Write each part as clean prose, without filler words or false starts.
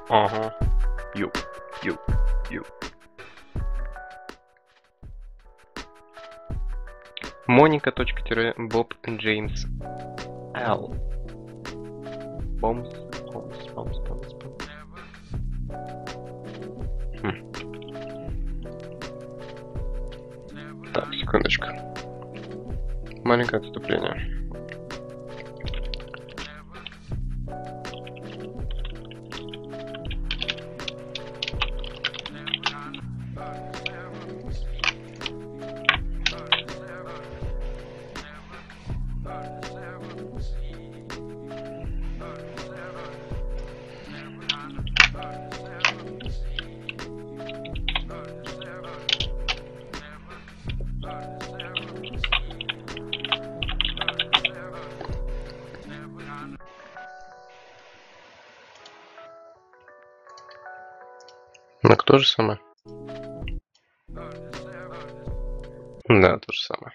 Ага. Ю. Моника.Боб Джеймс Л. Бомс. Так, секундочку. Маленькое отступление. Ну, то же самое. Да, то же самое.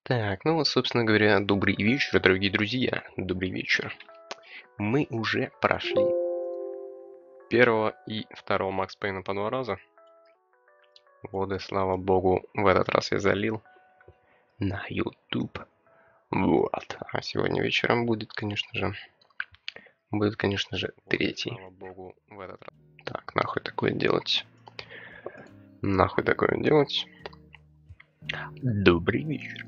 Так, ну вот, собственно говоря, добрый вечер, дорогие друзья. Добрый вечер. Мы уже прошли первого и второго Макс Пейна по 2 раза. Воды, слава богу, в этот раз я залил на YouTube. Вот. А сегодня вечером будет, конечно же, третий. Слава богу, в этот раз. Так, нахуй такое делать? Добрый вечер.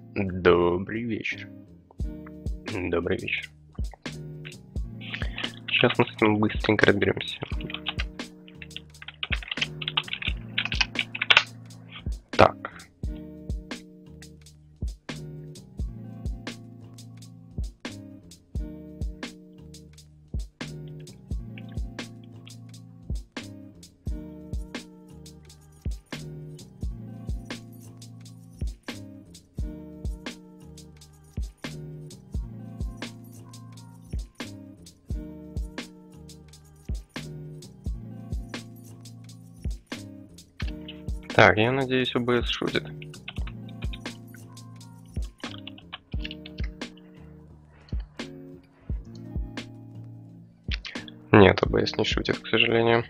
Сейчас мы с этим быстренько разберемся. Так. Так, я надеюсь, ОБС шутит. Нет, ОБС не шутит, к сожалению.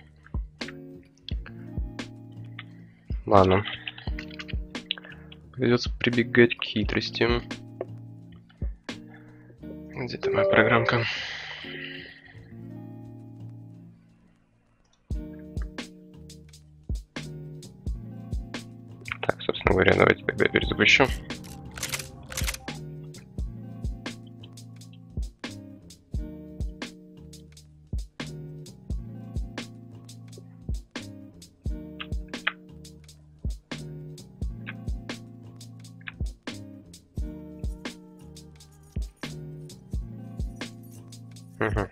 Ладно. Придется прибегать к хитростям. Где-то моя программка. Так, собственно говоря, давайте тогда перезапущу. Угу.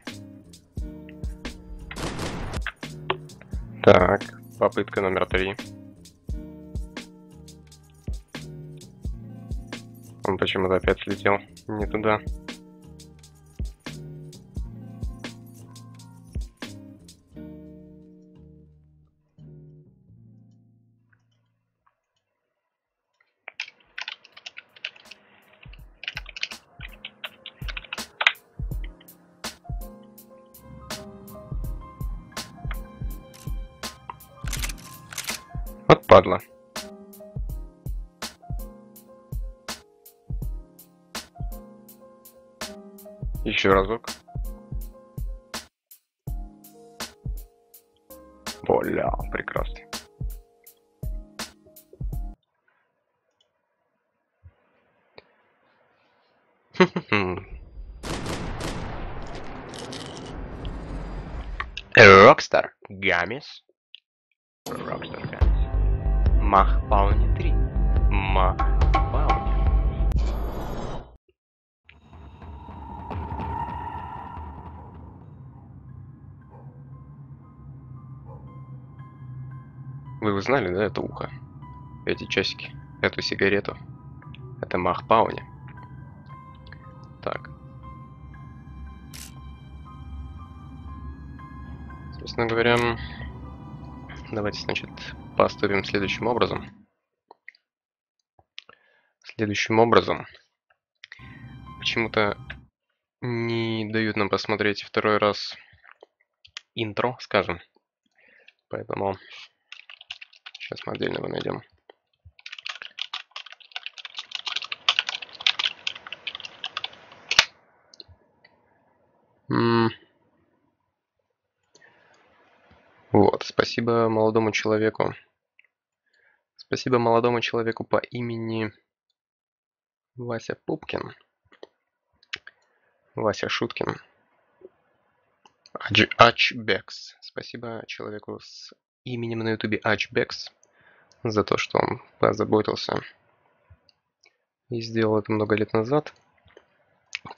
Так, попытка номер 3. Он почему-то опять слетел не туда. Вот падла. Еще разок. Бля, прекрасно. Рокстар Гамис. Мах Пауни 3. Мах Пауни. Вы узнали, да, это ухо? Эти часики, эту сигарету. Это мах Пауни. Так. Собственно говоря, давайте, значит, поступим следующим образом. Почему-то не дают нам посмотреть второй раз интро, скажем. Поэтому сейчас мы отдельно его найдем. Вот, спасибо молодому человеку. Спасибо молодому человеку по имени Вася Пупкин. Вася Шуткин. Ачбекс. Спасибо человеку с именем на ютубе Ачбекс за то, что он позаботился и сделал это много лет назад.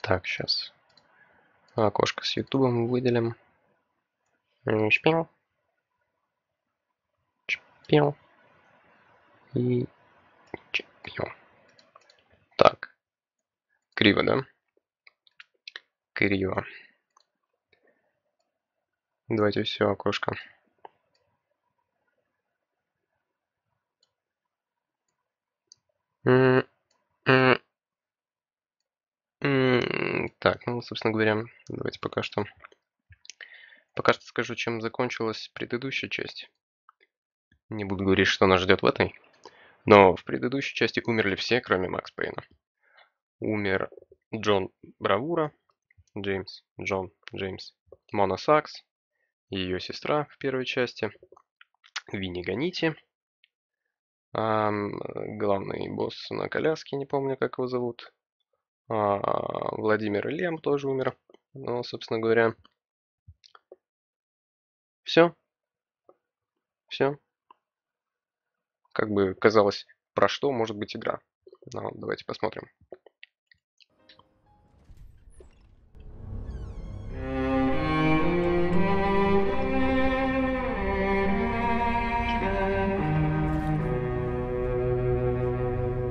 Так, сейчас окошко с ютубом выделим. Шпил. Шпил. И шпил. Так. Криво, да? Криво. Давайте все окошко. Так, ну, собственно говоря, давайте пока что скажу, чем закончилась предыдущая часть. Не буду говорить, что нас ждет в этой. Но в предыдущей части умерли все, кроме Макс Пейна. Умер Джон Бравура, Джеймс, Мона Сакс, ее сестра в первой части, Винни Ганити, главный босс на коляске, не помню, как его зовут, Владимир Ильям тоже умер. Ну, собственно говоря, все. Как бы казалось, про что может быть игра. Ну, давайте посмотрим.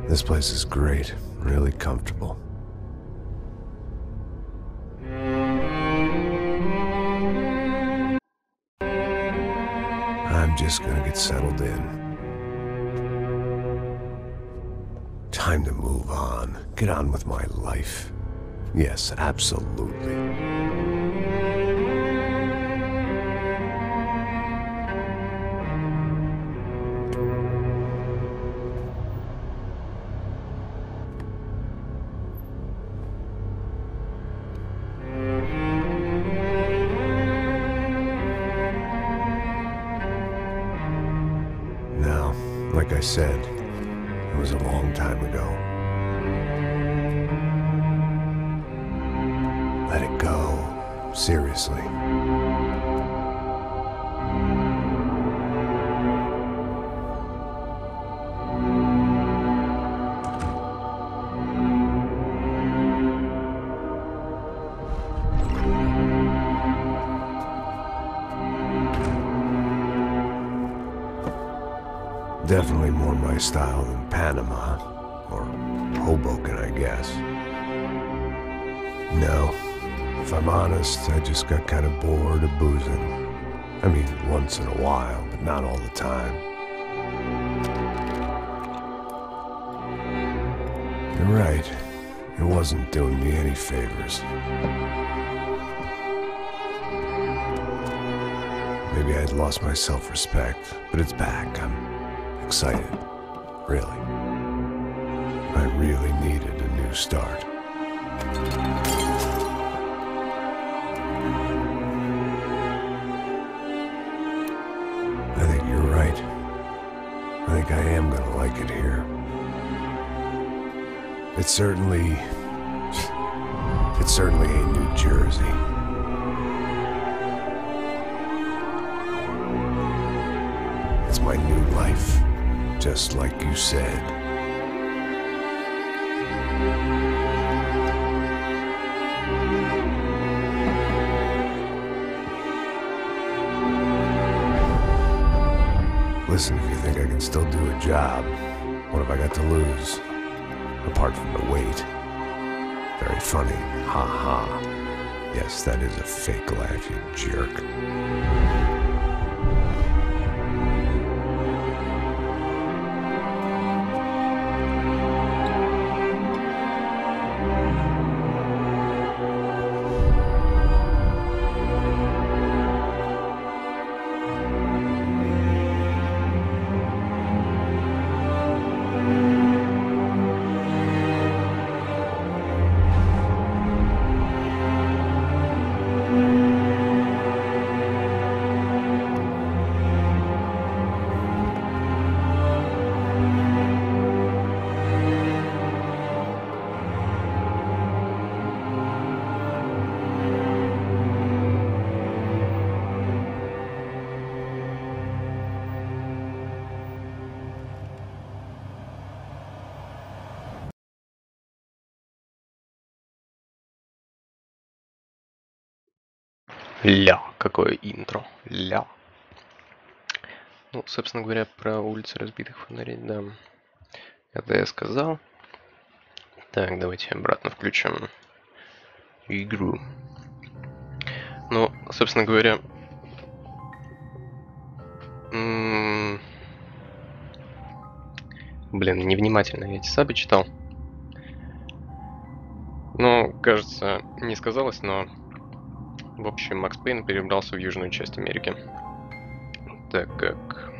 This place is great, really comfortable. I'm just gonna get settled in. Time to move on. Get on with my life. Yes, absolutely. Now, like I said, it was a long time ago. Let it go. Seriously. Definitely more my style than Panama, or Hoboken, I guess. No, if I'm honest, I just got kind of bored of boozing. I mean, once in a while, but not all the time. You're right, it wasn't doing me any favors. Maybe I'd lost my self-respect, but it's back. I'm excited, really. I really needed a new start. I think you're right. I think I am gonna like it here. It's certainly ain't New Jersey. It's my new life. Just like you said. Listen, if you think I can still do a job, what have I got to lose? Apart from the weight. Very funny. Ha ha. Yes, that is a fake laugh, you jerk. Ля, какое интро. Ля. Ну, собственно говоря, про улицы разбитых фонарей, да. Это я сказал. Так, давайте обратно включим игру. Ну, собственно говоря... Блин, невнимательно я эти сабы читал. Ну, кажется, не сказалось, но... В общем, Макс Пейн перебрался в южную часть Америки, так как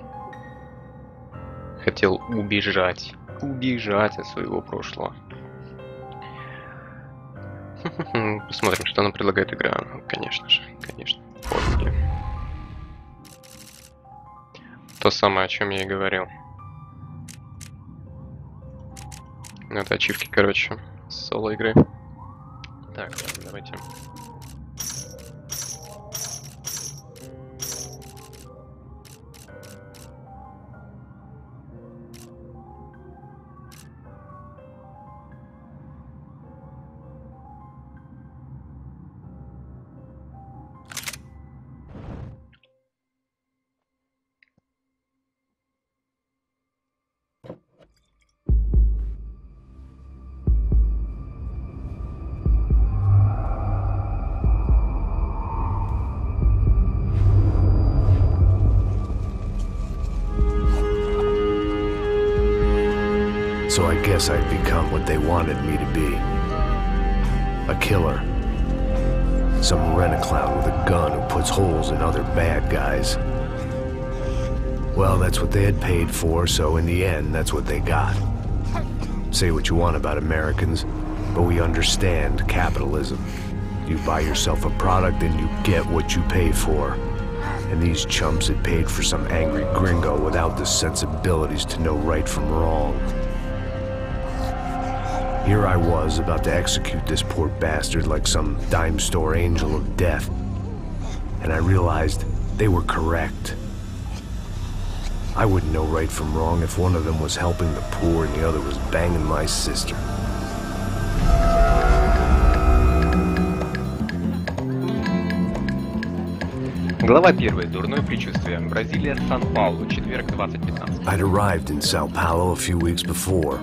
хотел убежать от своего прошлого. Посмотрим, что нам предлагает игра. Конечно же, конечно. Вот. То самое, о чем я и говорил. Это ачивки, короче, соло игры. Так, давайте. So I guess I'd become what they wanted me to be. A killer. Some rent-a-clown with a gun who puts holes in other bad guys. Well, that's what they had paid for, so in the end, that's what they got. Say what you want about Americans, but we understand capitalism. You buy yourself a product and you get what you pay for. And these chumps had paid for some angry gringo without the sensibilities to know right from wrong. Here I was, about to execute this poor bastard like some dime store angel of death. And I realized they were correct. I wouldn't know right from wrong if one of them was helping the poor and the other was banging my sister. Глава 1. Дурное предчувствие. Бразилия, Сан-Паулу, четверг, 20:15. I'd arrived in Sao Paulo a few weeks before.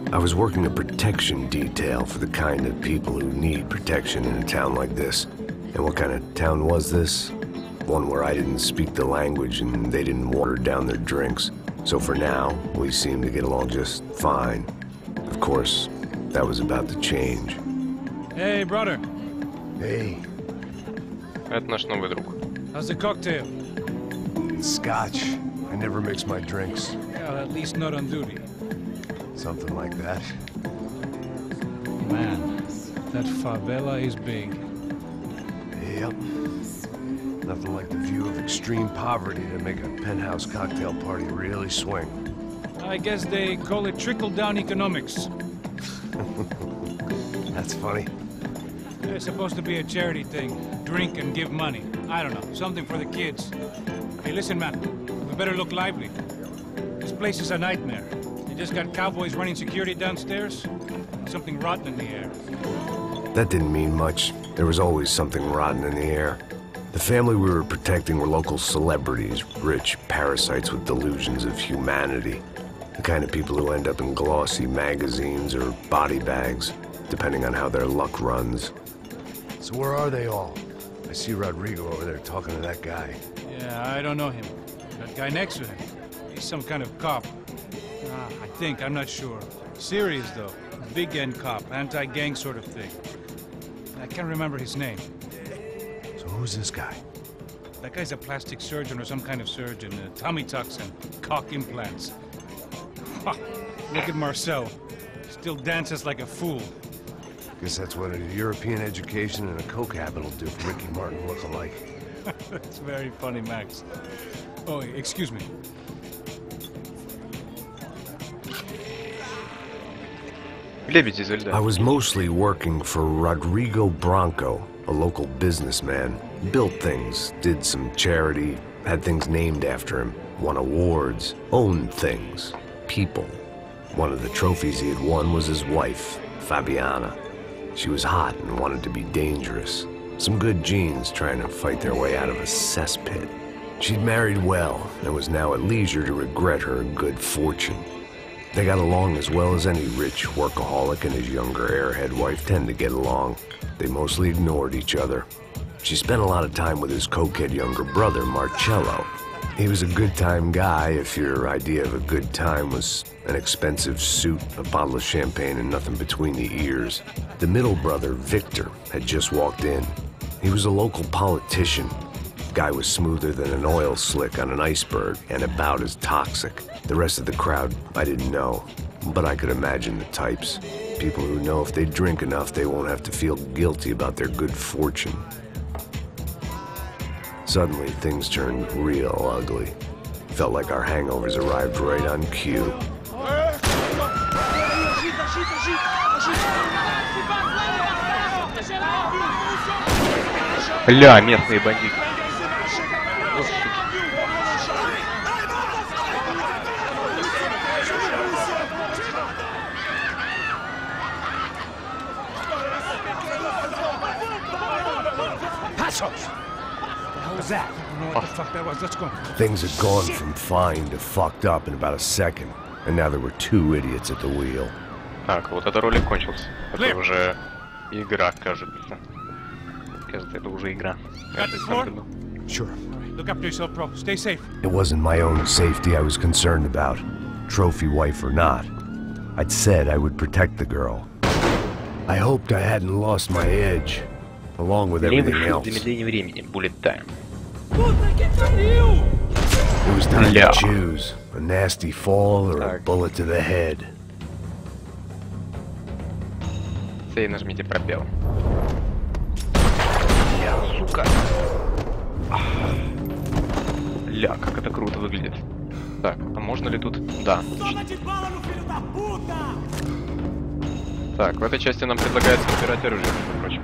I was working a protection detail for the kind of people who need protection in a town like this. And what kind of town was this? One where I didn't speak the language and they didn't water down their drinks. So for now, we seemed to get along just fine. Of course, that was about to change. Hey, brother. Hey. Это наш новый друг. How's the cocktail? It's scotch. I never mix my drinks. Yeah, at least not on duty. Something like that. Man, that favela is big. Yep. Nothing like the view of extreme poverty to make a penthouse cocktail party really swing. I guess they call it trickle-down economics. That's funny. It's supposed to be a charity thing. Drink and give money. I don't know, something for the kids. Hey, listen, man, we better look lively. This place is a nightmare. They just got cowboys running security downstairs. Something rotten in the air. That didn't mean much. There was always something rotten in the air. The family we were protecting were local celebrities, rich parasites with delusions of humanity. The kind of people who end up in glossy magazines or body bags, depending on how their luck runs. So where are they all? I see Rodrigo over there talking to that guy. Yeah, I don't know him. That guy next to him. He's some kind of cop. I think, I'm not sure. Serious, though. Big end cop, anti-gang sort of thing. I can't remember his name. So who's this guy? That guy's a plastic surgeon or some kind of surgeon. Tummy tucks and cock implants. Look at Marcel. Still dances like a fool. Guess that's what a European education and a coke habit will do for Ricky Martin look-alike. That's very funny, Max. Oh, excuse me. I was mostly working for Rodrigo Branco, a local businessman. Built things, did some charity, had things named after him, won awards, owned things, people. One of the trophies he had won was his wife, Fabiana. She was hot and wanted to be dangerous. Some good genes trying to fight their way out of a cesspit. She'd married well and was now at leisure to regret her good fortune. They got along as well as any rich workaholic and his younger airhead wife tend to get along. They mostly ignored each other. She spent a lot of time with his cokehead younger brother, Marcello. He was a good-time guy if your idea of a good time was an expensive suit, a bottle of champagne, and nothing between the ears. The middle brother, Victor, had just walked in. He was a local politician. Guy was smoother than an oil slick on an iceberg and about as toxic. The rest of the crowd, I didn't know, but I could imagine the types. People who know if they drink enough, they won't have to feel guilty about their good fortune. Suddenly, things turned real ugly. Felt like our hangovers arrived right on cue. Бля, местные бандиты. Господи. Things had gone from fine to fucked up in about a second, and now there were two idiots at the wheel. Так, вот это ролик кончился. Это уже игра, кажется. Кажется, это уже игра. Sure. Look after yourself, bro. Stay safe. It wasn't my own safety I was concerned about, trophy wife or not. I'd said I would protect the girl. I hoped I hadn't lost my edge, along with everything else. Замедление времени. Bullet time. It was time to choose, a nasty fall or a bullet to the head. И нажмите пробел. Сука. Ля, как это круто выглядит. Так, а можно ли тут... Да. Так, в этой части нам предлагается выбирать оружие, между прочим.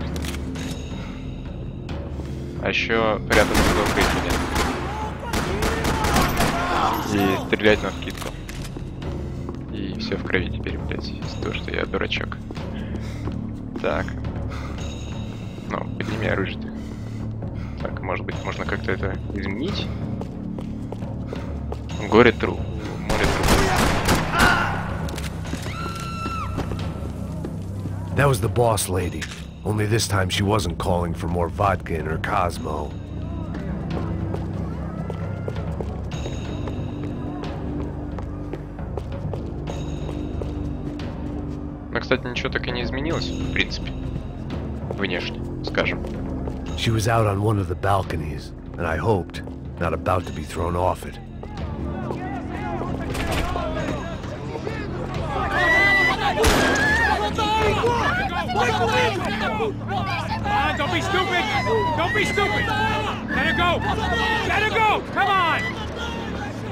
А еще рядом с укрытием. И стрелять на скидку. И все в крови теперь, блять, из-за того, что я дурачок. Так. Ну, подними оружие. Так, может быть, можно как-то это изменить? Горе тру. Море тру. That was the boss lady. Only this time she wasn't calling for more vodka in her Cosmo. Но, кстати, ничего так и не изменилось, в принципе. Внешне, скажем. She was out on one of the balconies, and I hoped, not about to be thrown off it. Don't be stupid! Don't be stupid! Let her go! Let her go! Come on!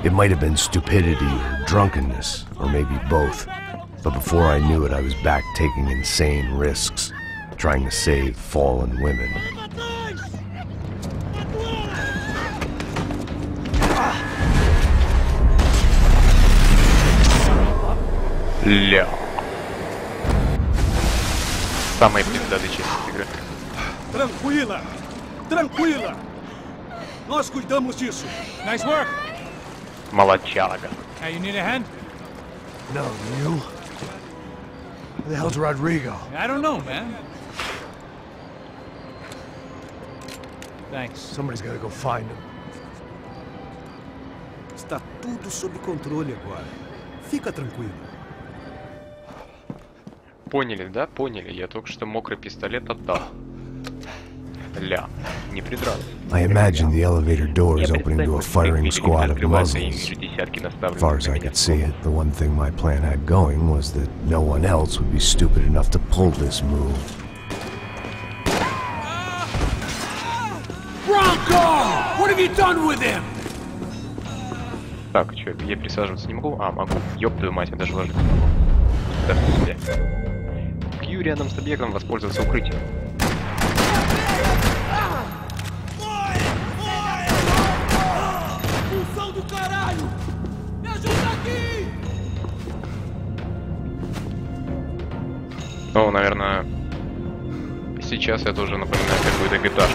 It might have been stupidity or drunkenness, or maybe both. But before I knew it, I was back taking insane risks, trying to save fallen women. Ля. Самая пиздатая часть игры. Tranquila! Tranquila! Nós cuidamos disso. Nice work. Молодчага. Hey, you need a hand? No, you? Where the hell's Rodrigo? I don't know, man. Thanks. Somebody's gotta go find him. Está tudo sob controle agora. Fica tranquilo. Поняли, да? Поняли. Я только что мокрый пистолет отдал. Ля, не придрался. I imagine the elevator door is opening to a firing squad of Muslims. As far as I could see it, the one thing my plan had going was that no one else would be stupid enough to pull this move. Bronco! What have you done with him? Так, что, я присаживаться не могу? А, могу. Ёб твою мать, я даже ложиться не могу. Даже себе. Кью рядом с объектом воспользоваться укрытием. Ну, наверное, сейчас это уже напоминает какую-то гитару.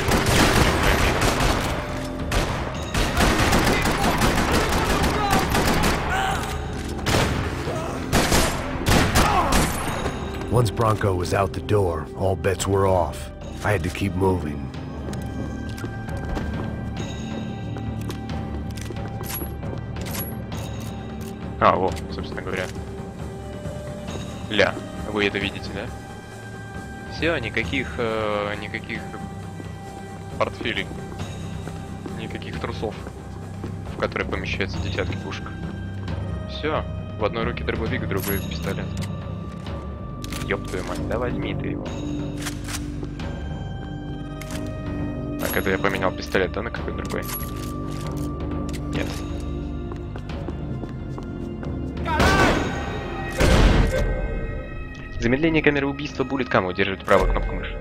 Once Bronco was out the door, all bets were off. I had to keep moving. А, вот, собственно говоря. Ля, вы это видите, да? Все, никаких портфелей, никаких трусов, в которые помещаются десятки пушек. Все, в одной руке дробовик, в другой пистолет. Ёб твою мать, да возьми ты его. Так, это я поменял пистолет, да, на какой другой? Нет. Замедление камеры убийства буллеткам удерживает правую кнопку мыши.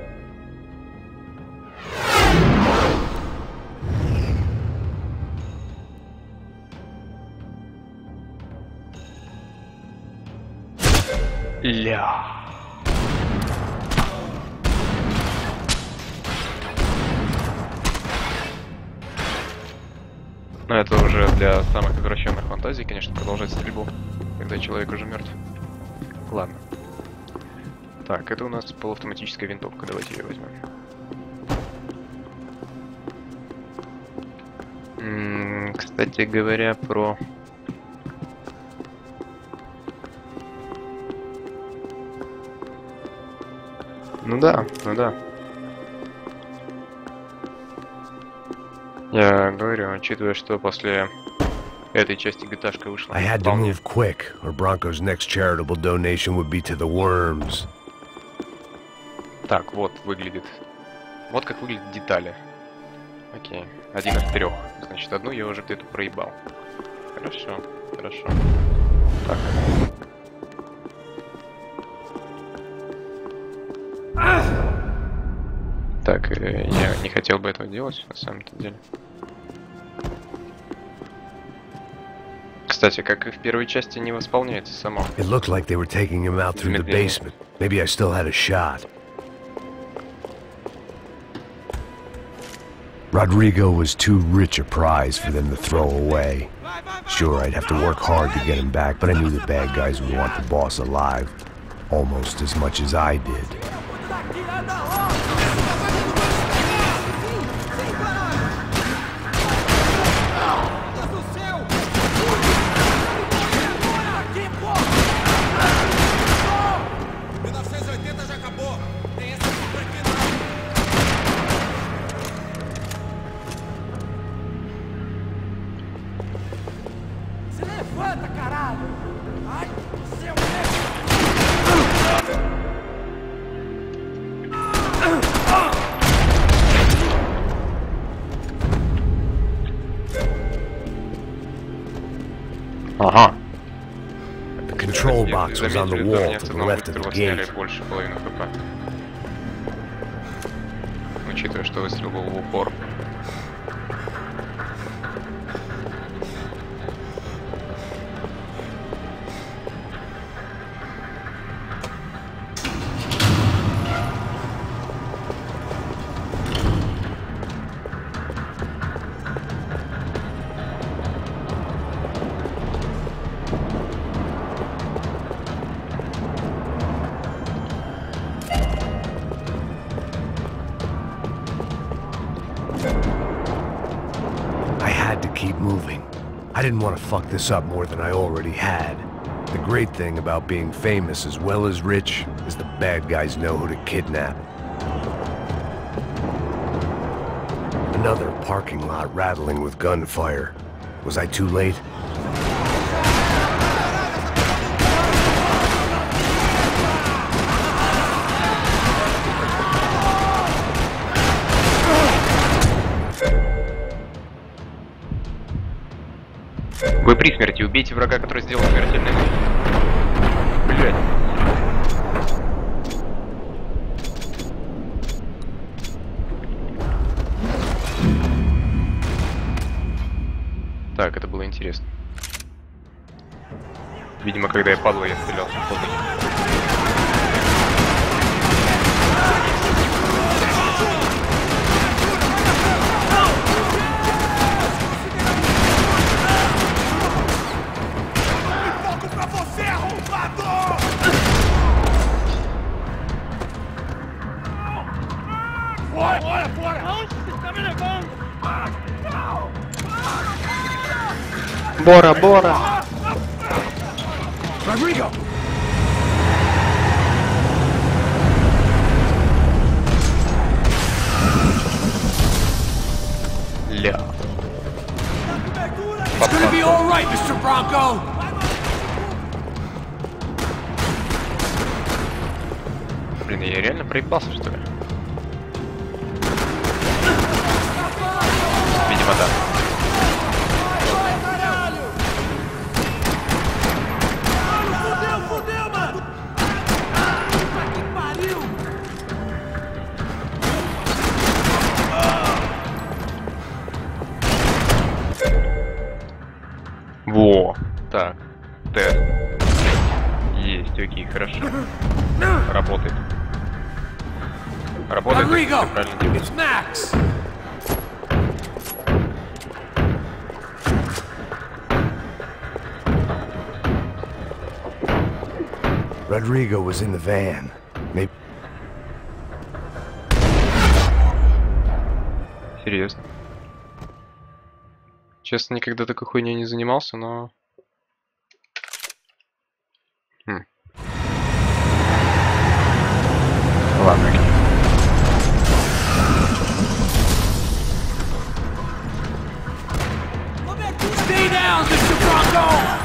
Ля. Но это уже для самых извращенных фантазий, конечно, продолжать стрельбу, когда человек уже мертв. Ладно. Так, это у нас полуавтоматическая винтовка, давайте ее возьмем. Кстати говоря, про... Ну да. Я говорю, учитывая, что после этой части GTA вышла... I had to move quick, or Bronco's next charitable donation would be to the worms. Так, вот выглядит. Вот как выглядят детали. Окей. 1 из 3. Значит, одну я уже где-то проебал. Хорошо. Так. Так, я не хотел бы этого делать, на самом-то деле. Кстати, как и в первой части, не восполняется само. It looked like they were taking him out through the basement. Maybe I still had a shot. Rodrigo was too rich a prize for them to throw away. Sure, I'd have to work hard to get him back, but I knew the bad guys would want the boss alive almost as much as I did. Ага. The control box was on the wall to the left of the gate. Больше половины хп. Учитывая, что выстрел был в упор. I had to keep moving. I didn't want to fuck this up more than I already had. The great thing about being famous as well as rich is the bad guys know who to kidnap. Another parking lot rattling with gunfire. Was I too late? Вы при смерти. Убейте врага, который сделал смертельный выстрел. Блядь. Так, это было интересно. Видимо, когда я падал, я стрелял в воздух. Бора, Бора! Rodrigo! Ля. It's gonna be all right, Mr. Bronco! Блин, я реально проебался, что ли? Видимо, да. Во, так, тест. Есть, окей, хорошо. Работает. Работает, Rodrigo! всё правильно делает. It's Max! Rodrigo was in the van. Maybe. Серьезно. Честно, никогда такой хуйней не занимался, но... Ладно. Stay down, Mr. Bronco!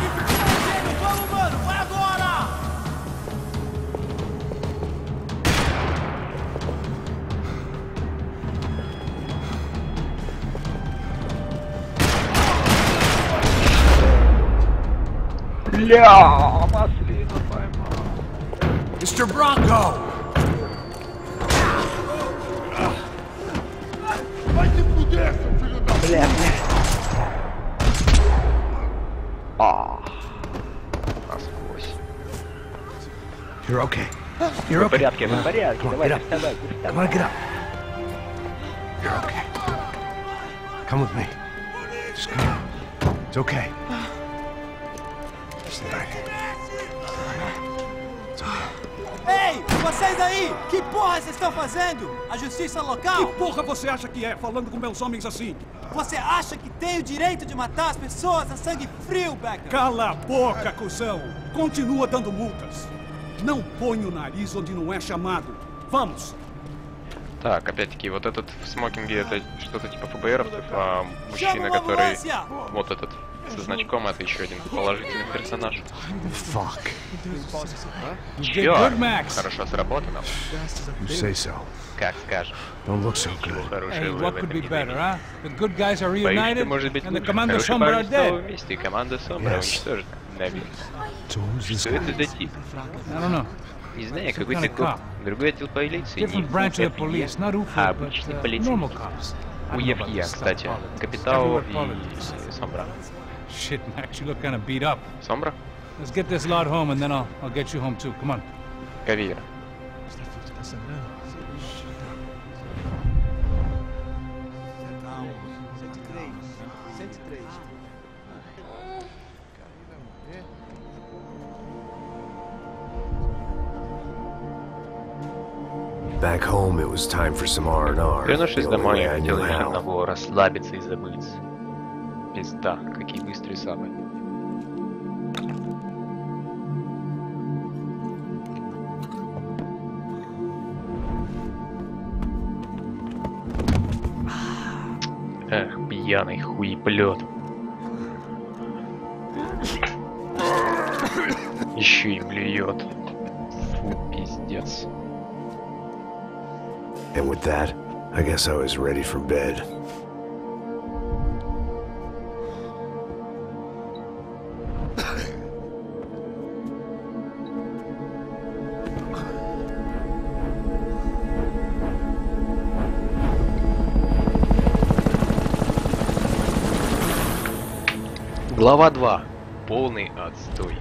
Бля, последний поймал. Mr. Bronco! Бля, бля. Насквозь. You're okay. You're В okay. порядке, в порядке. Come on, Давай, get up. вставай, Come on, get up. You're okay. Come with me. Just come on. It's okay. It's all right. It's okay. Ei, vocês aí! Que porra vocês estão fazendo? A justiça local? Que porra você acha que é, falando com meus homens assim? Você acha que tem o direito de matar as pessoas a sangue frio, Becker? Cala a boca, cuzão! Continua dando multas. Não põe o nariz onde não é chamado. Vamos! Так, опять-таки, вот этот в смокинге, это что-то типа ФБРовцев, а мужчина, который... Вот этот, со значком, это еще один положительный персонаж. Fuck. Чёрт! Хорошо сработано. You say so. Как скажем. Don't look so good. Хорошие Hey, what could be better, huh? The good guys are Боюсь, что reunited, может быть and the лучше. Commander Хорошие Sombra are парни снова dead. вместе, и команда Сомбра Yes. уничтожена. Наверное. So who's this Что это guy? за тип? I don't know. Не знаю, Some какой-то kind of коп. cop. Другой отдел полиции. Different Не branch of the ФБР, police, not UFO, а but обычный normal полицейский. cops. I У don't know about ЕФИА, this stuff, кстати. politics. Капитал Everywhere и politics. Сомбра. Shit, Max, you look kind of beat up. Сомбра? Let's get this lot home, and then I'll get you home too. Come on. Кавейра. Back home, it was time for some R&R. Вернувшись The домой, only я way I хотел knew лишь how. одного — расслабиться и забыть. Пизда, какие быстрые сабы. Эх, пьяный хуеплет. Еще и блюет. Фу, пиздец. And with that, I guess I was ready for bed. Глава 2. Полный отстой.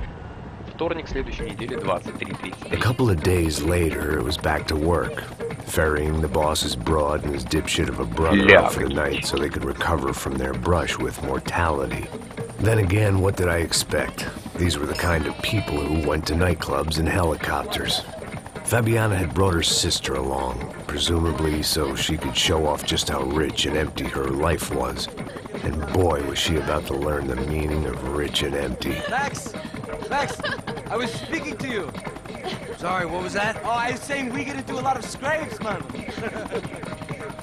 Вторник следующей недели, A 23:33. couple of days later, it was back to work, ferrying the boss's broad and his dipshit of a brother out for the night so they could recover from their brush with mortality. Then again, what did I expect? These were the kind of people who went to nightclubs in helicopters. Fabiana had brought her sister along, presumably so she could show off just how rich and empty her life was. And boy, was she about to learn the meaning of rich and empty. Max! Max! I was speaking to you! Sorry, what was that? Oh, I was saying we get into a lot of scrapes, man!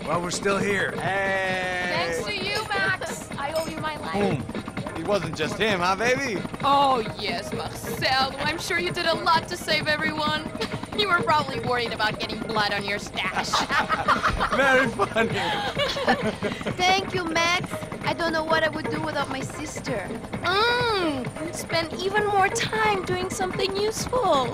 Well, we're still here. Hey! Thanks to you, Max. I owe you my life. Boom! It wasn't just him, huh, baby? Oh, yes, Marcel. I'm sure you did a lot to save everyone. You were probably worried about getting blood on your stash. Very funny! Thank you, Max. I don't know what I would do without my sister. Spend even more time doing something useful.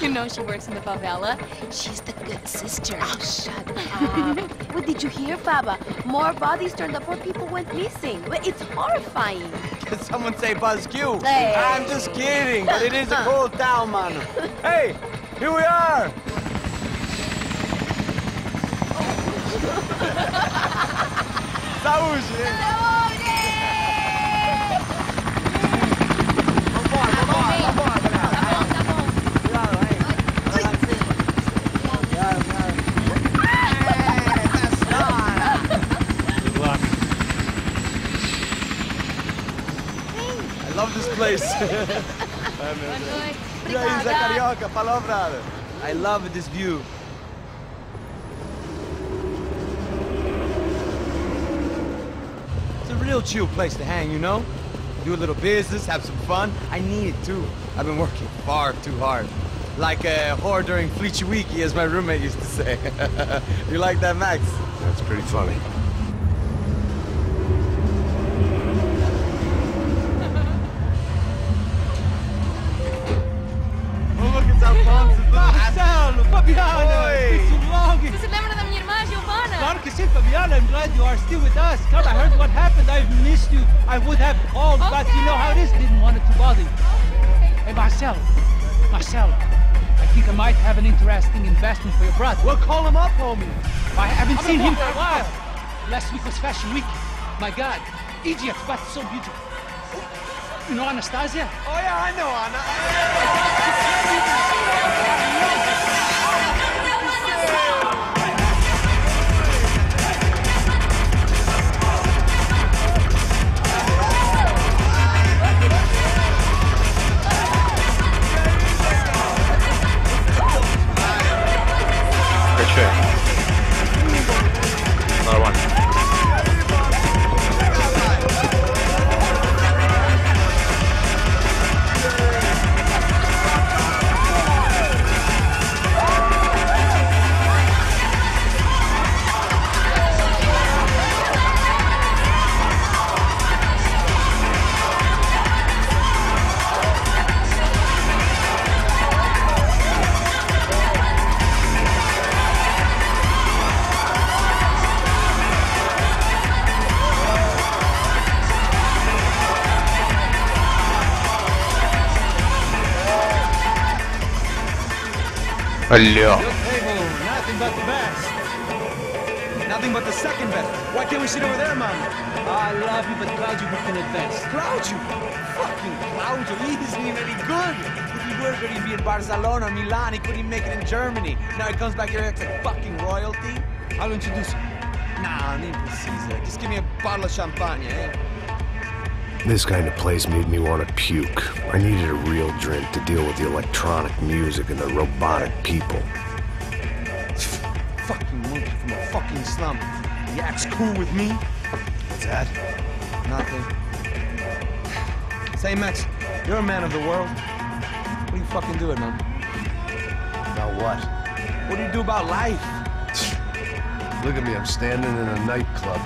You know she works in the favela. She's the good sister. Oh, shut up. What did you hear, Faba? More bodies turned up where people went missing. It's horrifying. Did someone say Buzz Q? Hey. I'm just kidding, but it is a cold town, man. Hey, here we are! Saúde! I love this place. Isla Carioca, palavra. I love this view. It's a real chill place to hang, you know? Do a little business, have some fun. I need it too. I've been working far too hard. Like a whore during Fleechy Weeky, as my roommate used to say. You like that, Max? That's pretty funny. Oh, look at that Ponce's little Marcelo, Fabiana, Oi. it's been too long. Você se lembra da minha irmã, Giovanna? Claro que sim, Fabiana. I'm glad you are still with us. Come, I heard what happened. I've missed you. I would have called, but you know how it is. Didn't want it to bother you. Hey, Marcelo, I think I might have an interesting investment for your brother. Well, call him up, homie. I haven't seen him for a while. Last week was Fashion Week. My God, Egypt, but so beautiful. You know Anastasia? Oh, yeah, I know, Anna. Качай. Нормально. Алло. Your table, nothing but the best. Nothing but the second best. Why can't we sit over there, man? I love you, but Claudio booked in advance. Claudio? Fucking Claudio, he isn't even any good. He would have been in Barcelona, Milan. He couldn't even make it in Germany. Now he comes back here acting like fucking royalty. I'll introduce you. Nah, nem precisa. Just give me a bottle of champagne, eh? This kind of place made me want to puke. I needed a real drink to deal with the electronic music and the robotic people. Fucking monkey from a fucking slum. He acts cool with me. What's that? Nothing. Say, Max, you're a man of the world. What do you fucking do it, man? About what? What do you do about life? Look at me, I'm standing in a nightclub,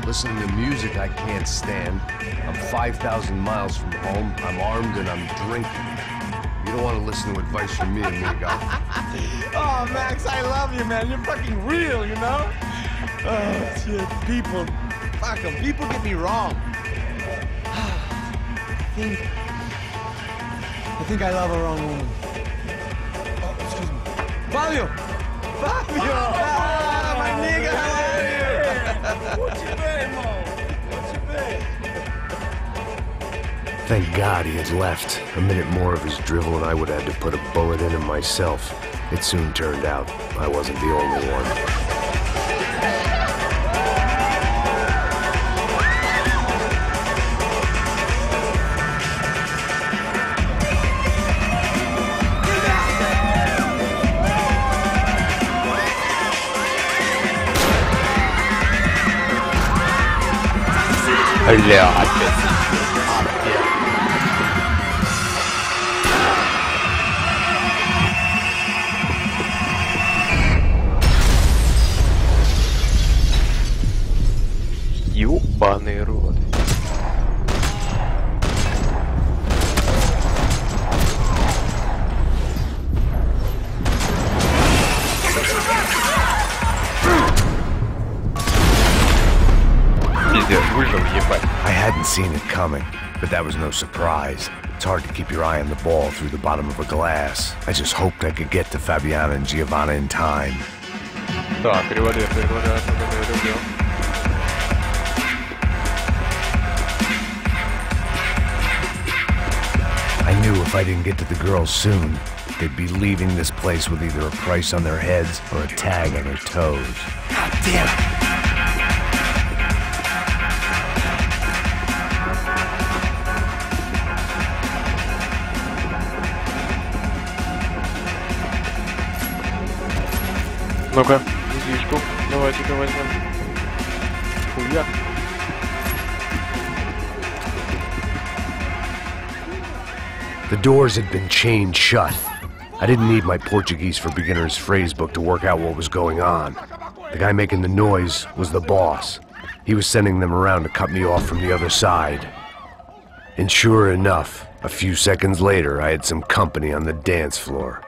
listening to music I can't stand. I'm 5,000 miles from home, I'm armed and I'm drinking. You don't want to listen to advice from me, amigo. Oh, Max, I love you, man. You're fucking real, you know? Oh, shit. People, fuck them. People get me wrong. I think I love a wrong woman. Oh, excuse me. Fabio! Fabio! Ah, my nigga, how are you? What you been, Mo? What you been? Thank God he had left. A minute more of his drivel and I would have had to put a bullet in him myself. It soon turned out I wasn't the only one. Бля, опять. Ёбаный рот. Пиздец, выжил, ебать. I hadn't seen it coming, but that was no surprise. It's hard to keep your eye on the ball through the bottom of a glass. I just hoped I could get to Fabiana and Giovanna in time. Так, револьвер. I knew if I didn't get to the girls soon, they'd be leaving this place with either a price on their heads or a tag on their toes. God damn it! Ну-ка, удишку. Давайте-ка возьмем. Хуя. The doors had been chained shut. I didn't need my Portuguese for Beginners phrase book to work out what was going on. The guy making the noise was the boss. He was sending them around to cut me off from the other side. And sure enough, a few seconds later, I had some company on the dance floor.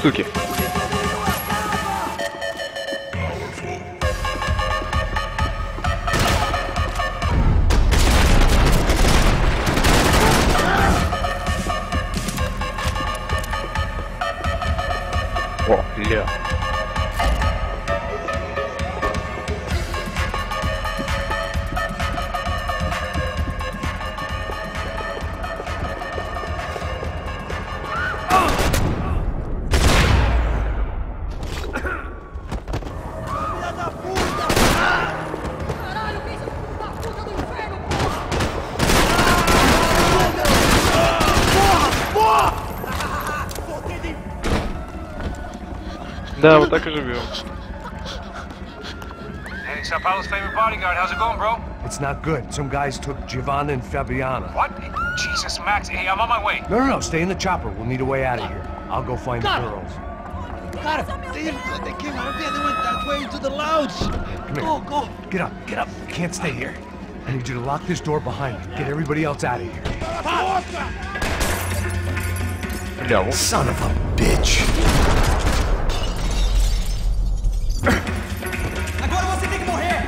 Суки. О, бля. Да, вот так и живем. Hey, Sao Paulo's favorite bodyguard. How's it going, bro? It's not good. Some guys took Giovanna and Fabiana. What? Jesus, Max. Hey, I'm on my way. No, stay in the chopper. We'll need a way out of here. I'll go find the girls. Got it. They came out of there. They went that way into the lounge. Come here. Go. Get up. You can't stay here. I need you to lock this door behind me. Get everybody else out of here. Бля, вот. Son of a bitch. Agora você tem que morrer.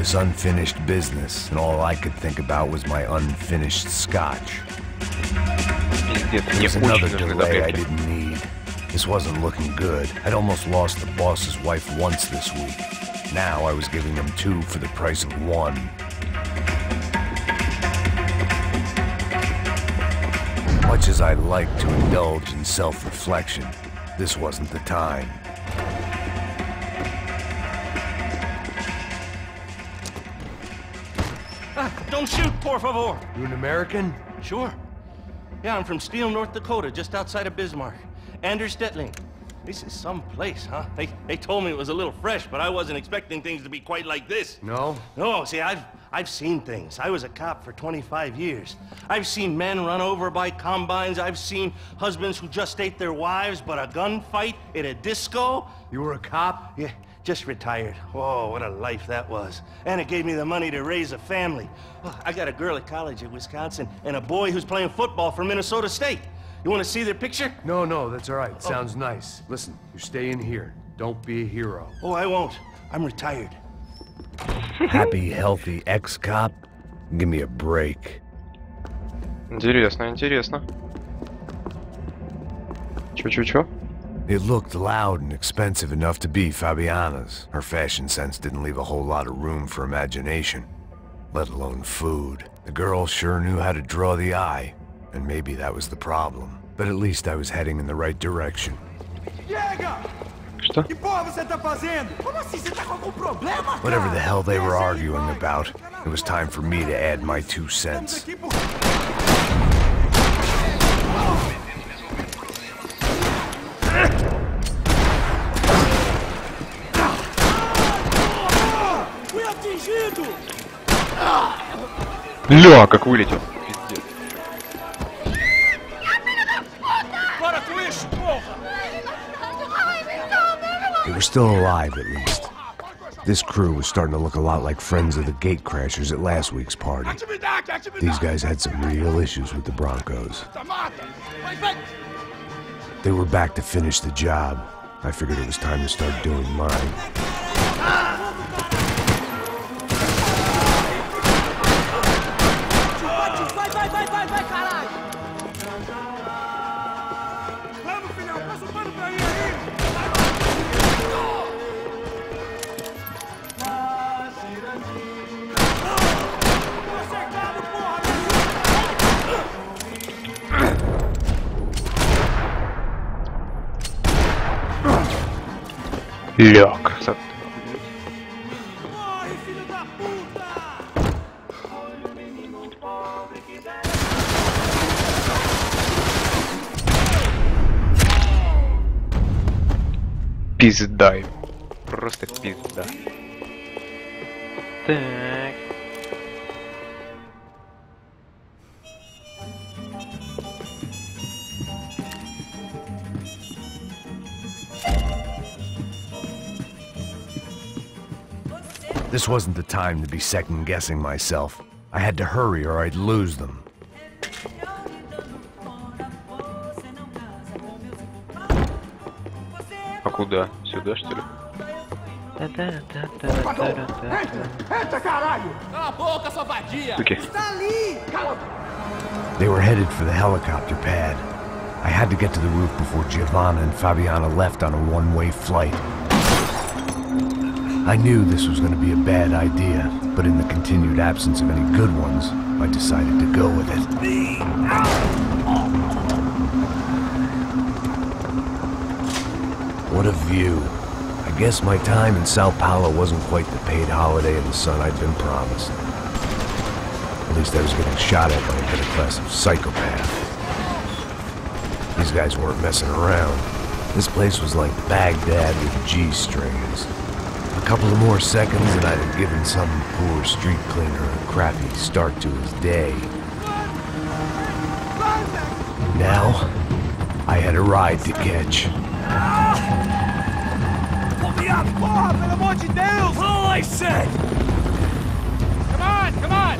was unfinished business, and all I could think about was my unfinished scotch. Пиздец, There мне was another очень нужны delay I таблетки. didn't need. This wasn't looking good. I'd almost lost the boss's wife once this week. Now I was giving them 2 for the price of 1. Much as I'd like to indulge in self-reflection, this wasn't the time. Don't shoot, por favor. You an American? Sure. Yeah, I'm from Steele, North Dakota, just outside of Bismarck. Anders Stetling. This is some place, huh? They told me it was a little fresh, but I wasn't expecting things to be quite like this. No? No, see, I've seen things. I was a cop for 25 years. I've seen men run over by combines. I've seen husbands who just ate their wives, but a gunfight at a disco. You were a cop? Yeah, just retired. Oh, what a life that was. And it gave me the money to raise a family. Oh, I got a girl at college at Wisconsin and a boy who's playing football for Minnesota State. You want to see their picture? No, that's all right. Sounds nice. Listen, you're staying here. Don't be a hero. Oh, I won't. I'm retired. Happy, healthy ex-cop? Give me a break. Интересно, интересно. Чё? It looked loud and expensive enough to be Fabiana's. Her fashion sense didn't leave a whole lot of room for imagination, let alone food. The girl sure knew how to draw the eye, and maybe that was the problem. But at least I was heading in the right direction. Что? Whatever the hell they were arguing about, it was time for me to add my 2 cents. Ля, как вылетел. Пиздец. They were still alive, at least. This crew was starting to look a lot like friends of the gatecrashers at last week's party. These guys had some real issues with the Broncos. They were back to finish the job. I figured it was time to start doing mine. Ля, красота. Пизда ему. Просто пизда. Так. This wasn't the time to be second-guessing myself. I had to hurry or I'd lose them. А куда? Сюда, что ли? Окей. They were headed for the helicopter pad. I had to get to the roof before Giovanna and Fabiana left on a one-way flight. I knew this was going to be a bad idea, but in the continued absence of any good ones, I decided to go with it. What a view. I guess my time in Sao Paulo wasn't quite the paid holiday in the sun I'd been promised. At least I was getting shot at by a middle-class psychopath. These guys weren't messing around. This place was like Baghdad with G-strings. A couple of more seconds and I'd have given some poor street cleaner a crappy start to his day. Now, I had a ride to catch. All I said! Come on!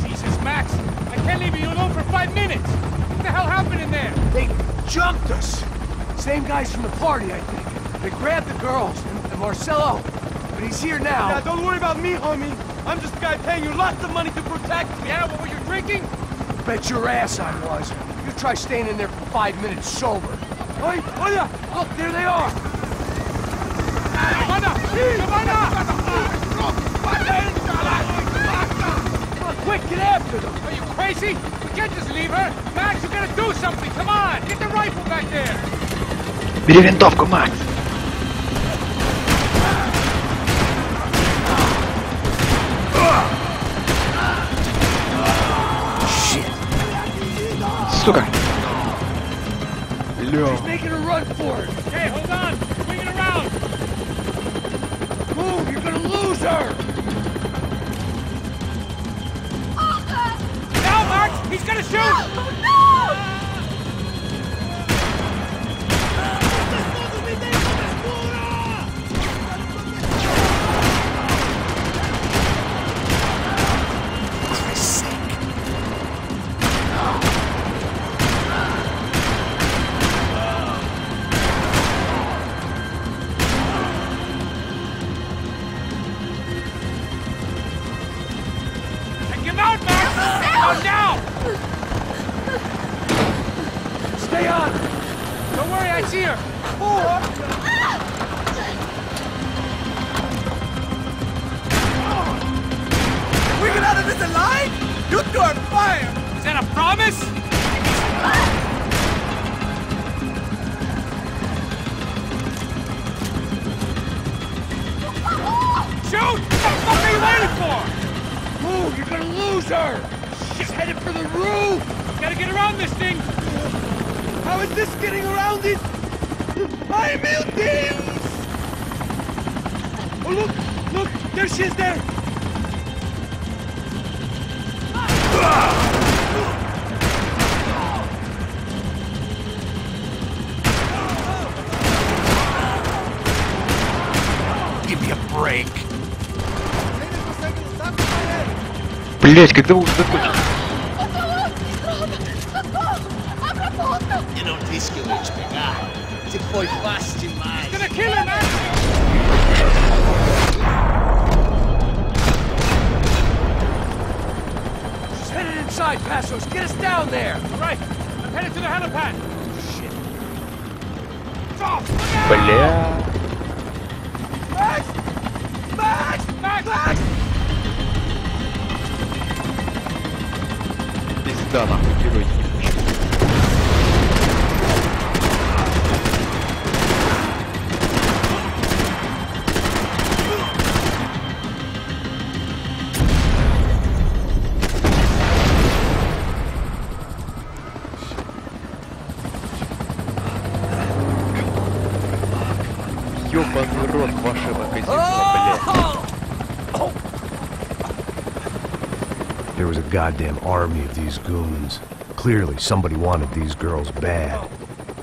Jesus, Max, I can't leave you alone for 5 minutes! What the hell happened in there? They jumped us. Same guys from the party, I think. They grabbed the girls, and Marcelo, but he's here now. Yeah, don't worry about me, homie. I'm just a guy paying you lots of money to protect me. Yeah, what were you drinking? Bet your ass I was. You try staying in there for 5 minutes sober. Hey, oh yeah, look, there they are. Quick, get after them! Are you crazy? We can't just leave her! Max, you gotta do something! Come on! Get the rifle back there! Бери винтовку, Макс! Shit. Сука! He's making a run for it. Hey, hold on! Swing it around! Move, you're gonna lose her. Now, Max! He's gonna shoot! Stay on! Don't worry, I see her! We get out of this alive? You two are fire! Is that a promise? Shoot! What the fuck are you waiting for? Move, you're gonna lose her! She's headed for the roof! Gotta get around this thing! How is this getting around it? I'm buildings! Oh, look! There she is there! Give me a break. Блять, когда вы уже закончите? Eu não disse que eu ia te pegar. Você foi fácil demais. Gonna kill him, man! She's headed inside, Passos. Get us down there. All right, I'm headed to the helipad. Shit. Бля. Max! Max! Max! Max! Пизда нахуй, герой ебучий. Ёбаный рот, машина казино, блядь. There was a goddamn army of these goons. Clearly, somebody wanted these girls bad.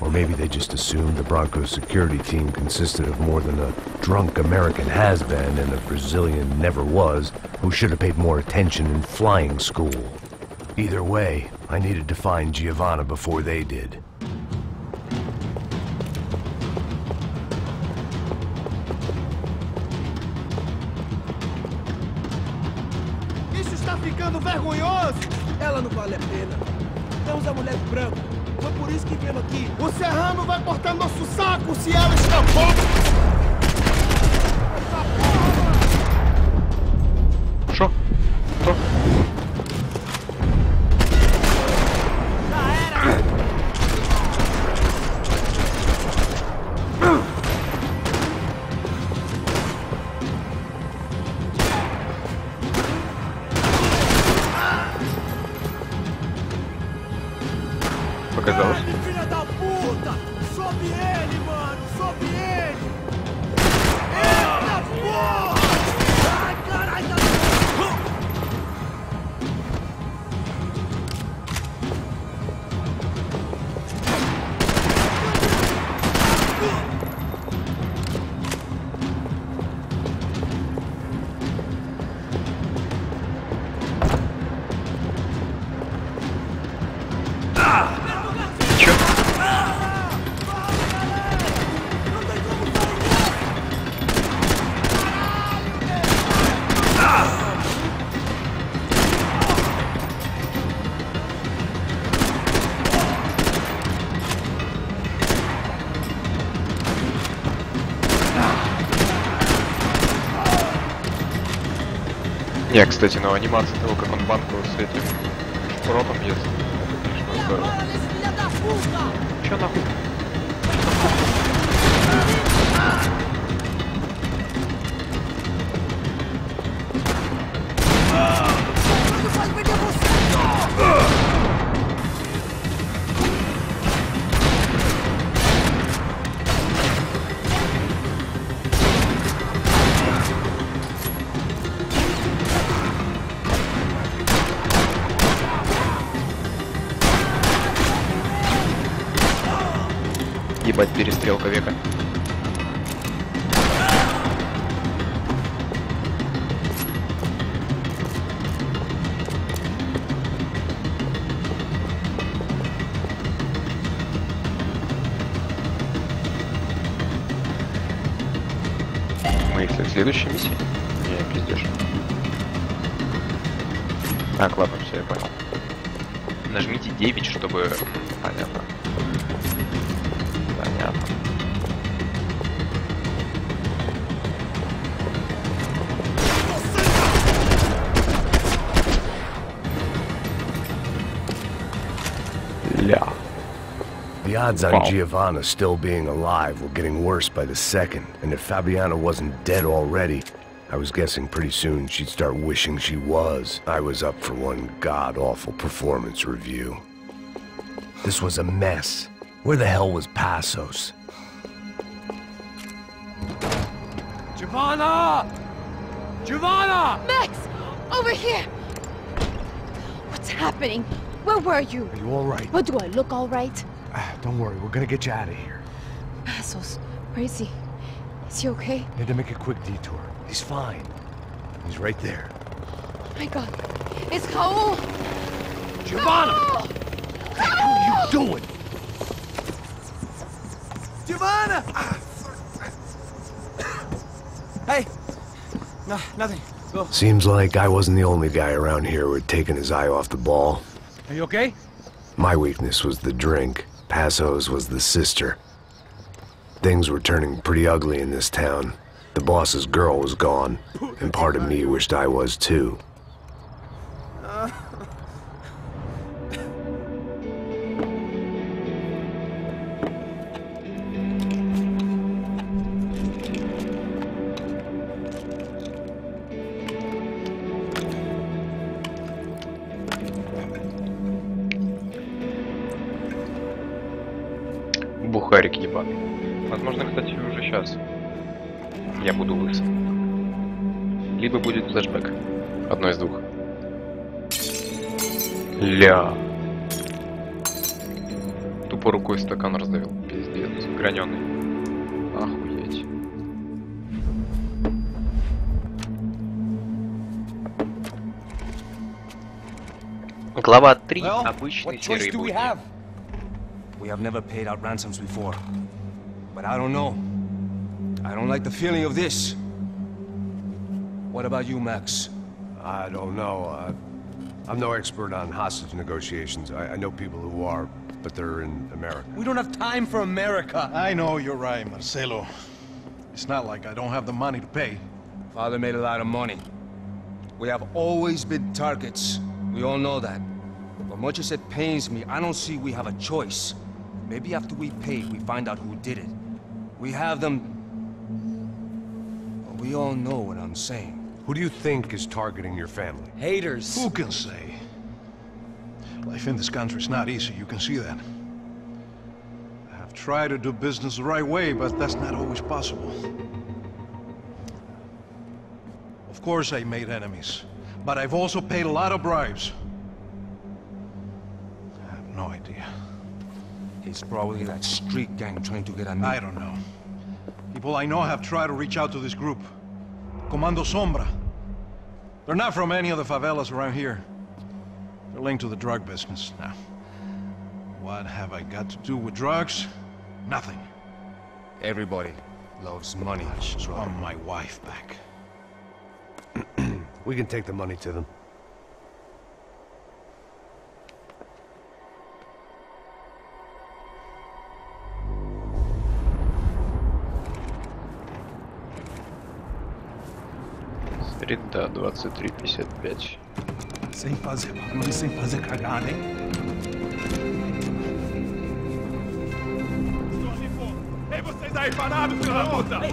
Or maybe they just assumed the Broncos security team consisted of more than a drunk American has-been and a Brazilian never-was who should have paid more attention in flying school. Either way, I needed to find Giovanna before they did. Isso está ficando vergonhoso! Ela não vale a pena. Temos a mulher de branco. Foi por isso que viemos aqui. O Serrano vai cortar nosso saco se ela escapar! Шо? Кто? Показалось. Filha da puta! Sobe ele, mano! Sobe ele! Eita porra! Ai, caralho! Чё? Не, кстати, но анимация того, как он банку с этим ротом ест. Конечно, здорово. Чё нахуй? Ебать, перестрелка века. Мы если в следующей миссии? Не, пиздешь. Так, ладно, все, я понял. Нажмите 9, чтобы... Понятно. Понятно. Ля. The odds on Giovanna still being alive were getting worse by the second, and if Fabiana wasn't dead already, I was guessing pretty soon she'd start wishing she was. I was up for one god-awful performance review. This was a mess. Where the hell was Passos? Giovanna! Giovanna! Max! Over here! What's happening? Where were you? Are you all right? But do I look all right? Don't worry, we're gonna get you out of here. Passos, where is he? Is he okay? Need to make a quick detour. He's fine. He's right there. Oh my god. It's Raul! Giovanna! Raul! What are you doing? Giovanna! Hey! No, nothing. Go. Seems like I wasn't the only guy around here who had taken his eye off the ball. Are you okay? My weakness was the drink. Passos was the sister. Things were turning pretty ugly in this town. The boss's girl was gone, and part of me wished I was too. Бухарик ебаный. Возможно, кстати, уже сейчас я буду лысым. Либо будет флешбэк. Одно из двух. Ля. Тупо рукой стакан раздавил. Пиздец. Граненый. Охуеть. Глава 3. Обычный серый будни. We have never paid out ransoms before. But I don't know. I don't like the feeling of this. What about you, Max? I don't know. I'm no expert on hostage negotiations. I know people who are, but they're in America. We don't have time for America. I know you're right, Marcelo. It's not like I don't have the money to pay. Father made a lot of money. We have always been targets. We all know that. But much as it pains me, I don't see we have a choice. Maybe after we pay, we find out who did it. We have them... We all know what I'm saying. Who do you think is targeting your family? Haters. Who can say? Life in this country is not easy, you can see that. I have tried to do business the right way, but that's not always possible. Of course I made enemies, but I've also paid a lot of bribes. I have no idea. It's probably that street gang trying to get at me. I don't know. People I know have tried to reach out to this group. Comando Sombra. They're not from any of the favelas around here. They're linked to the drug business. Now, what have I got to do with drugs? Nothing. Everybody loves money. I just want my wife back. We can take the money to them. смотри, да, 23:55. Sem fazer barulho, sem fazer cagada, hein? Ei, vocês aí parados, filho da puta! Here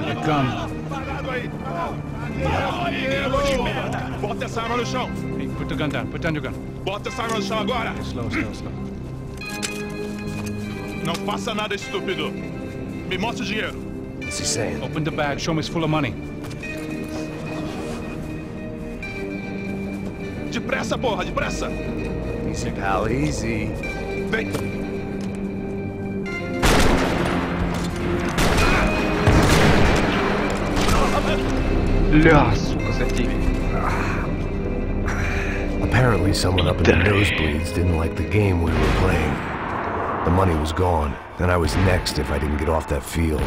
they come. Parado aí! Bota essa arma no chão! Hey, put the gun down. Put down your gun. Bota essa arma no chão agora! Slow, slow, slow. Não faça nada estúpido! Me mostre o dinheiro! What's he saying? Open the bag. Show me it's full of money. Depressa, porra! Depressa! Easy, pal, easy. Vem! Ля, сука, затеви. Apparently someone up in the nosebleeds didn't like the game we were playing. The money was gone, and I was next if I didn't get off that field.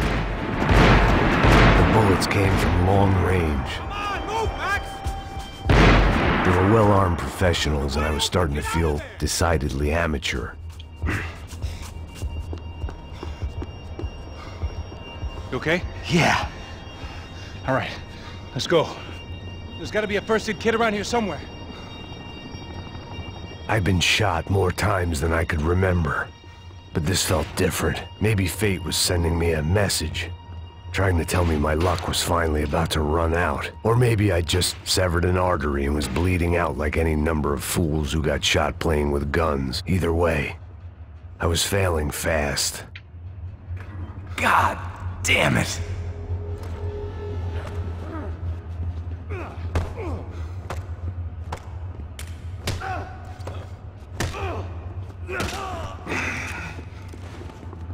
The bullets came from long range. Come on, move, Max! They were well-armed professionals, and I was starting to feel decidedly amateur. You okay? Yeah. All right. Let's go. There's got to be a first-aid kit around here somewhere. I'd been shot more times than I could remember. But this felt different. Maybe fate was sending me a message, trying to tell me my luck was finally about to run out. Or maybe I just severed an artery and was bleeding out like any number of fools who got shot playing with guns. Either way, I was failing fast. God damn it!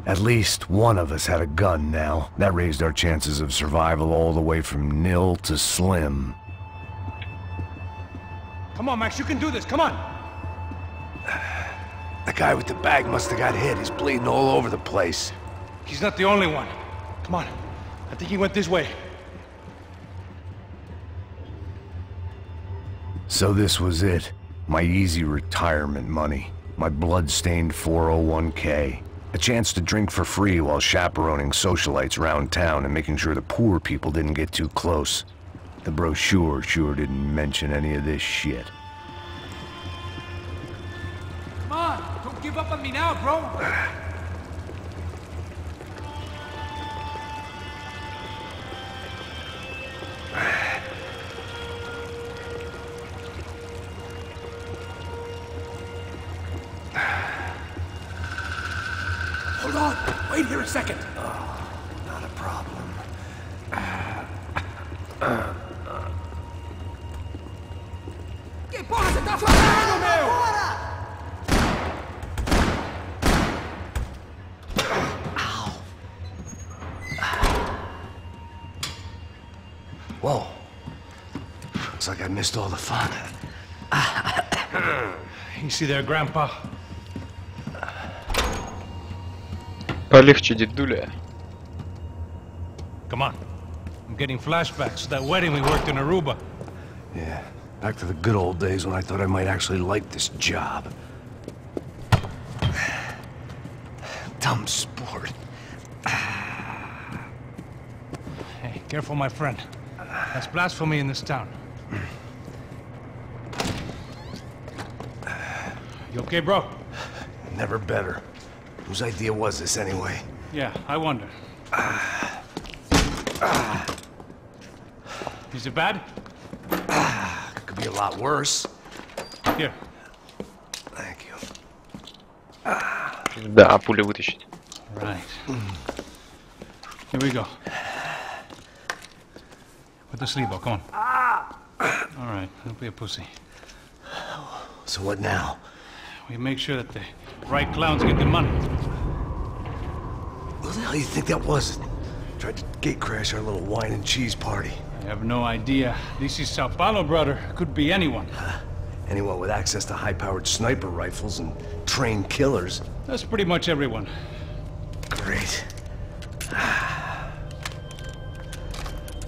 At least one of us had a gun now. That raised our chances of survival all the way from nil to slim. Come on, Max. You can do this. Come on. The guy with the bag must have got hit. He's bleeding all over the place. He's not the only one. Come on. I think he went this way. So this was it. My easy retirement money. My blood-stained 401k. A chance to drink for free while chaperoning socialites around town and making sure the poor people didn't get too close. The brochure sure didn't mention any of this shit. Come on, don't give up on me now, bro. Hold on, wait here a second. Oh, not a problem. Que porra você tá fazendo, meu? Whoa. Looks like I missed all the fun. You see there, Grandpa? Полегче, дедуля. Come on. I'm getting flashbacks to that wedding we worked in Aruba. Yeah, back to the good old days when I thought I might actually like this job. Dumb sport. Hey, careful, my friend. That's blasphemy in this town. You okay, bro? Never better. Whose idea was this anyway? Yeah, I wonder. Is it bad? Could be a lot worse. Here. Thank you. Да, пуля вытащить. Right. Here we go. Put the sleeve on, come on. All right, don't be a pussy. So what now? We make sure that the right clowns get the money. Who the hell do you think that was? Tried to gate crash our little wine and cheese party. I have no idea. This is Sao Paulo, brother. Could be anyone. Anyone with access to high-powered sniper rifles and trained killers. That's pretty much everyone. Great.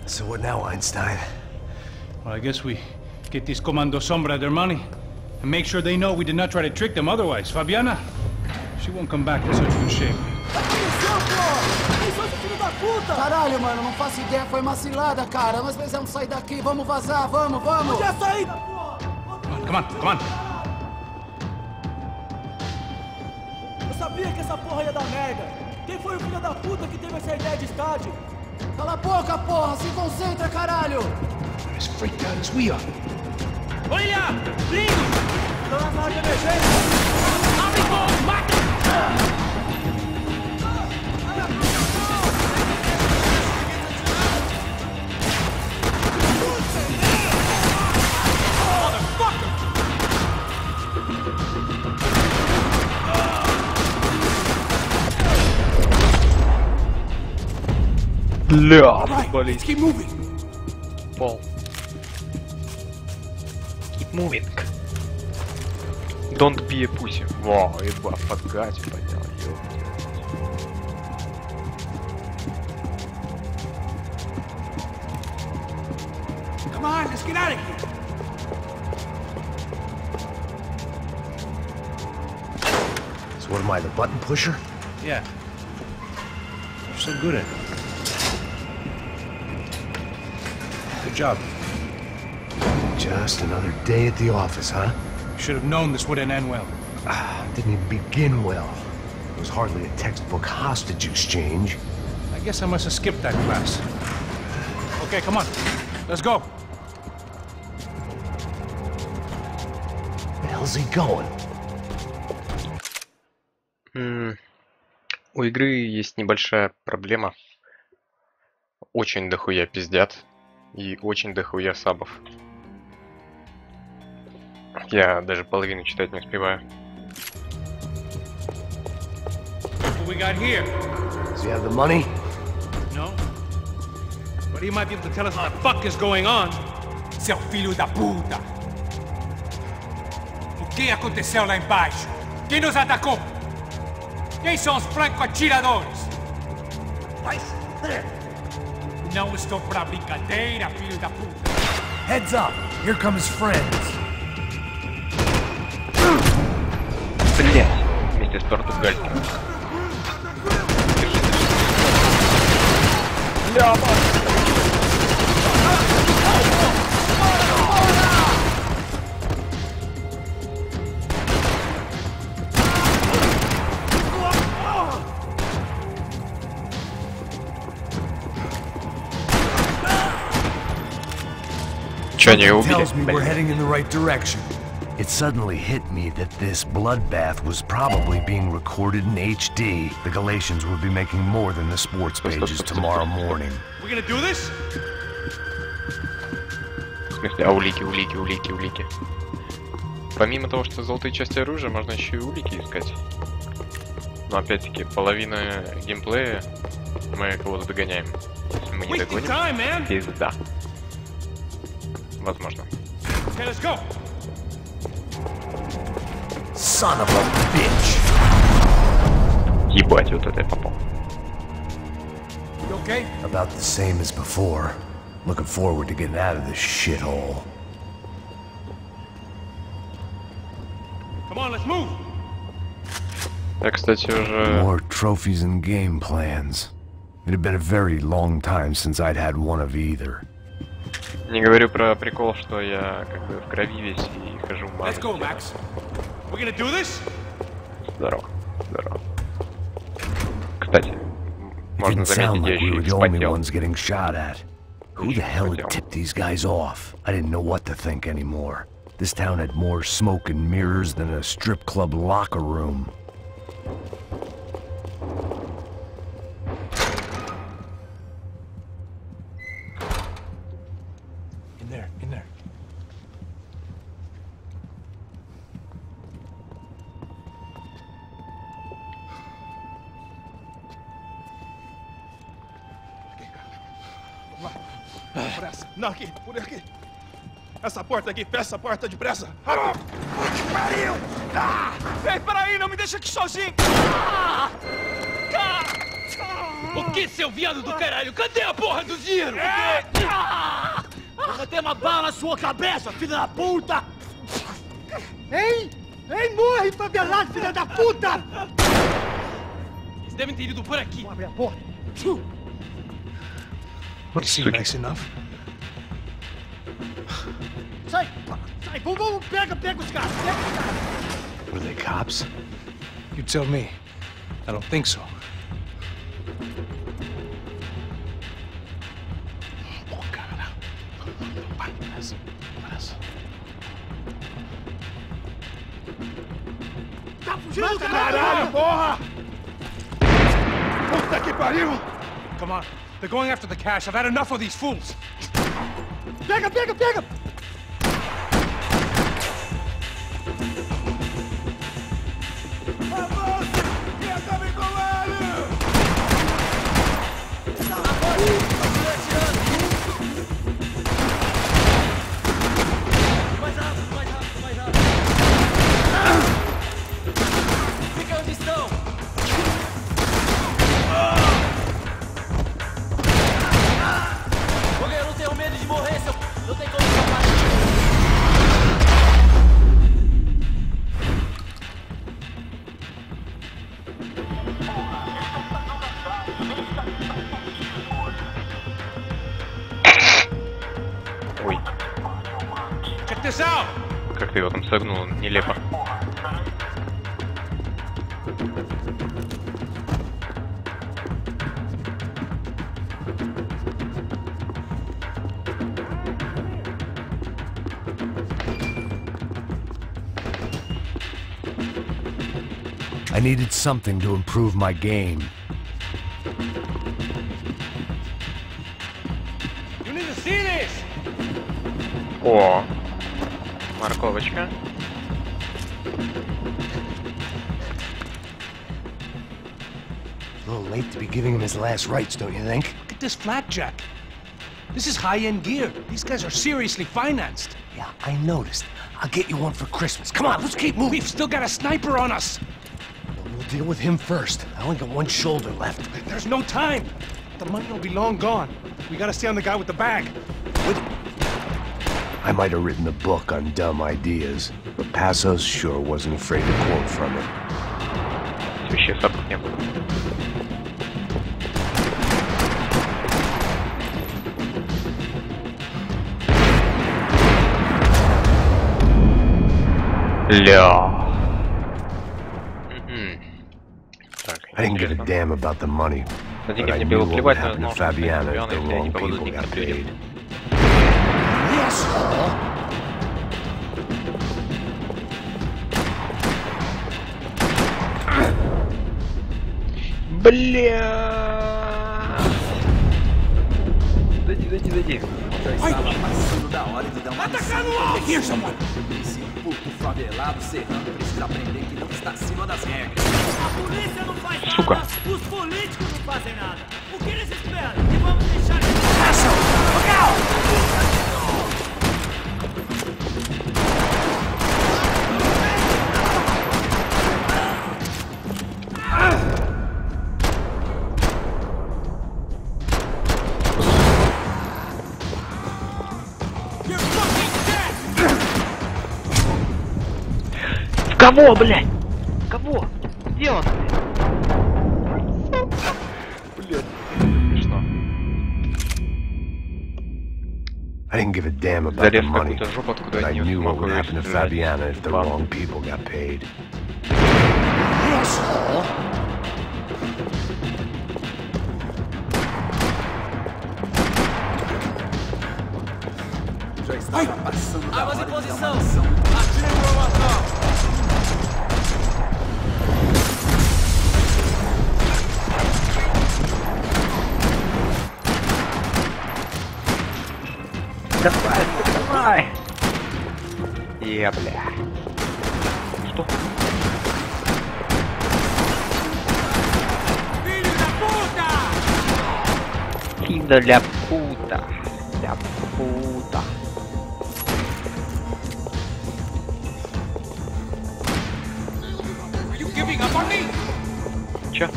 So what now, Einstein? Well, I guess we get these Comando Sombra their money and make sure they know we did not try to trick them otherwise. Fabiana, she won't come back in such good shape. Up on the cell floor! filho da puta! Caralho, mano, não faço ideia, foi uma cilada, cara. Nós precisamos sair daqui, vamos vazar, vamos! Onde é a saída, porra? Come on, come on. Eu sabia que essa porra ia dar merda. Quem foi o filho da puta que teve essa ideia de estádio? Cala a boca, porra! Se concentra, caralho! As freaked out as we are. Olha! Lindo! Estão na sala de emergência! Abre fogo! Mata! Бля, Let's keep moving. Пол. Keep moving. Don't be a pussy. Вау, еба, фагать поднял, ёпта. Come on, let's get out of here. So what am I, the button pusher? Yeah. You're so good at it. Good job. Just another day at the office, huh? Should have known this wouldn't end well. Didn't even begin well. It was hardly a textbook hostage exchange. I guess I must have skipped that class. Okay, come on. Let's go. Where the hell's he going? У игры есть небольшая проблема. Очень дохуя пиздят. И очень дохуя сабов. Я даже половину читать не успеваю. What we got here? Does he have the money? No. But he might be able to tell us what the fuck is going on. Seu filho da puta! O que aconteceu lá embaixo? Quem nos atacou? Quem são os franco-atiradores? Não estou pra brincadeira, filho da puta! Heads up! Here come his friends. Блять, вместе с португальским. Чё, они его Tells me we're убили? heading in the right direction. It suddenly hit me that this bloodbath was probably being recorded in HD. The Galatians will be making more than the sports pages tomorrow morning. We gonna do this? В смысле, а улики. Помимо того, что золотые части оружия, можно еще и улики искать. Но опять-таки, половина геймплея мы кого-то догоняем. Если мы не догоним, пизда. Возможно. Okay, let's go. Son of a bitch! Ебать, вот это я попал. You okay? About the same as before. Looking forward to getting out of this shithole. Come on, let's move. Я, кстати, уже... More trophies and game plans. It had been a very long time since I'd had one of either. Не говорю про прикол, что я как бы в крови весь и хожу в Let's go, Max. We gonna do this? Здорово. Кстати, можно Didn't sound заметить, я like we еще were и the only вспотел. ones getting shot at. Who the hell had tipped these guys off? I didn't know what to think anymore. This town had more smoke and mirrors than a strip club locker room. In there. Pressa. Não, aqui, por aqui. Essa porta aqui, fecha essa porta depressa. Pariu! Ei, peraí, não me deixa aqui sozinho! O que, seu viado do caralho? Cadê a porra do dinheiro? Vou meter uma bala na sua cabeça, filha da puta! Ei! Ei, morre, favelado, filha da puta! Eles devem ter ido por aqui. Vamos abrir a porta. What seem nice enough? Sai! Sai! Vamos, pega os caras! Pega os caras! Were they cops? You tell me. I don't think so. Tá fugindo, caralho, porra! Puta que pariu! Come on. They're going after the cash. I've had enough of these fools. Pega, pega, pega! Ой. Как ты его там согнул, нелепо. I needed something to improve my game. You need to see this. О, морковочка. A little late to be giving him his last rites, don't you think? Look at this flapjack. This is high-end gear. These guys are seriously financed. Yeah, I noticed. I'll get you one for Christmas. Come on, let's keep moving. We've still got a sniper on us. We'll deal with him first. I only got one shoulder left. There's no time. The money will be long gone. We gotta stay on the guy with the bag. I might have written a book on dumb ideas, but Passos sure wasn't afraid to quote from it. Вообще сапог не было. Ля. I didn't give a damn about the money, but I knew what would happen to Fabiana if the wrong people got paid. Yes! Бля! Дойди. Here's someone! Esse puto favelado serrano precisa aprender que não está acima das regras. A polícia não faz nada! Suca. Os políticos não fazem nada! O que eles esperam? Que vamos deixar eles... Passa! Look out! Кого, блядь? Кого? Где он? Блядь. Что? I didn't give a damn about the money, but I knew what would happen to Fabiana if the wrong people got paid. Já estava passando da hora de dar uma ação. Atire o local! Давай! Бля. Что? Filho da puta! Da puta! Are you giving up on me? Чё?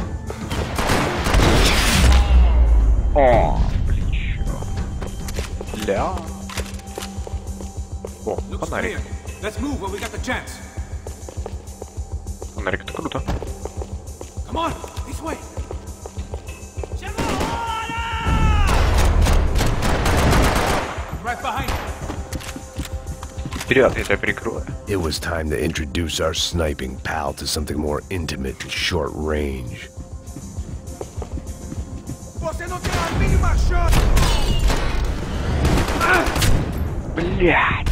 О, плечо. Ля. О, фонарик. Let's move when we got the chance. Фонарик, это круто. Come on, this way. Вперед, я тебя прикрою. It was time to introduce our sniping pal to something more intimate and short range. Você não tem a mínima chance! Блядь!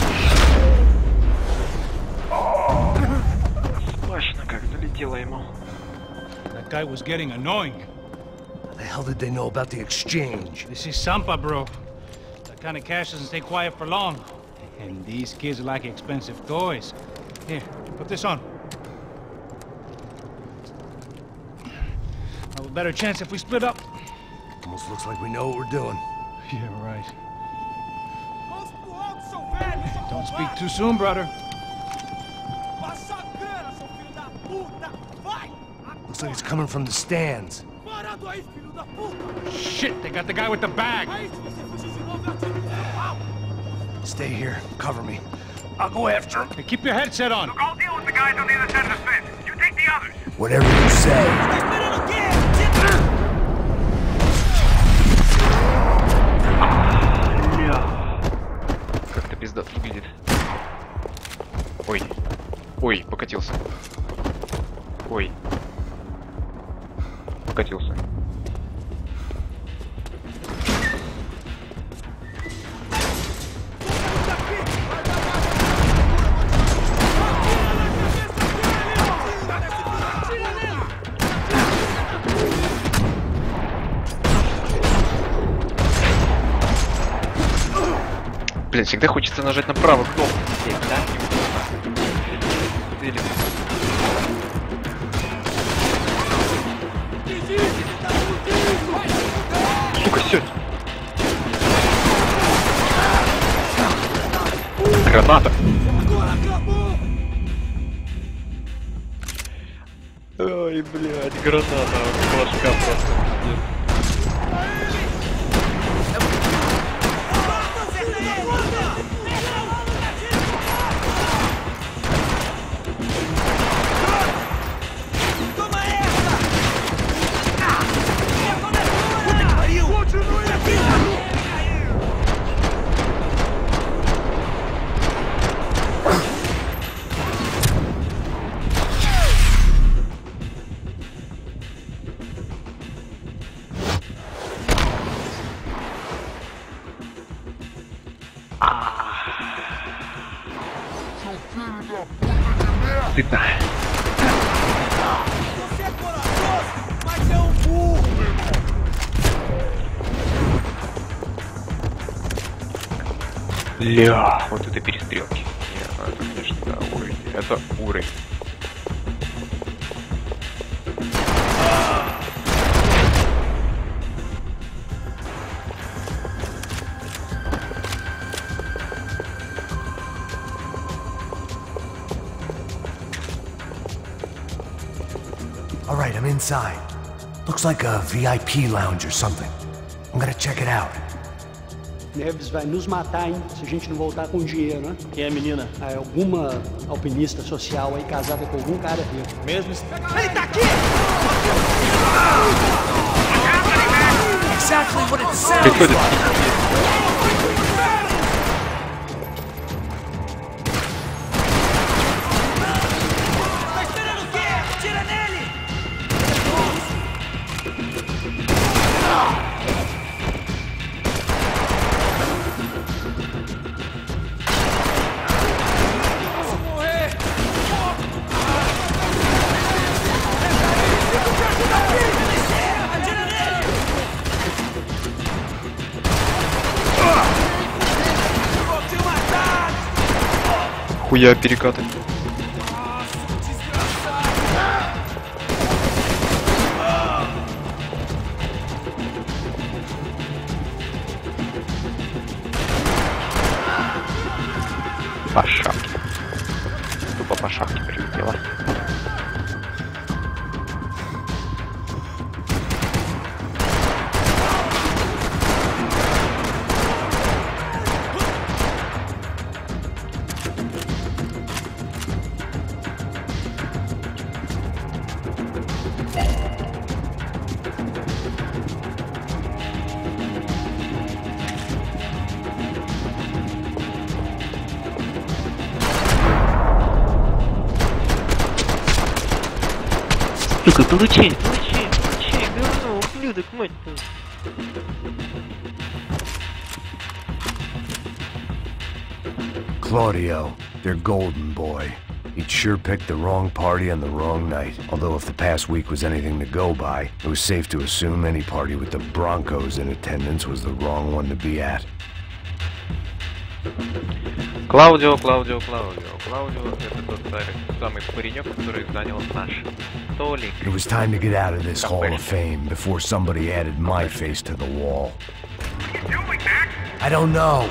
Смачно как залетело ему. That guy was getting annoying. How the hell did they know about the exchange? This is Sampa, bro. That kind of cash doesn't stay quiet for long. And these kids like expensive toys. Here, put this on. Have a better chance if we split up. Almost looks like we know what we're doing. Yeah, right. Don't speak too soon, brother. Looks like it's coming from the stands. Shit, they got the guy with the bag. Stay here. Cover me. I'll go after him. Hey, keep your headset on. Look, I'll deal with the guys on the other side of the fence. You take the others. Whatever you say. Как-то пиздато выглядит. Ой. Ой, покатился. Ой. Покатился. Блин, всегда хочется нажать на правую кнопку. Да? Или... Сука, сядь! Граната! Ой, блядь, граната, башка просто. Стыдно. Ля, вот это перестрелки. Это, конечно, да, уровень. Это уровень. All right, I'm inside. Looks like a VIP lounge or something. I'm gonna check it out. Neves vai nos matar, hein, se a gente não voltar com dinheiro, né? Quem é a menina? É alguma alpinista social aí casada com algum cara rico. Mesmo? Ele tá aqui! Exactly what it sounds like! Хуя перекаты. По шапке. Тупо по шапке прилетело. Сука, получай, говно, ублюдок, мать твою. Claudio, their golden boy. He'd sure picked the wrong party on the wrong night. Although if the past week was anything to go by, it was safe to assume any party with the Broncos in attendance was the wrong one to be at. Клаудио, это тот самый паренек, который занял наш столик. It was time to get out of this Hall of Fame before somebody added my face to the wall. I don't know.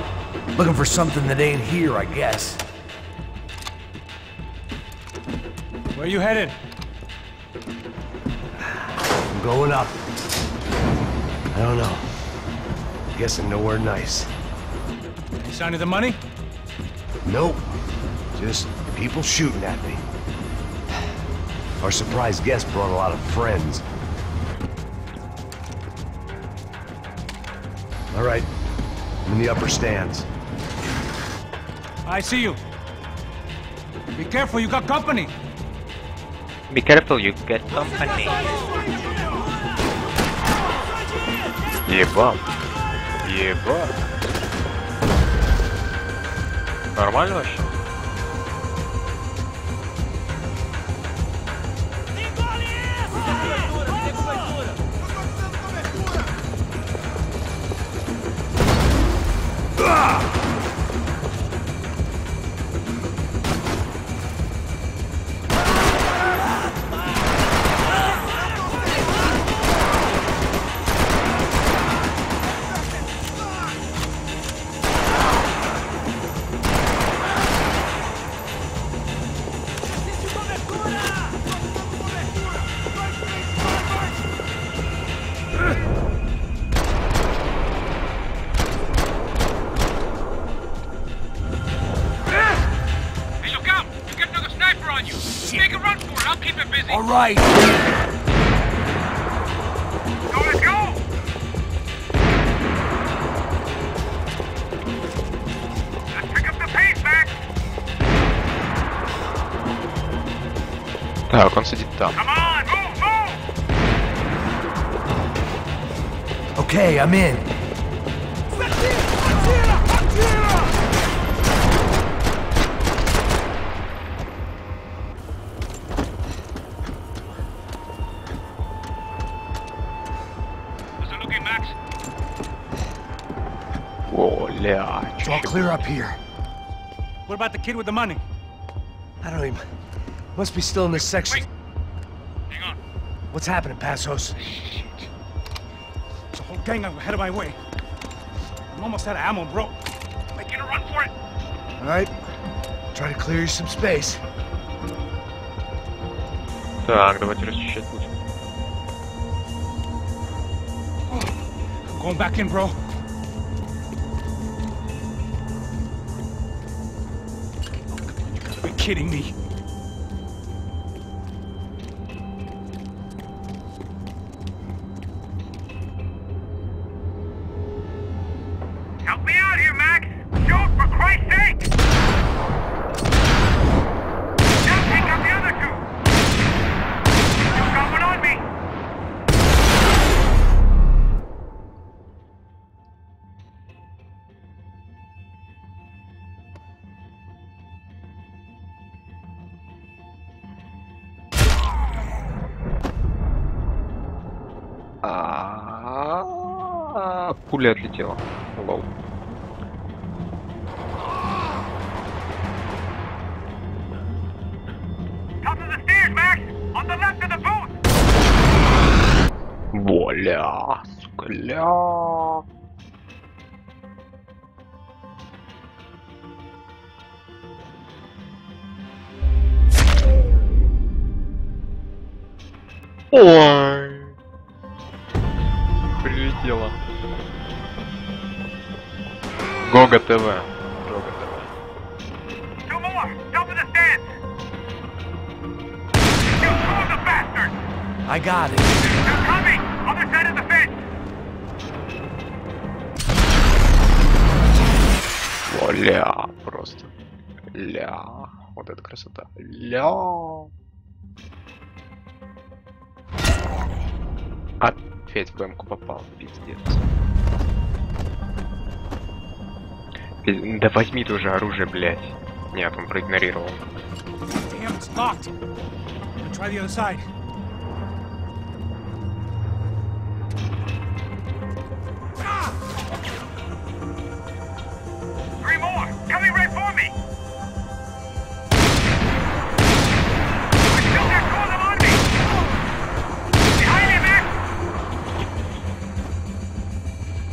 Looking for something that ain't here, I guess. Where you headed? I'm going up. I don't know. Guessing nowhere nice. Any sign of the money? Nope. Just people shooting at me. Our surprise guest brought a lot of friends. All right. I'm in the upper stands. I see you. Be careful, you got company. Be careful, you get company. Ебать. Ебать. Нормально вообще? All right. So let's go. Let's pick up the pace, Max. Так, он сидит там. Come on, move, move. Okay, I'm in. It's all clear up here. What about the kid with the money? I don't even... Must be still in this section. Wait. Hang on. What's happening, Passos? There's a whole gang ahead of my way. I'm almost out of ammo, bro. Making a run for it. All right. Try to clear you some space. Так, давайте расчищать путь. I'm going back in, bro. Kidding me? Help me out here, Max! Shoot, for Christ's sake! Now take out the other two! You got one on me! Пуля отлетела. Лол. Top of the stairs, Max! On the left of the booth! Бля, сука, ля. Ой. Прилетело. Гога ТВ. Гога ТВ. Two more! Top of the stairs! You fool the bastard! I got it. They're coming! Other side of the fence! О, ля, просто. Ля. Вот это красота. Ля. Опять в эмку попал, пиздец. Да возьми ты уже оружие, блядь. Нет, он проигнорировал. Damn, it's locked. Try the other side. Three more! Coming right for me! I still got two of them on me! Behind you, man!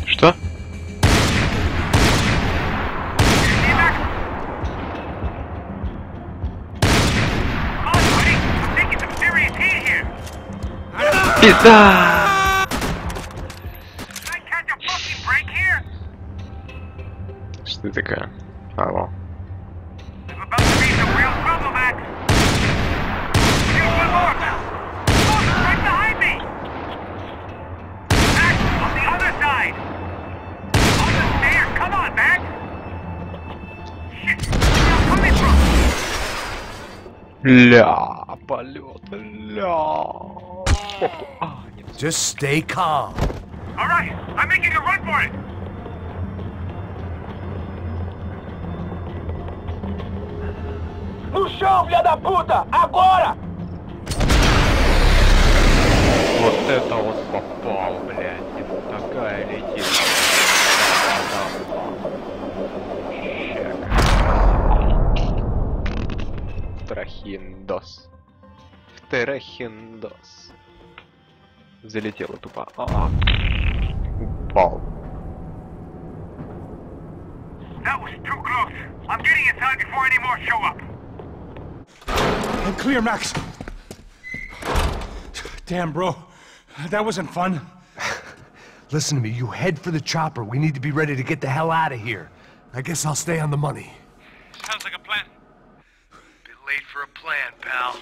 Что? Пизда! Что ты такая? Алло. Ля, полет, ля. Just stay calm. All right, I'm making a run for it. No chão, filha da puta! Agora! Вот это вот попал, блядь. Такая летит. Трахиндос. Трахиндос. Залетела тупо. Упал. That was too close. I'm getting inside before any more show up. I'm clear, Max. Damn, bro. That wasn't fun. Listen to me, you head for the chopper. We need to be ready to get the hell out of here. I guess I'll stay on the money. Sounds like a plan. Bit late for a plan, pal.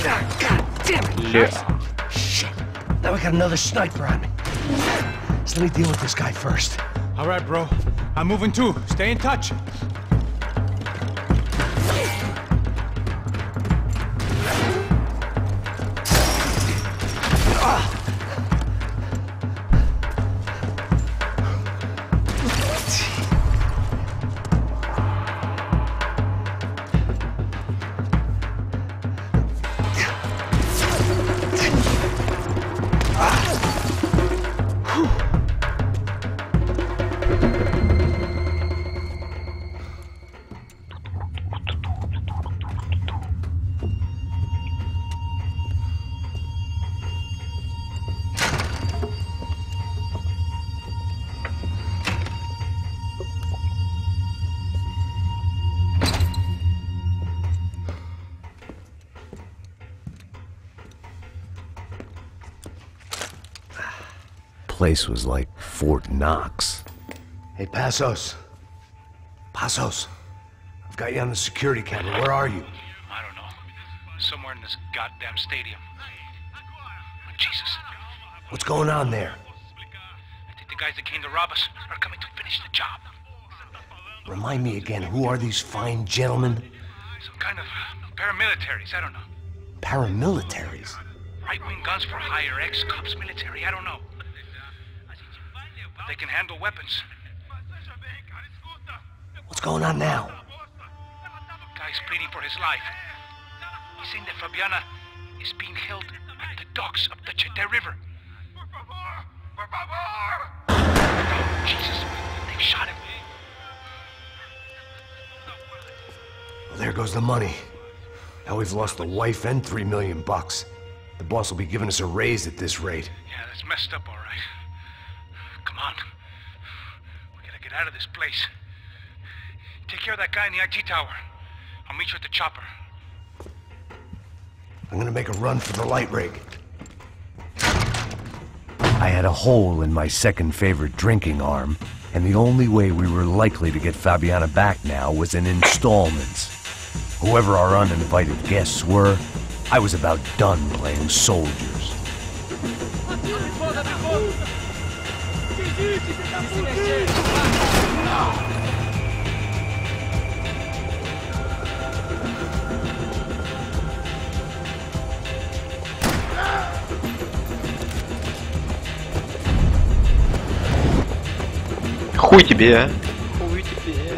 God damn it! Yeah. Shit. Now we got another sniper on me. So let me deal with this guy first. All right, bro. I'm moving too. Stay in touch. Place was like Fort Knox. Hey, Passos. Passos. I've got you on the security camera. Where are you? I don't know. Somewhere in this goddamn stadium. Jesus. What's going on there? I think the guys that came to rob us are coming to finish the job. Remind me again, who are these fine gentlemen? Some kind of paramilitaries, I don't know. Paramilitaries? Right-wing guns for hire, ex-cops military, I don't know. But they can handle weapons. What's going on now? Guy's pleading for his life. He's saying that Fabiana is being held at the docks of the Chete River. Oh, Jesus, they've shot him. Well, there goes the money. Now we've lost a wife and $3 million. The boss will be giving us a raise at this rate. Yeah, that's messed up, all right. Come on. We gotta get out of this place. Take care of that guy in the IT tower. I'll meet you at the chopper. I'm gonna make a run for the light rig. I had a hole in my second favorite drinking arm, and the only way we were likely to get Fabiana back now was in installments. Whoever our uninvited guests were, I was about done playing soldiers. Хуй тебе! Хуй тебе!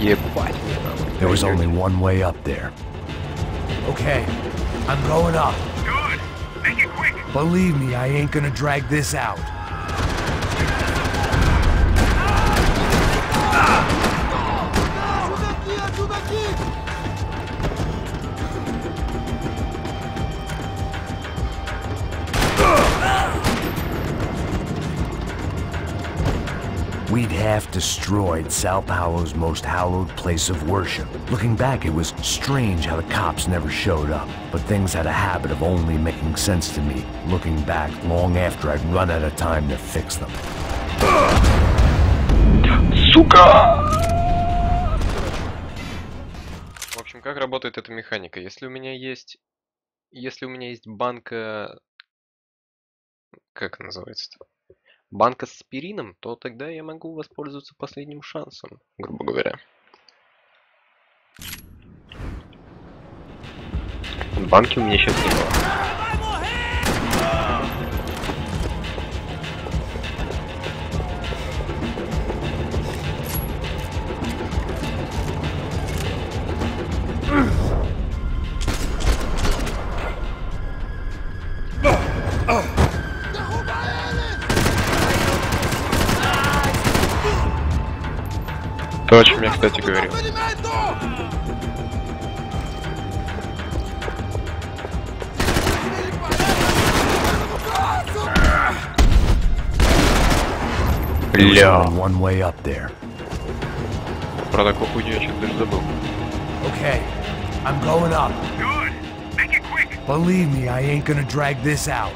Ебать мне надо. There was only one way up there. Okay, I'm going up. Good. Make it quick. Believe me, I ain't gonna drag this out. We'd half destroyed Sao Paulo's most hallowed place of worship. Looking back, it was strange how the cops never showed up, but things had a habit of only making sense to me, looking back long after I'd run out of time to fix them. Сука! В общем, как работает эта механика? Если у меня есть банка... Как называется-то? Банка с аспирином, то тогда я могу воспользоваться последним шансом, грубо говоря. Банки у меня сейчас не было. То, о чем я, кстати, говорил. Бля. One way up there. Про такую хуйню я что-то даже забыл. Okay, I'm going up. Good. Make it quick. Believe me, I ain't gonna drag this out.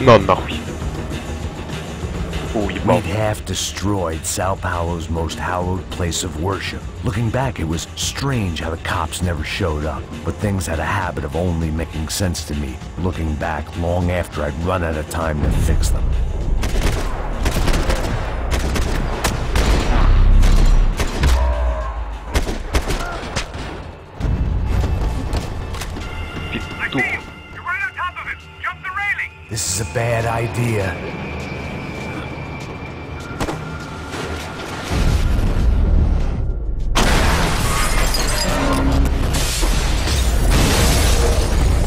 Но нахуй. We'd half destroyed Sao Paulo's most hallowed place of worship. Looking back, it was strange how the cops never showed up, but things had a habit of only making sense to me, looking back long after I'd run out of time to fix them. This is a bad idea.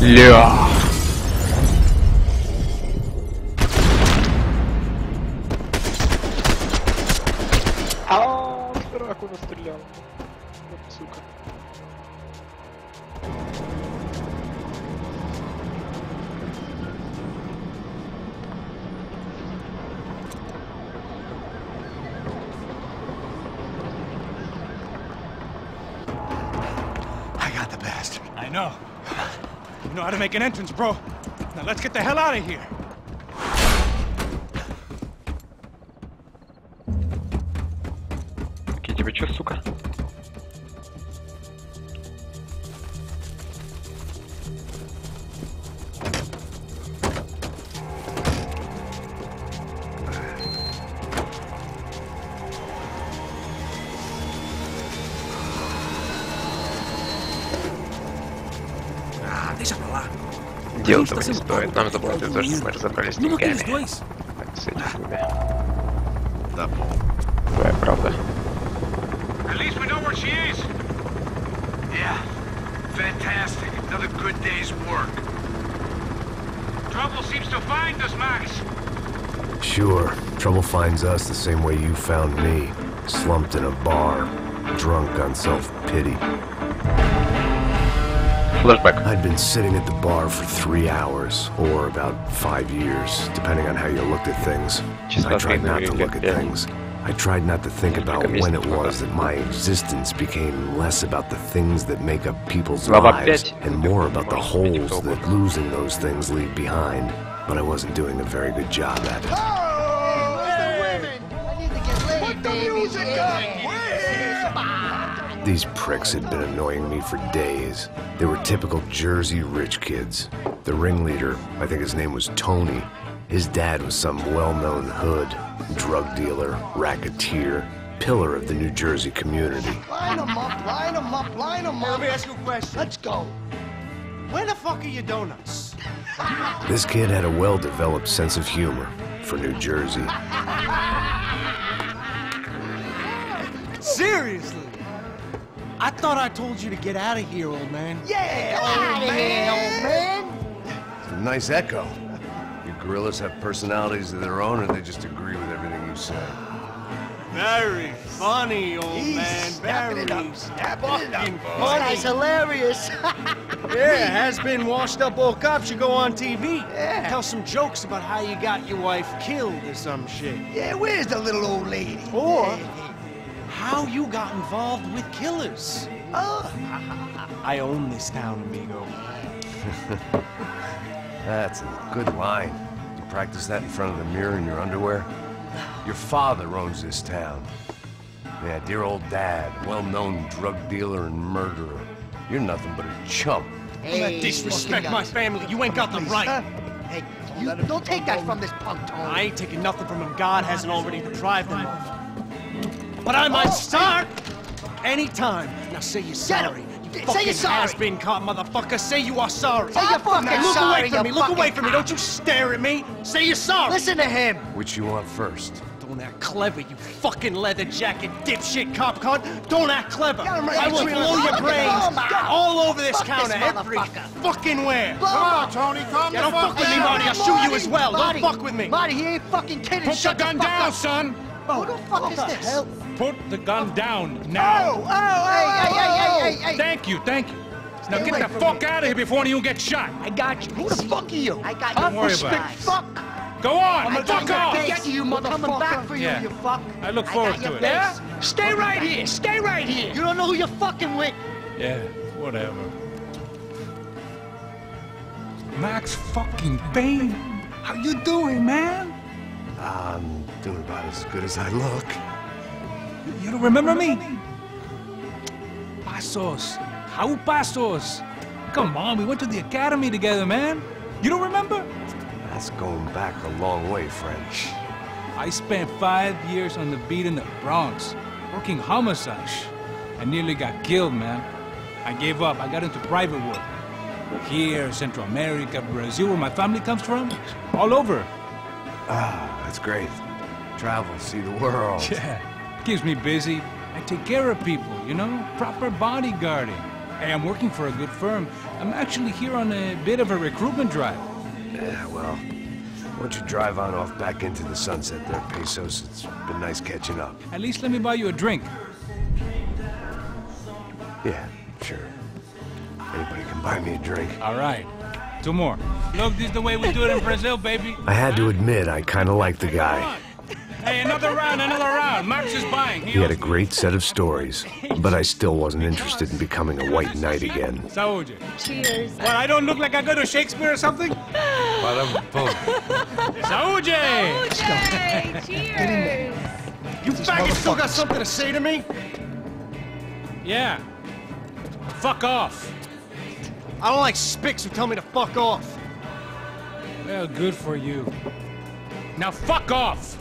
Ля. Сверху настрелял. Вот сука. I got the bastard. I know. You know how to make an entrance, bro. Now let's get the hell out of here. Окей, тебе чё, сука? Дело этого не стоит. Нам заплатят за то, что мы разобрались с деньгами. Так, с этими ними. Да. Твоя правда. At least we know where she is. Yeah. Fantastic. Another good day's work. Trouble seems to find us, Max. Sure. Trouble finds us the same way you found me. Slumped in a bar. Drunk on self-pity. Flashback. I'd been sitting at the bar for 3 hours, or about 5 years, depending on how you looked at things. I tried not to look at things. I tried not to think about when it was that my existence became less about the things that make up people's lives, and more about the holes that losing those things leave behind. But I wasn't doing a very good job at it. Oh, where's the women? I need to get laid, baby. These pricks had been annoying me for days. They were typical Jersey rich kids. The ringleader, I think his name was Tony. His dad was some well-known hood, drug dealer, racketeer, pillar of the New Jersey community. Line them up, line them up, line them up. Let me ask you a question. Let's go. Where the fuck are your donuts? This kid had a well-developed sense of humor for New Jersey. Seriously? I thought I told you to get out of here, old man. Yeah, old man. It's a nice echo. You gorillas have personalities of their own, or they just agree with everything you say? Very funny, old man. Very fucking funny. This guy's hilarious. Yeah, has-been washed-up old cop should go on TV. Yeah. Tell some jokes about how you got your wife killed or some shit. Yeah, where's the little old lady? Or how you got involved with killers. Oh. I own this town, amigo. That's a good line. You practice that in front of the mirror in your underwear? Your father owns this town. Yeah, dear old dad, well-known drug dealer and murderer. You're nothing but a chump. Hey, disrespect my family. You ain't got the right. Hey, you don't take that from this punk, Tony. I ain't taking nothing from him God hasn't already deprived him of. But I might start anytime. Now say you're sorry. You fucking has-been caught, motherfucker. Say you are sorry. Say you're fucking now, sorry. Look away from me. Look away from me. Don't you stare at me. Say you're sorry. Listen to him. Which you want first? Don't act clever, you fucking leather jacket dipshit cop cunt. Don't act clever. I will blow your brains all over this counter, every fucking where. Come on, Tony, calm down. Don't fuck with me, Marty. I'll shoot you as well. Don't fuck with me. Marty, he ain't fucking kidding. Put the gun down, son. Who the fuck is this? Put the gun down now. Hey. Thank you. Now get the fuck out of here before you get shot. I got you. Who the fuck are you? I got you. Don't worry about it. Fuck. Go on, fuck off! Get you, motherfucker! I'm coming back for you, you fuck! I look forward to it. Yeah? Stay right here! Stay right here! You don't know who you're fucking with! Yeah, whatever. Max fucking Payne! How you doing, man? I'm doing about as good as I look. You don't remember me? Pasos. How Pasos? Come on, we went to the academy together, man. You don't remember? That's going back a long way, French. I spent 5 years on the beat in the Bronx, working homicide. I nearly got killed, man. I gave up. I got into private work. Here, Central America, Brazil, where my family comes from, all over. Ah, that's great. Travel, see the world. Yeah, keeps me busy. I take care of people, you know, proper bodyguarding. Hey, I'm working for a good firm. I'm actually here on a bit of a recruitment drive. Yeah, well, why don't you drive on off back into the sunset there, Pesos? It's been nice catching up. At least let me buy you a drink. Yeah, sure. Anybody can buy me a drink. All right. 2 more. Look, this is the way we do it in Brazil, baby. I had to admit, I kind of liked the guy. Hey, another round. Max is buying. He had a great set of stories, but I still wasn't interested in becoming a white knight again. Saúde. Cheers. What, I don't look like I go to Shakespeare or something? Saúde! Cheers! You faggot still got something to say to me? Yeah. Fuck off. I don't like spicks who tell me to fuck off. Well, good for you. Now fuck off!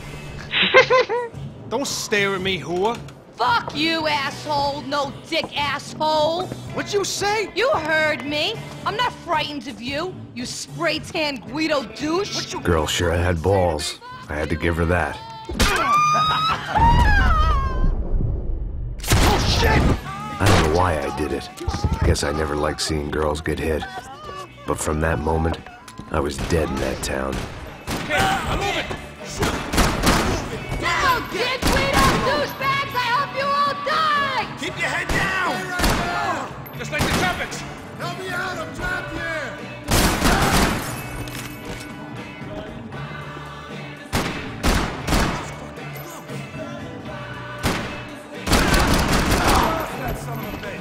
Don't stare at me, whore. Fuck you, asshole! No dick, asshole! What'd you say? You heard me. I'm not frightened of you, you spray-tan Guido douche. Girl sure had balls. I had to give her that. Oh, shit! I don't know why I did it. Guess I never liked seeing girls get hit. But from that moment, I was dead in that town. Okay, I'm moving! No dick, Guido douchebags! I hope you all die! Keep your head down! Just like the tropics! Help me out, I'm trapped here!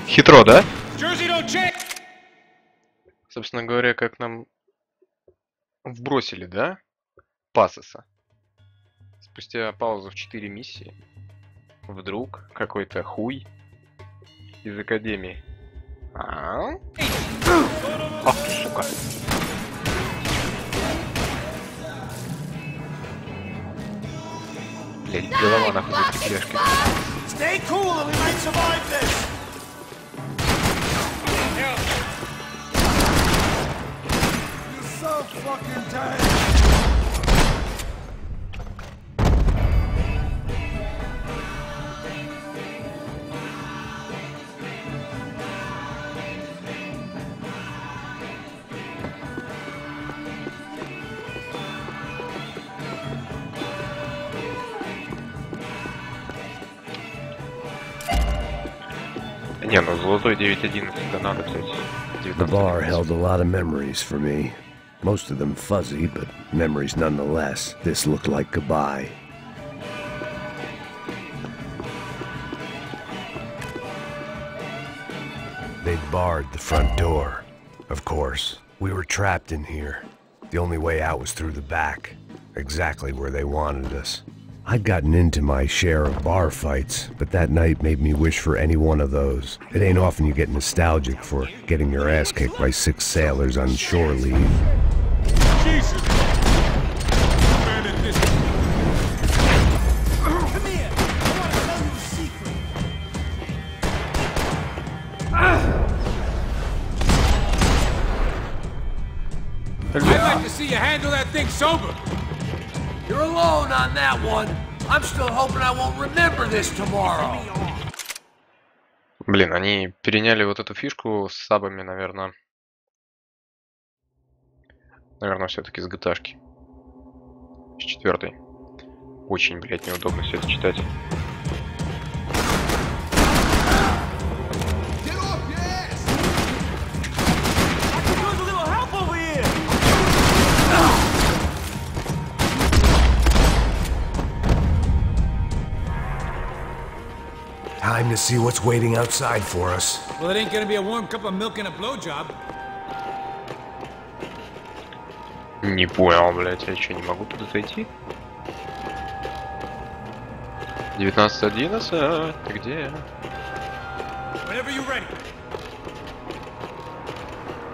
Хитро, да? Jersey don't check! Собственно говоря, как нам вбросили, да? Пасоса. Спустя паузу в 4 миссии. Вдруг какой-то хуй из академии. Ах, сука. Блять, голова нахуй в этой кляшке. Stay cool and we might survive this. You're so fucking tired. Не, ну золотой 9.11 надо взять. The bar held a lot of memories for me. Most of them fuzzy, but memories nonetheless. This looked like goodbye. They'd barred the front door. Of course, we were trapped in here. The only way out was through the back, exactly where they wanted us. I'd gotten into my share of bar fights, but that night made me wish for any one of those. It ain't often you get nostalgic for getting your ass kicked by 6 sailors on shore leave. Jesus! Man in this. Come here! I want to tell you a secret. I'd like to see you handle that thing sober. You're alone on that one. I'm still hoping I won't remember this tomorrow. Блин, они переняли вот эту фишку с сабами, наверное. Наверное, все-таки с GTA-шки. С 4. Очень, блядь, неудобно все это читать. Time to see what's waiting outside for us. Well, it ain't gonna be a warm cup of milk and a blowjob. Не понял, блядь, я что, не могу туда зайти? 19.11, ты где? Whenever you're ready.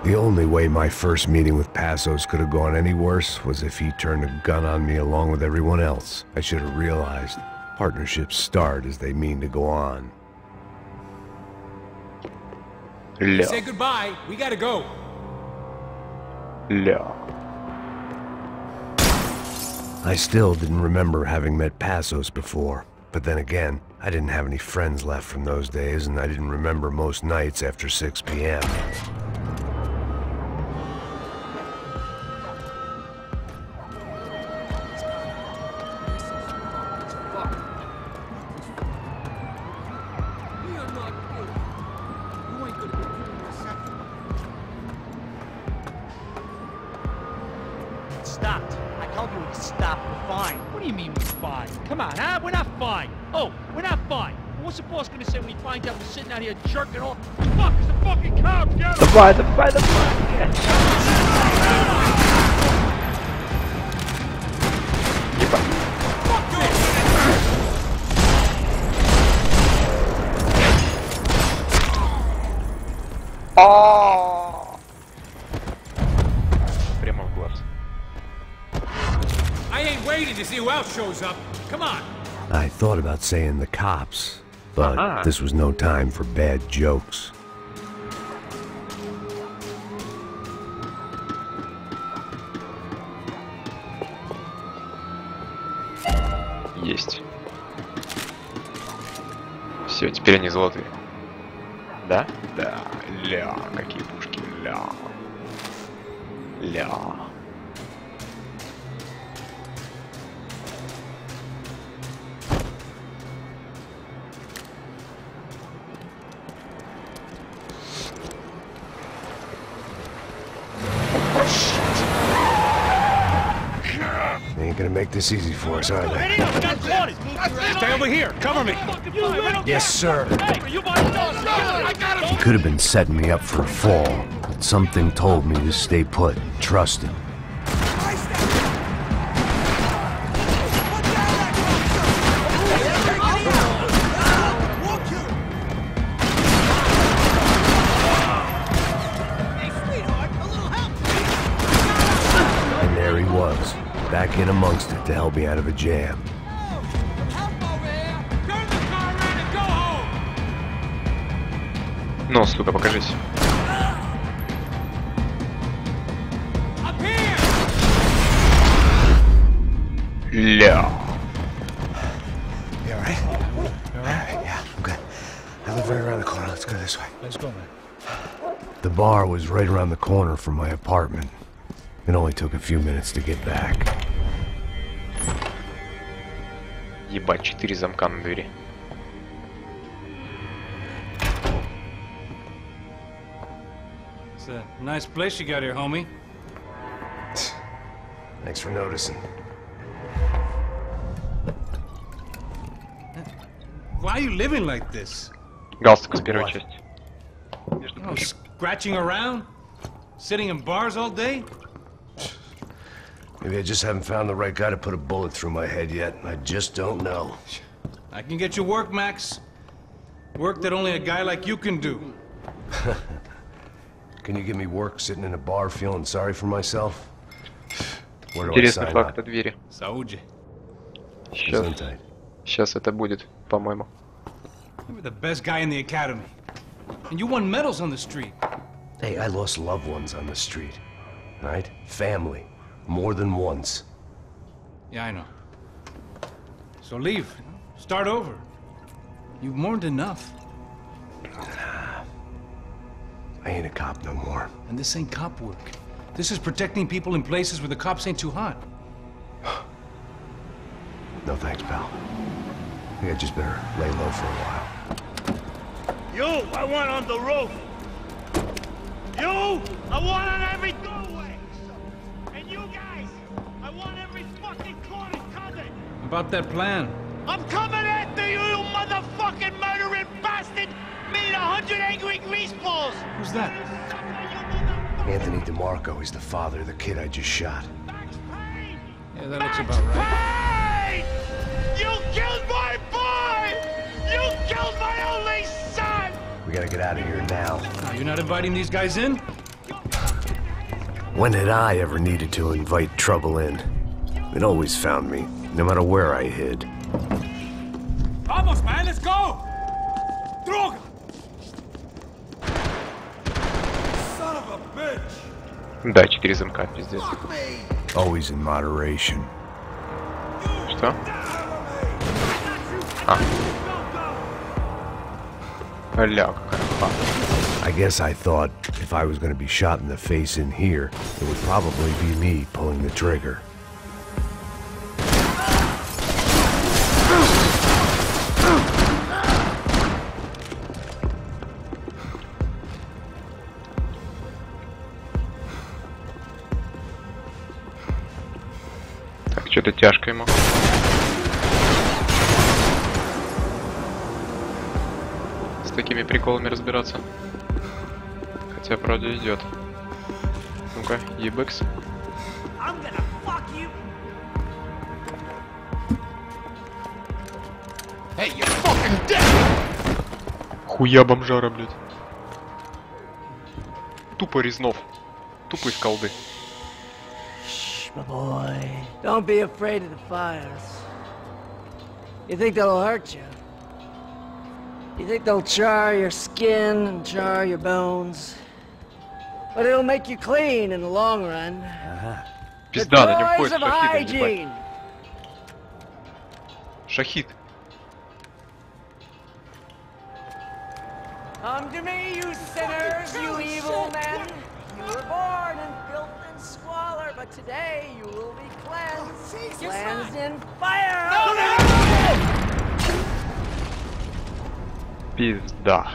The only way my first meeting with Passos could have gone any worse was if he turned a gun on me along with everyone else. I should have realized. Partnerships start as they mean to go on. Say goodbye. We gotta go. I still didn't remember having met Passos before, but then again, I didn't have any friends left from those days, and I didn't remember most nights after 6 p.m. Stopped. I told you to stop. We're fine. What do you mean we're fine? Come on, huh? We're not fine. Oh, we're not fine. What's the boss gonna say when he finds out we're sitting out here jerking off? Fuck, it's the fucking cops! Get him! The fire! Прямо в глаз. I ain't waiting to see who else shows up. Come on. I thought about saying the cops, but this was no time for bad jokes. Есть. Все, теперь они золотые. Да? Да. Ля, какие пушки. Ля. Ля. They ain't gonna make this easy for us, are they? Stay over here. Cover me. Yes, sir. He could have been setting me up for a fall, but something told me to stay put, trust him. drugs. Back in amongst it to help me out of a jam. Ну, сука, покажись. Ля. You alright? Yeah, I'm good. I live right around the corner. Let's go this way. Let's go, man. The bar was right around the corner from my apartment. It only took a few minutes to get back. Ебать, 4 замка на двери. It's a nice place you got here, homie. Thanks for noticing. Why are you living like this? Галстук с первой части. Oh, scratching around? Sitting in bars all day? Maybe I just haven't found the right guy to put a bullet through my head yet. I just don't know. I can get you work, Max. Work that only a guy like you can do. Can you give me work sitting in a bar feeling sorry for myself? Where do I Интересный sign факт up? о двери. Сауджи. Сейчас это будет, по-моему. You were the best guy in the academy. And you won medals on the street. Hey, I lost loved ones on the street. Right? Family. More than once. Yeah, I know. So leave. Start over. You've mourned enough. I ain't a cop no more. And this ain't cop work. This is protecting people in places where the cops ain't too hot. No thanks, pal. I think I just better lay low for a while. You, I want on the roof. You, I want on every doorway. And you guys, I want every fucking corner covered. About that plan. I'm coming after you, you motherfucking murdering bastard! Me and 100 angry greaseballs! Who's that? Anthony DeMarco, he's the father of the kid I just shot. Yeah, that looks about right. Payne! You killed my boy! You killed my only son! We gotta get out of here now. Now, you're not inviting these guys in? When had I ever needed to invite trouble in? It always found me, no matter where I hid. Vamos, man, let's go! Droga! Son of a bitch! Да, 4 замка, пиздец. Always in moderation. Что? А. Ля, какая фа. I guess I thought if I was going to be shot in the face in here, it would probably be me pulling the trigger. Так, что-то тяжко ему. С такими приколами разбираться. Хотя, правда, идет. Ну-ка, ебекс. Hey, you're fucking dead! Хуя бомжара, блядь. Тупо Резнов. Тупо из колды. My boy, don't be afraid of the fires. You think they'll hurt you? You think they'll char your skin and char your bones? But it'll make you clean in the long run. Пизда, на нем joys поезд of шахида, ебать. hygiene. Шахид. Come to me, you sinners, you evil men. You were born in filth and squalor, but today you will be cleansed. Cleansed in fire. Пизда.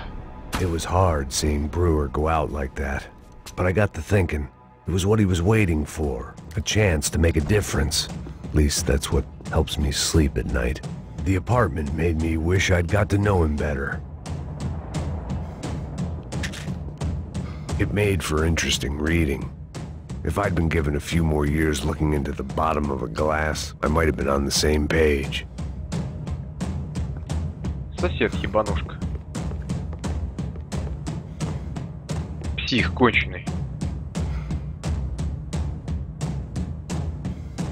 It was hard seeing Brewer go out like that. But I got to thinking, it was what he was waiting for. A chance to make a difference. At least that's what helps me sleep at night. The apartment made me wish I'd got to know him better. It made for interesting reading. If I'd been given a few more years looking into the bottom of a glass, I might have been on the same page. Сосед ебанушка. Псих конченый.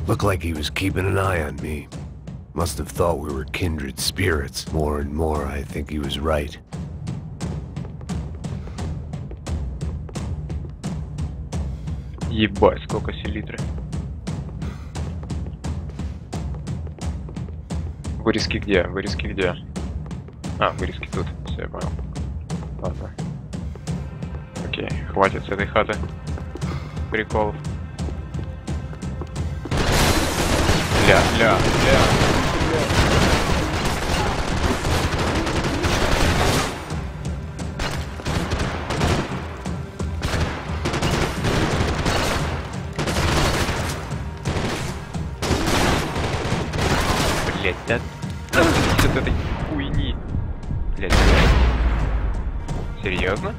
Looked like he was keeping an eye on me. Must have thought we were kindred spirits. More and more, I think he was right. Ебать, сколько селитры. Вырезки где? Вырезки где? А, вырезки тут. Все, я понял. Ладно. Окей, хватит с этой хаты приколов. Ля. Блять, да от этой хуйни. Блять. Серьезно?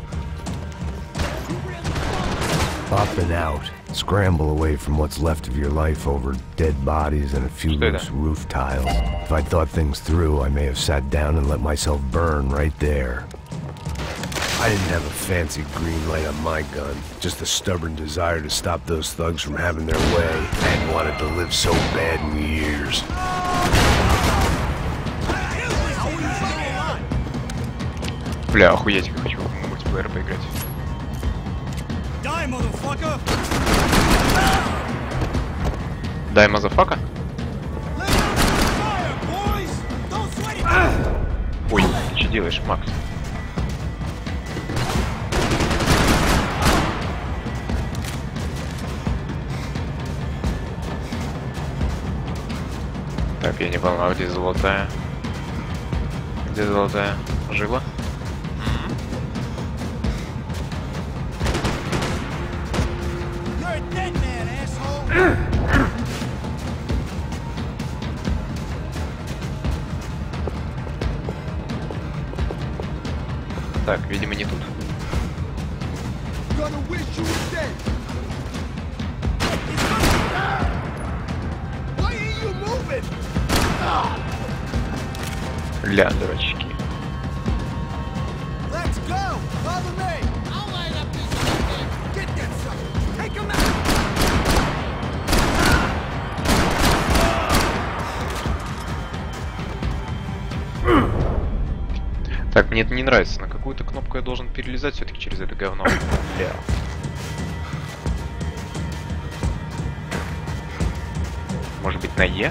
Up and out. Scramble away from what's left of your life over dead bodies and a few loose roof tiles. If I'd thought things through, I may have sat down and let myself burn right there. I didn't have a fancy green light on my gun, just a stubborn desire to stop those thugs from having their way. I hadn't wanted to live so bad in years. Бля, охуеть, я хочу в мультиплеер поиграть. Die, motherfucker! Дай, мазафака? Ой, ты что делаешь, Макс? Так, я не понял, где золотая? Где золотая жила? Так, видимо, не тут. Ля, дурачки. Так, мне это не нравится. На какую-то кнопку я должен перелезать все-таки через это говно. Бля. Может быть, на Е?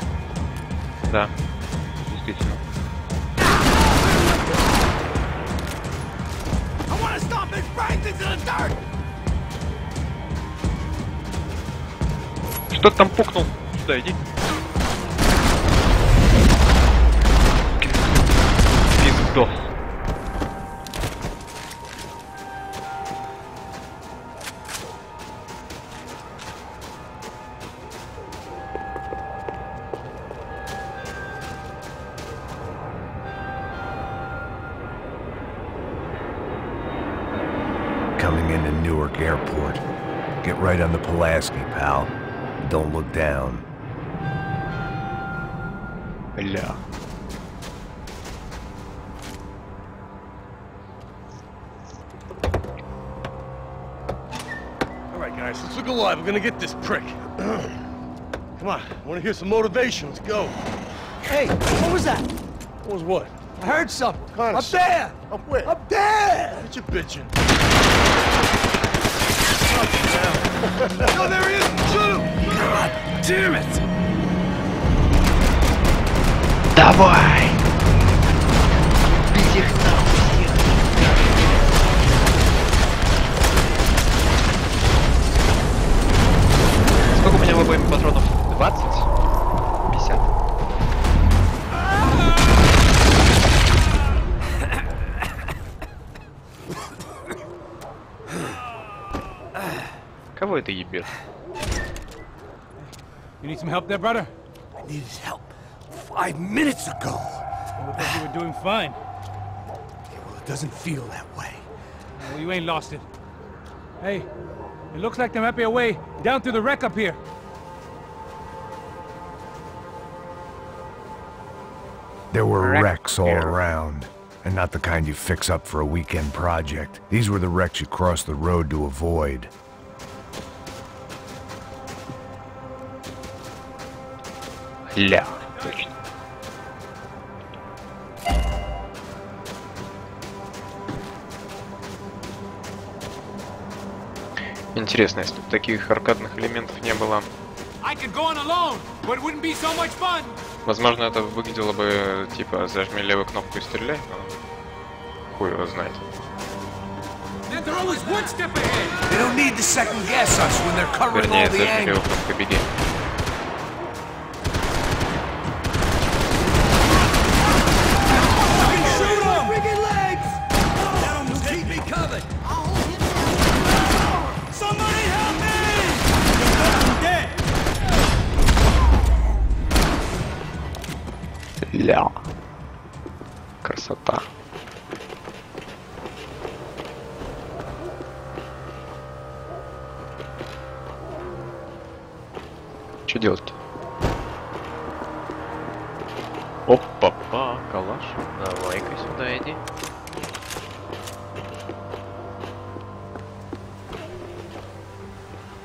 Да, действительно. Что ты там пукнул? Сюда иди. Пиздос. Coming into Newark Airport. Get right on the Pulaski, pal. Don't look down. Бля. Alright guys, let's look alive. We're gonna get this prick. Come on, I wanna hear some motivation. Let's go. Hey, what was that? What was what? I heard something. Kind Up there! Up where? Up there! What you bitching? No, there he is! Shoot him! God damn it! Давай! Сколько у меня лобовых патронов? 20? 50? Кого это ебет? You need some help there, brother? I needed help 5 minutes ago. You look like you were doing fine. Well, it doesn't feel that way. Well, you ain't lost it. Hey, it looks like there might be a way down through the wreck up here. There were wrecks all around, and not the kind you fix up for a weekend project. These were the wrecks you cross the road to avoid. Ля, точно. Интересно, если бы таких аркадных элементов не было. Возможно, это выглядело бы типа зажми левую кнопку и стреляй, но хуй его знает. Вернее, зажми левую кнопку и беги. Ля. Красота. Что делать-то? Опа-па, калаш. Давай-ка сюда иди.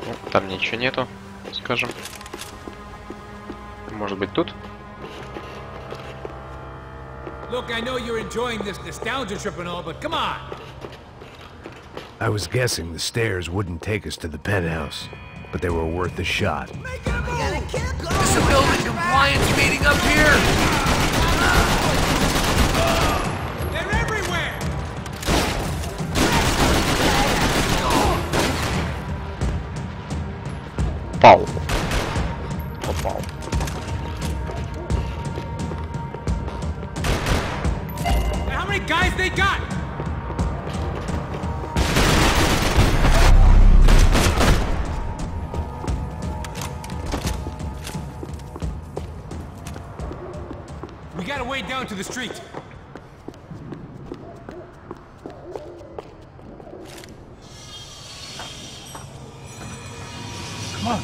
Ну, там ничего нету, скажем. Может быть тут? Look, I know you're enjoying this nostalgia trip and all, but come on! I was guessing the stairs wouldn't take us to the penthouse, but they were worth a shot. Is a building compliance meeting up here? They're everywhere! Пау. Попал. How many guys they got? We gotta wade down to the street. Come on.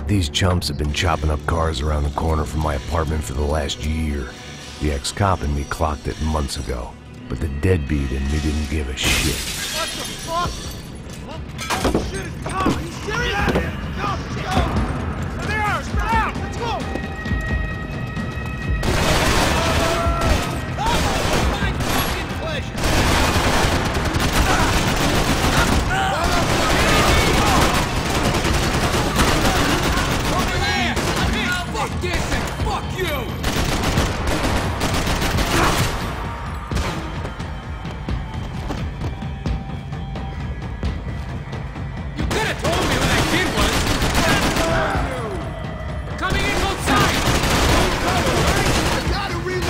These chumps have been chopping up cars around the corner from my apartment for the last year. The ex-cop in me clocked it months ago, but the deadbeat in me didn't give a shit. What the fuck? Oh, shit, it's Tom! Are you serious? Go, go! There they are! Spread out! Let's go! My fucking pleasure! Over there! Fuck this and fuck you!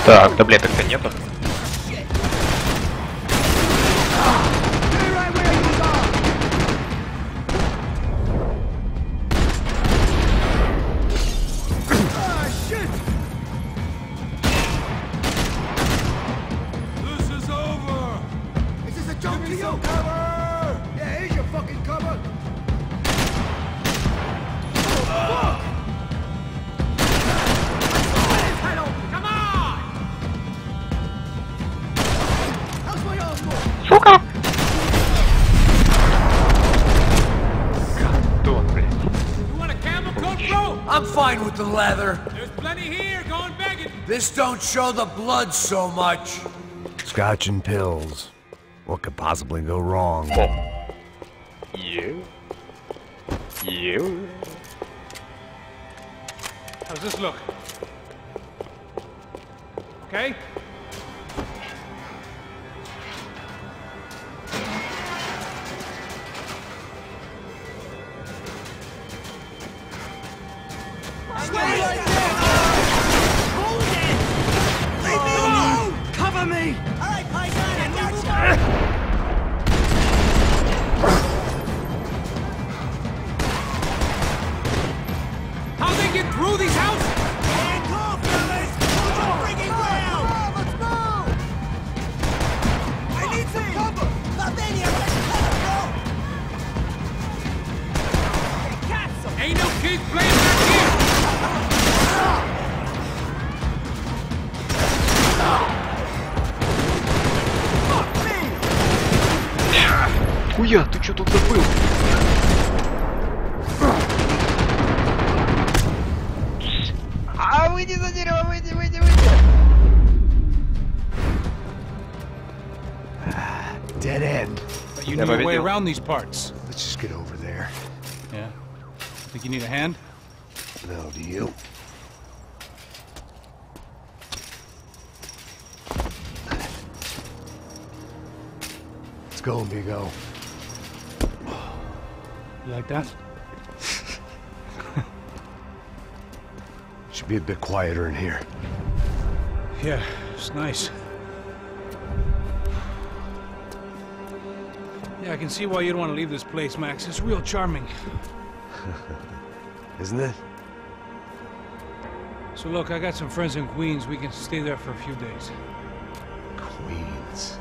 Так, таблеток-то нету. Сука! Гандон, блядь. I'm fine with the leather. There's plenty here. Go and beg it. This don't show the blood so much. Scotch and pills. What could possibly go wrong? Oh. You? You? How's this look? Okay? Cover me! All right, Payne, I got you! How'd they get through these houses? Hands off, fellas! Hold your freaking ground! Нихуя, ты что тут забыл? А, выйди за дерево, выйди! Dead end. But you know a way around these parts. Let's just get over there. Yeah. Think you need a hand? No, do you? Let's go, amigo. You like that? Should be a bit quieter in here. Yeah, it's nice. Yeah, I can see why you don't want to leave this place, Max. It's real charming. Isn't it? So look, I got some friends in Queens. We can stay there for a few days. Queens.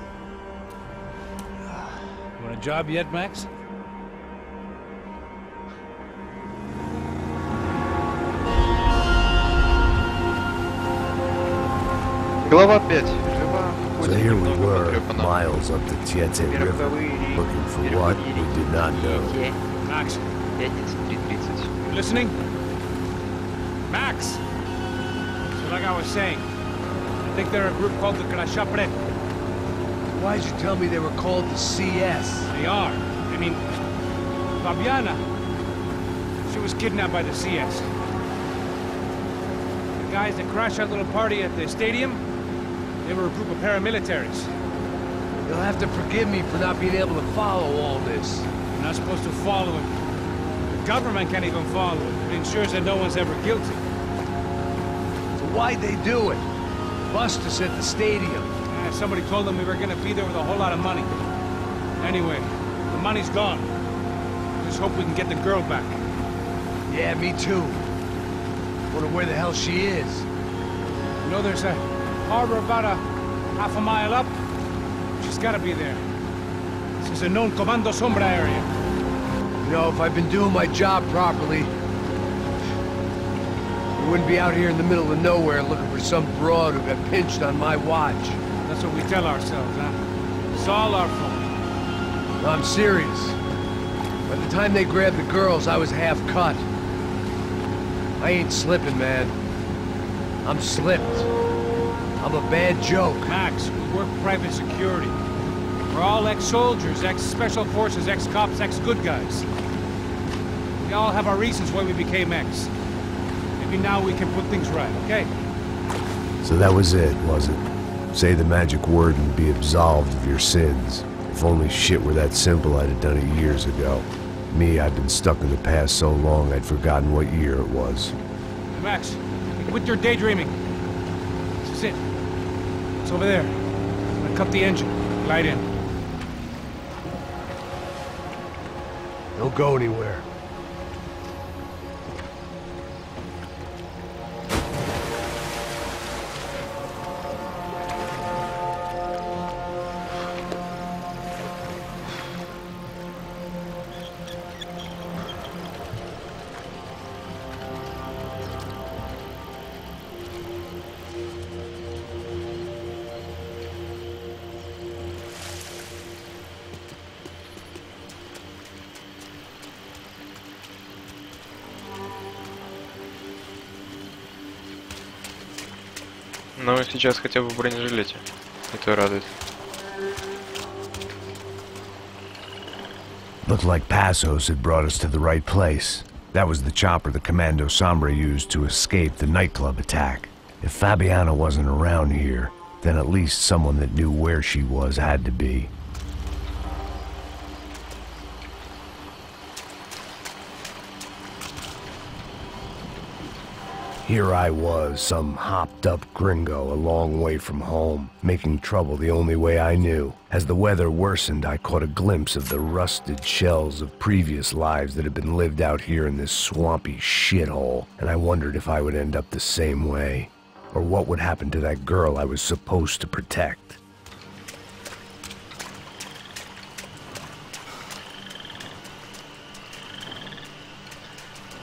You want a job yet, Max? Глава 5. So here we were, miles up the Tiete River, looking for what we did not know. Max. You listening? Max! So like I was saying, I think they're a group called the Crashapre. Why'd you tell me they were called the CS? They are. I mean, Fabiana, she was kidnapped by the CS. The guys that crashed that little party at the stadium, they were a group of paramilitaries. You'll have to forgive me for not being able to follow all this. You're not supposed to follow it. The government can't even follow it. It ensures that no one's ever guilty. So why'd they do it? Bust us at the stadium. Somebody told them we were gonna be there with a whole lot of money. Anyway, the money's gone. Just hope we can get the girl back. Yeah, me too. Wonder where the hell she is. You know, there's a harbor about a half a mile up. She's gotta be there. This is a known Comando Sombra area. You know, if I've been doing my job properly, we wouldn't be out here in the middle of nowhere looking for some broad who got pinched on my watch. That's what we tell ourselves, huh? It's all our fault. No, I'm serious. By the time they grabbed the girls, I was half cut. I ain't slipping, man. I'm slipped. I'm a bad joke. Max, we work private security. We're all ex-soldiers, ex-special forces, ex-cops, ex-good guys. We all have our reasons why we became ex. Maybe now we can put things right, okay? So that was it, was it? Say the magic word and be absolved of your sins. If only shit were that simple, I'd have done it years ago. Me, I'd been stuck in the past so long I'd forgotten what year it was. Hey, Max, quit your daydreaming. This is it. It's over there. I'm gonna cut the engine. Glide in. Don't go anywhere. Но сейчас хотя бы в бронежилете. Это радует. Looked like Passos had brought us to the right place. That was the chopper the Comando Sombra used to escape the nightclub attack. If Fabiana wasn't around here, then at least someone that knew where she was had to be. Here I was, some hopped-up gringo a long way from home, making trouble the only way I knew. As the weather worsened, I caught a glimpse of the rusted shells of previous lives that had been lived out here in this swampy shithole, and I wondered if I would end up the same way, or what would happen to that girl I was supposed to protect.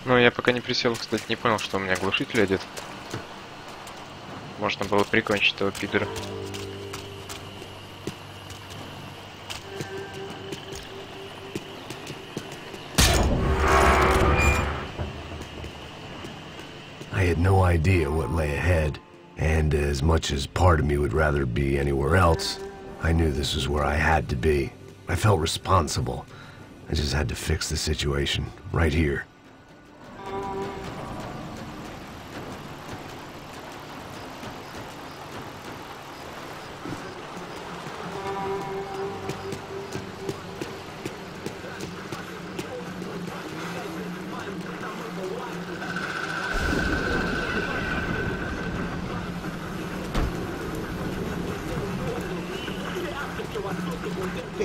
Ну, я пока не присел, кстати, не понял, что у меня глушитель одет. Можно было прикончить этого пидора. idea what lay ahead, and as much as part of me would rather be anywhere else, I knew this was where I had to be. I felt responsible. I just had to fix the situation, right here.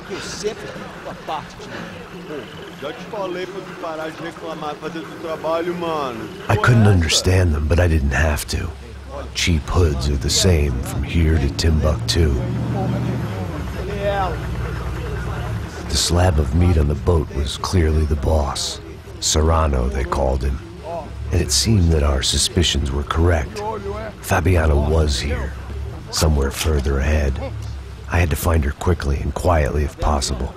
Que eu sempre fico a parte de mim. Já te falei pra tu parar de reclamar e fazer o teu trabalho, mano. I couldn't understand them, but I didn't have to. Cheap hoods are the same from here to Timbuktu. The slab of meat on the boat was clearly the boss. Serrano, they called him. And it seemed that our suspicions were correct. Fabiana was here, somewhere further ahead. I had to find her quickly and quietly if possible.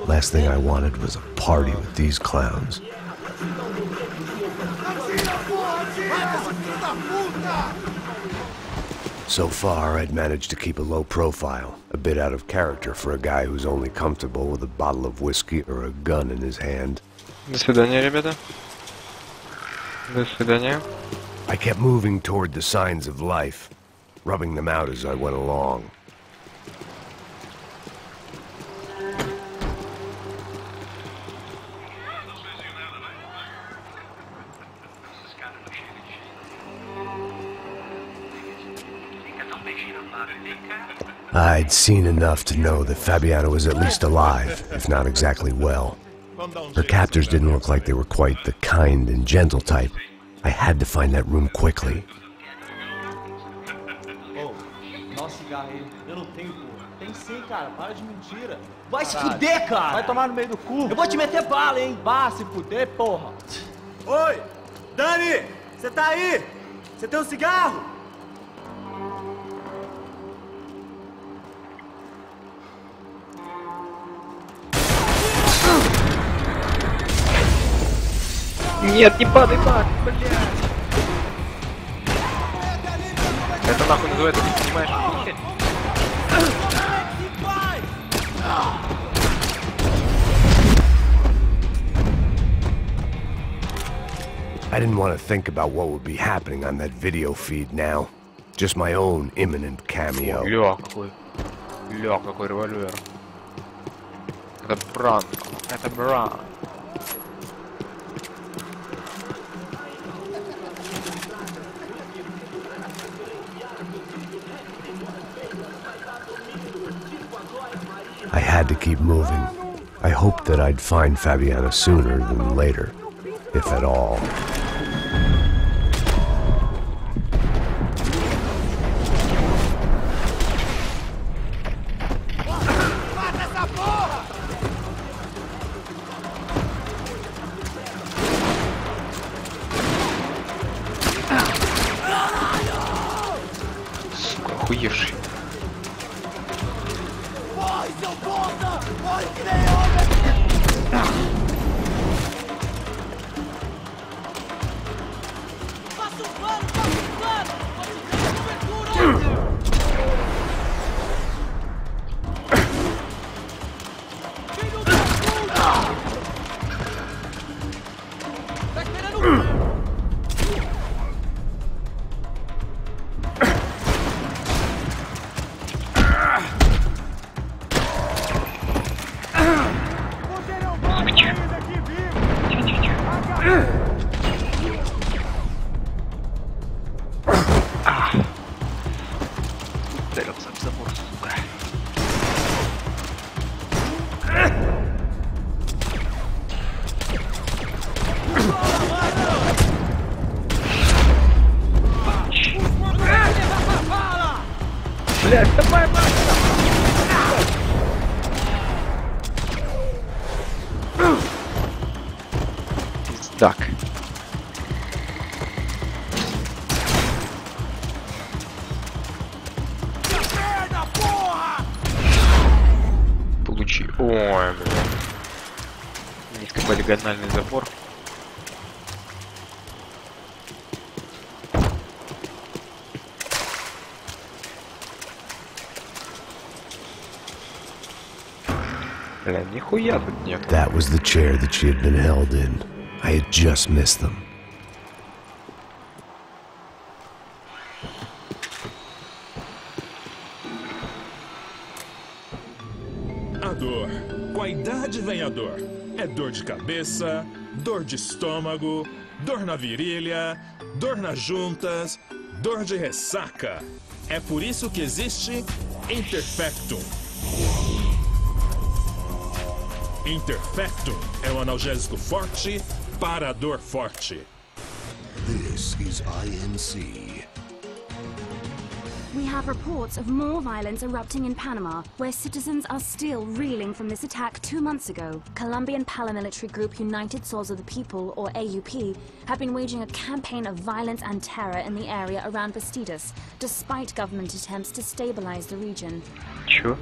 Last thing I wanted was a party with these clowns. So far, I'd managed to keep a low profile, a bit out of character for a guy who's only comfortable with a bottle of whiskey or a gun in his hand. До свидания, ребята. До свидания. I kept moving toward the signs of life, rubbing them out as I went along. I'd seen enough to know that Fabiana was at least alive, if not exactly well. Her captors didn't look like they were quite the kind and gentle type. I had to find that room quickly. Oh, nossa, cigarro aí. Eu não tenho, pô. Tem sim, cara. Para de mentira. Vai se fuder, cara. Vai tomar no meio do cu. Eu vou te meter bala, hein. Vá se fuder, porra. Oi! Dani! Você tá aí? Você tem um cigarro? Нет, не падай, Бак, блядь! Это нахуй называется, ты понимаешь? I didn't want to think about what would be happening on that video feed now. Just my own imminent cameo. Ля, какой револьвер. Это пранк. Это пранк. I had to keep moving. I hoped that I'd find Fabiana sooner than later, if at all. Охуевший. Ударился в забор, сука. Блядь, давай, пиздак. Получи. Ой, блин. Низкополигональный забор. Бля, нихуя тут нет. That was the chair that she had been held in. I had just missed them. A dor. Com a idade vem a dor. É dor de cabeça, dor de estômago, dor na virilha, dor nas juntas, dor de ressaca. É por isso que existe Interfectum. Interfectum é um analgésico forte para a dor forte. This is INC. We have reports of more violence erupting in Panama, where citizens are still reeling from this attack 2 months ago. Colombian paramilitary group United Souls of the People, or AUP, have been waging a campaign of violence and terror in the area around Bastidas, despite government attempts to stabilize the region. Sure.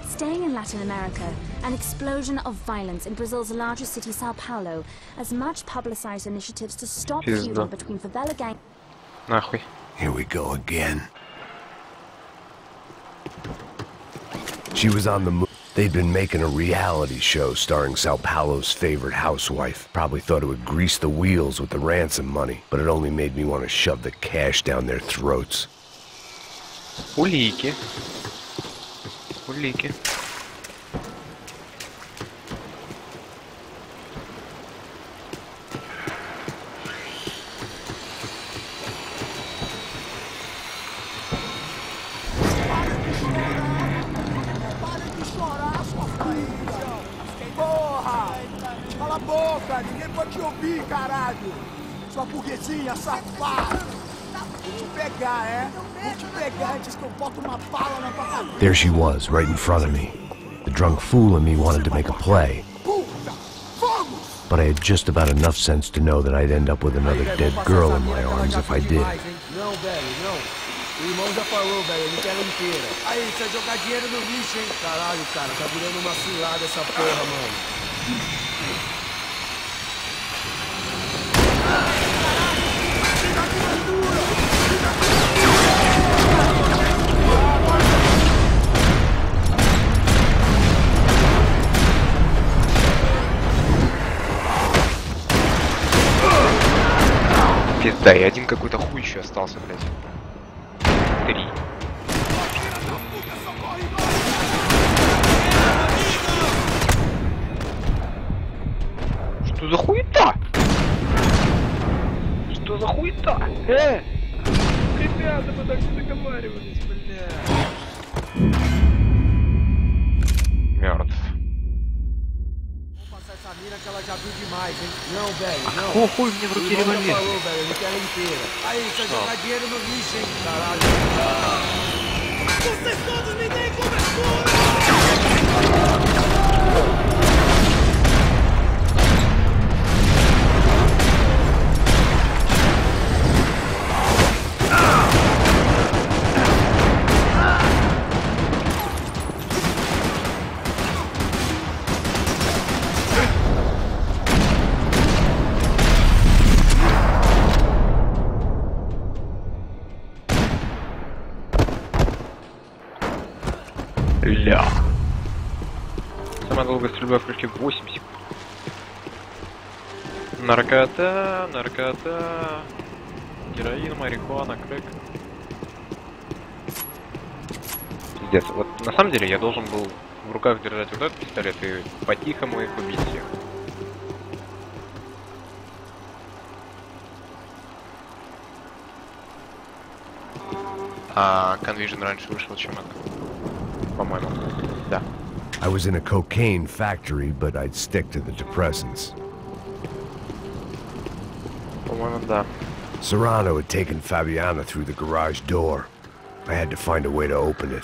Staying in Latin America, an explosion of violence in Brazil's largest city, Sao Paulo, as much publicized initiatives to stop feuding between favela gangs. Нахуй. Here we go again. She was on the move. They'd been making a reality show starring Sao Paulo's favorite housewife. Probably thought it would grease the wheels with the ransom money, but it only made me want to shove the cash down their throats. Улики. Улики. Cala a boca, ninguém pode te ouvir, caralho! Sua burguesinha safada! Vou te pegar, é? Vou te pegar antes que eu boto uma bala na tua cabeça! There she was, right in front of me. The drunk fool in me wanted to make a play. But I had just about enough sense to know that I'd end up with another dead girl in my arms if I did. Não, velho, não. O irmão já falou, velho, ele quer ela inteira. Aí, você vai jogar dinheiro no lixo, hein? Caralho, cara, tá virando uma cilada essa porra, mano. Пизда, и один какой-то хуй еще остался, блядь. 3. Что за хуета? Что за хуета? Ребята, мы так не договаривались, бля. Мертв. Que ela já viu demais, hein? Não, velho, não. Какого хуй мне в руки револьвер? Falou, velho, ele quer ela inteira. Aí, você vai jogar dinheiro no lixo, hein? Caralho. Vocês todos me deem cobertura! Ля. Самая долгая стрельба в крючке 8 секунд. Наркота, наркота. Героин, марихуана, крэк. Пиздец. Вот на самом деле я должен был в руках держать вот этот пистолет и по-тихому их убить всех. А Convision раньше вышел, чем это. По-моему, да. I was in a cocaine factory, but I'd stick to the depressants. По-моему, да. Serrano had taken Fabiana through the garage door. I had to find a way to open it.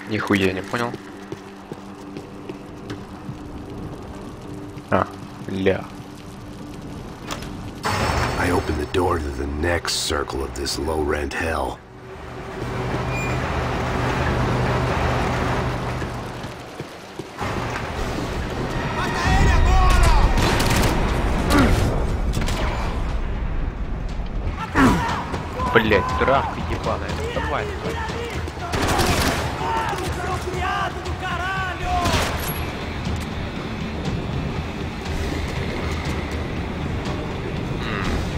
Нихуя не понял. А, ля. I opened the door to the next circle of this low-rent hell. Блять, травка ебаная. Давай, давай.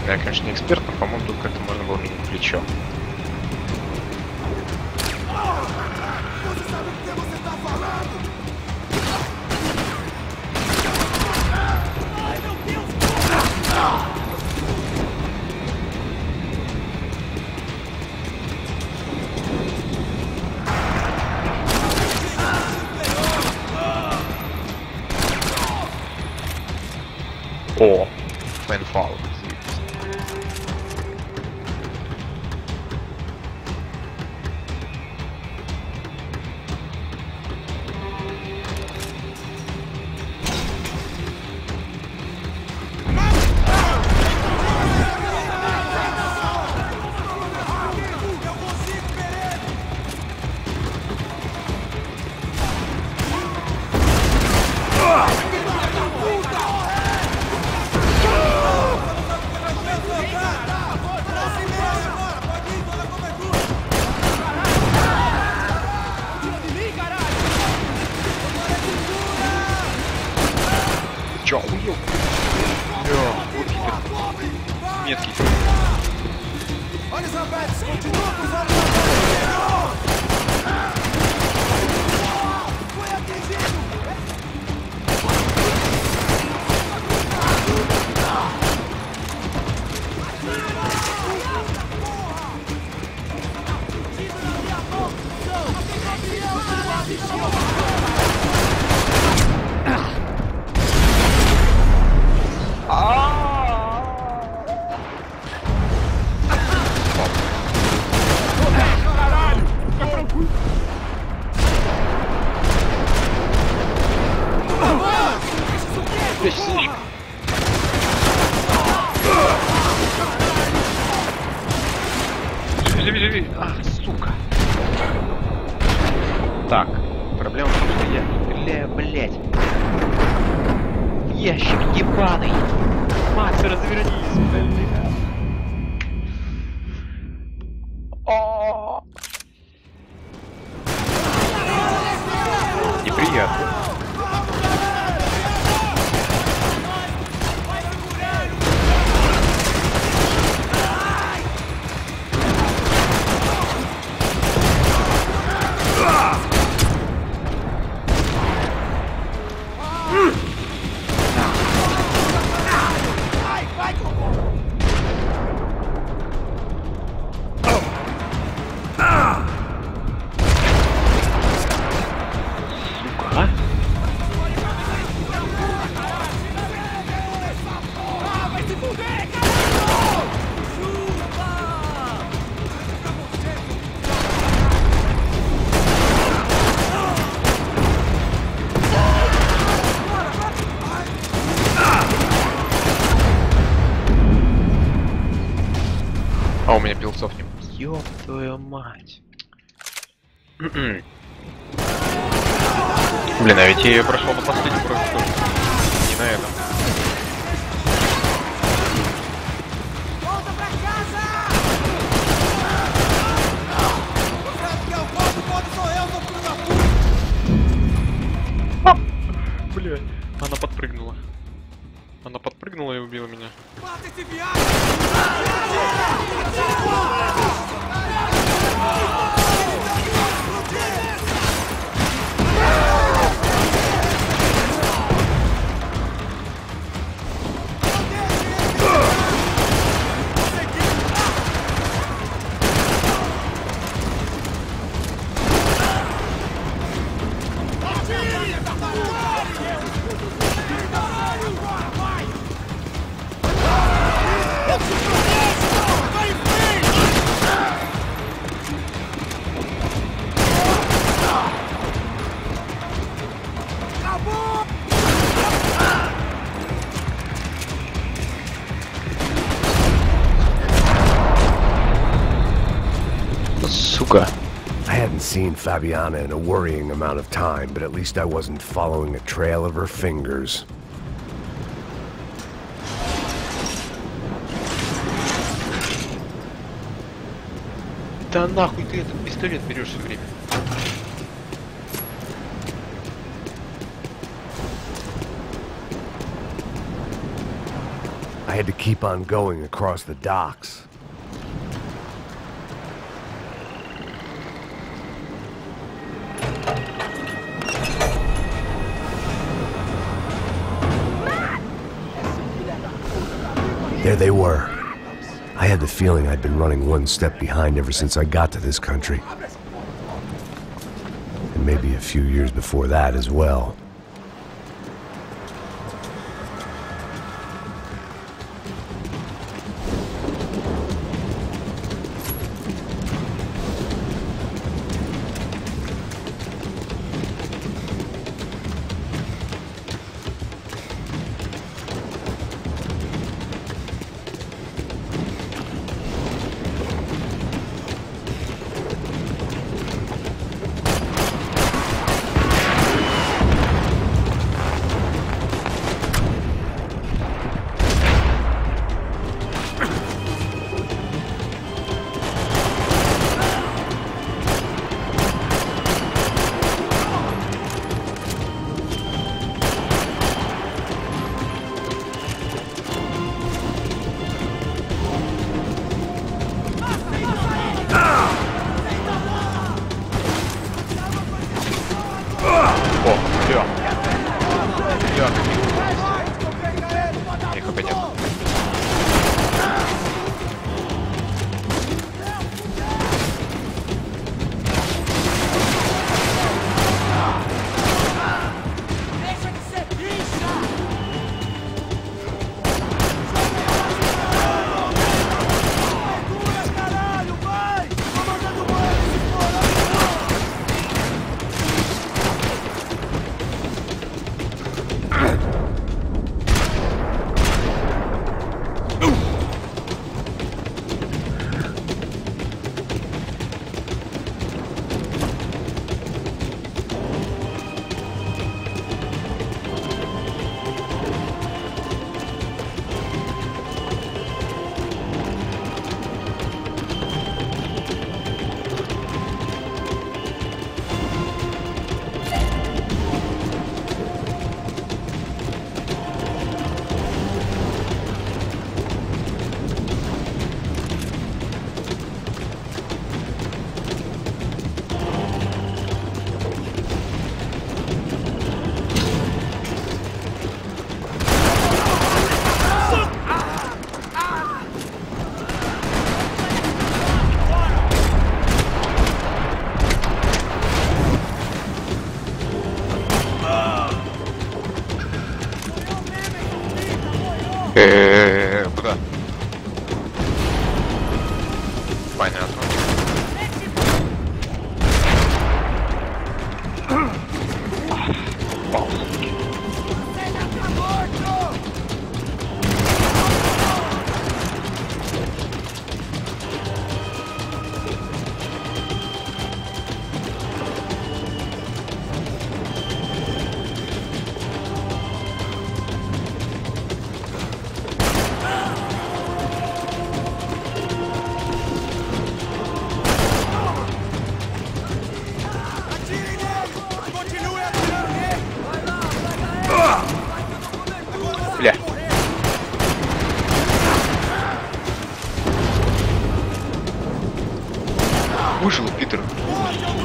Я, конечно, не эксперт, но, по-моему, тут как-то можно было менять плечо. О, фэнфаул. Чё, охуел? Бля, вот хитер. Меткий. Живи. Ах, сука. Так, проблема в том, что я стреляю, блять. Ящик ебаный. Макс, развернись, блядь. Неприятно. А у меня пилцов не... Ёб твою мать. Блин, а ведь я ее прошел на последнем уровне тоже. Не на этом. Бля, она подпрыгнула. Она подпрыгнула и убила меня. Сука. I hadn't seen Fabiana in a worrying amount of time, but at least I wasn't following a trail of her fingers. Да нахуй ты этот пистолет берешь все время? I had to keep on going across the docks. There they were. I had the feeling I'd been running one step behind ever since I got to this country. And maybe a few years before that as well. Куда? Понятно. Бля. Вышел Питер.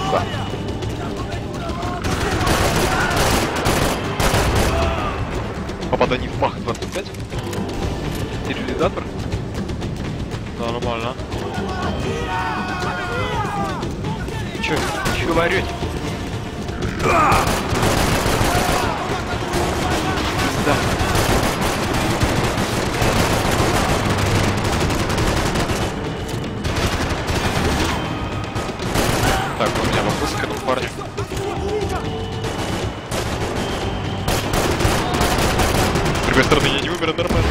Сука. Попадание в пах 25. Стерилизатор. Да, нормально. Чё вы орёте? Да. Так, у меня вопросы к этому парню. С другой стороны, я не умер, нормально.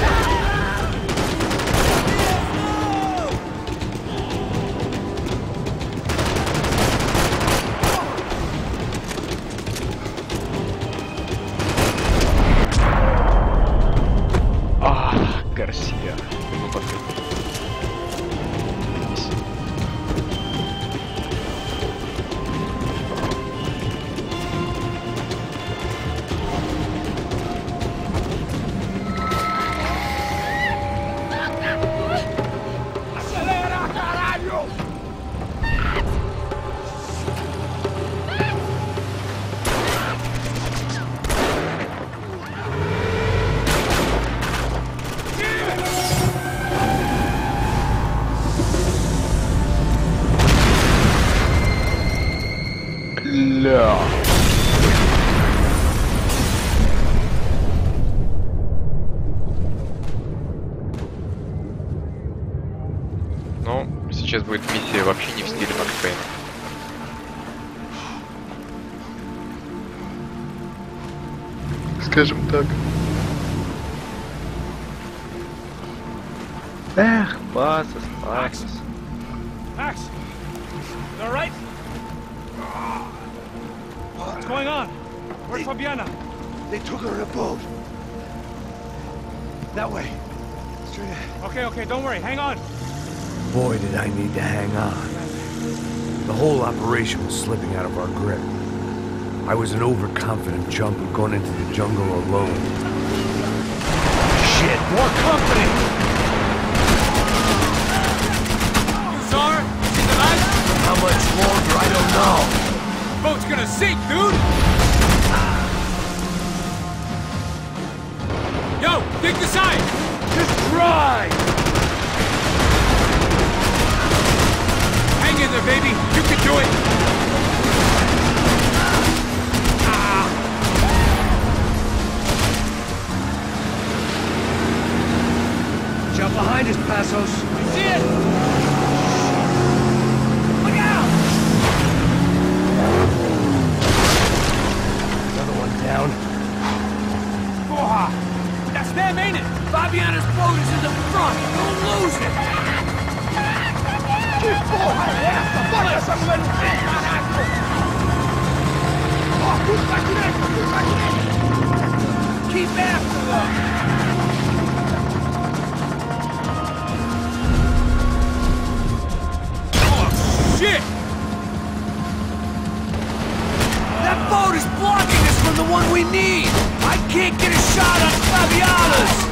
Но сейчас будет миссия вообще не в стиле Макс Пейна. Скажем так. Эх, Пасос. Max, you all right? What's going on? Where's Fabiana? They took her in a boat. That way. Straight ahead. Okay, don't worry. Hang on. Boy, did I need to hang on. The whole operation was slipping out of our grip. I was an overconfident chump who'd gone into the jungle alone. Shit, more company! You saw her? She's alive? How much longer, I don't know. Boat's gonna sink, dude! Yo, dig the side! Just try! Hang in there, baby. You can do it. Jump behind us, Passos. I see it. Look out! Another one down. Porra! That's them, ain't it? Fabiana's boat is in the front. Don't lose it. Que porra é essa? Bota essa mulher no pé, caralho! Ó, tudo pra direita, tudo pra direita! Keep after them. Shit! That boat is blocking us from the one we need! I can't get a shot on Fabiana's!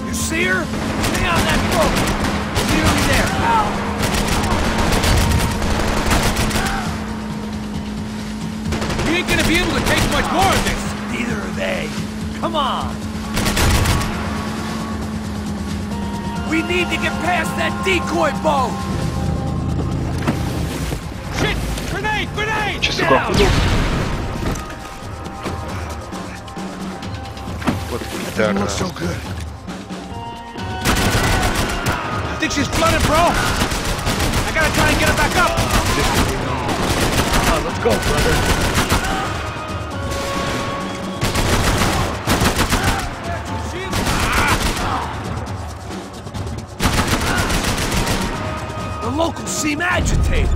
You see her? Stay on that boat! Nearly there, pal! We ain't gonna be able to take much more of this! Neither are they. Come on! We need to get past that decoy boat! Shit! Grenade! Grenade! Че, сука, вот пидорас. So good. Think she's flooded, bro? I gotta try and get her back up. Come on, let's go, brother. The locals seem agitated.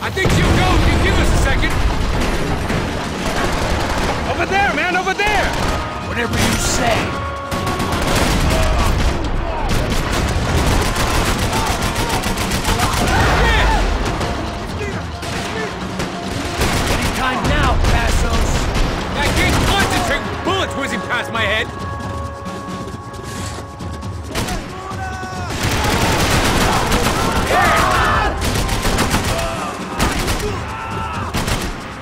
I think she'll go if you give us a second. Over there, man, over there. Whatever you say. Anytime now, Passos. I can't concentrate with bullets whizzing past my head.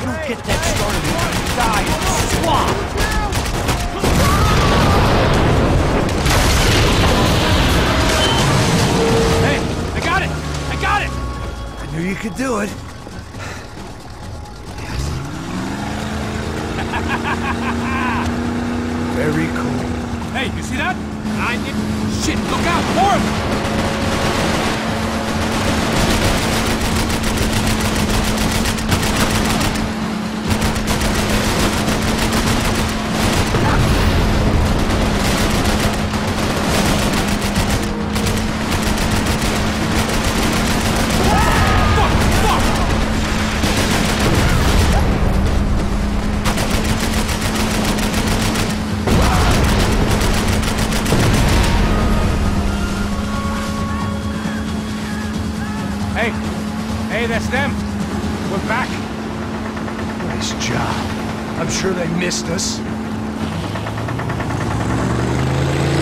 You get that started, you're gonna die in the swamp. Hey, I got it. I got it. I knew you could do it. Very cool. Hey, you see that? I didn't... Shit, look out! More of them! Hey, that's them. We're back. Nice job. I'm sure they missed us.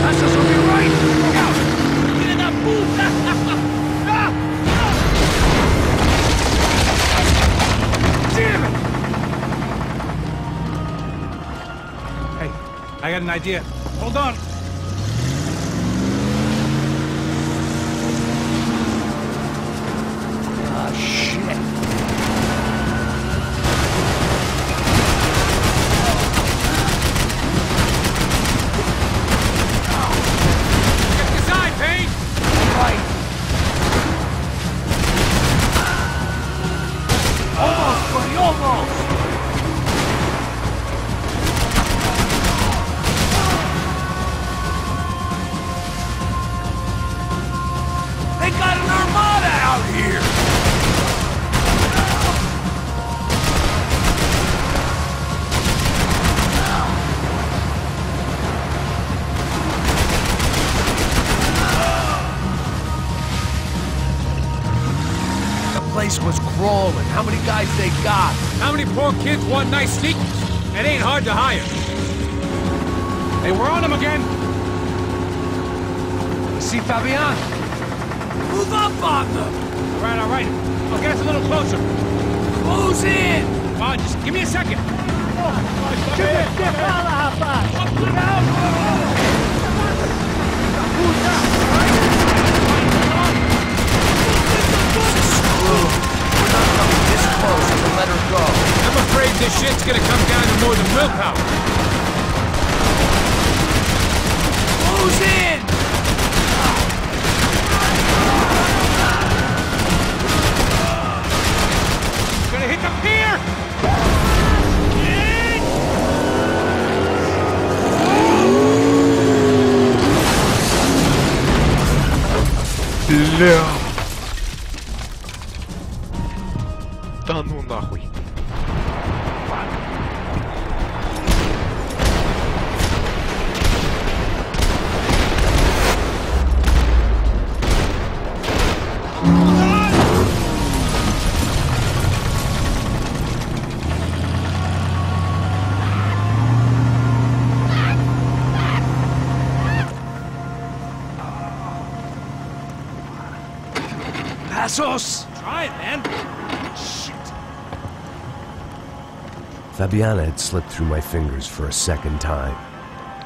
Passos will be right. Look out! Get in that booth! Damn it! Hey, I got an idea. Hold on. place was crawling. How many guys they got? How many poor kids want nice sneakers? It ain't hard to hire. Hey, we're on them again. You see Fabian? Move up on them. All right. I'll get us a little closer. Close in. Come on, just give me a second. This close to let her go. I'm afraid this shit's gonna come down to more than willpower. Close in! Gonna hit the pier! Бля. Да ну нахуй. Passos! Try it, man. Shit. Fabiana had slipped through my fingers for a second time.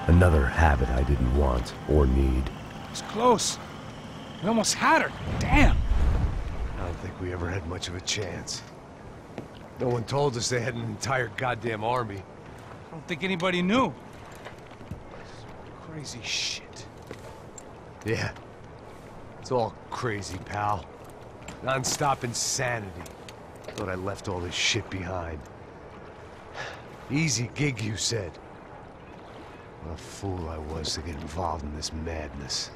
Another habit I didn't want or need. It's close. We almost had her. Damn. I don't think we ever had much of a chance. No one told us they had an entire goddamn army. I don't think anybody knew. Crazy shit. Yeah. It's all crazy, pal. Non-stop insanity. Thought I left all this shit behind. Easy gig, you said. What a fool I was to get involved in this madness.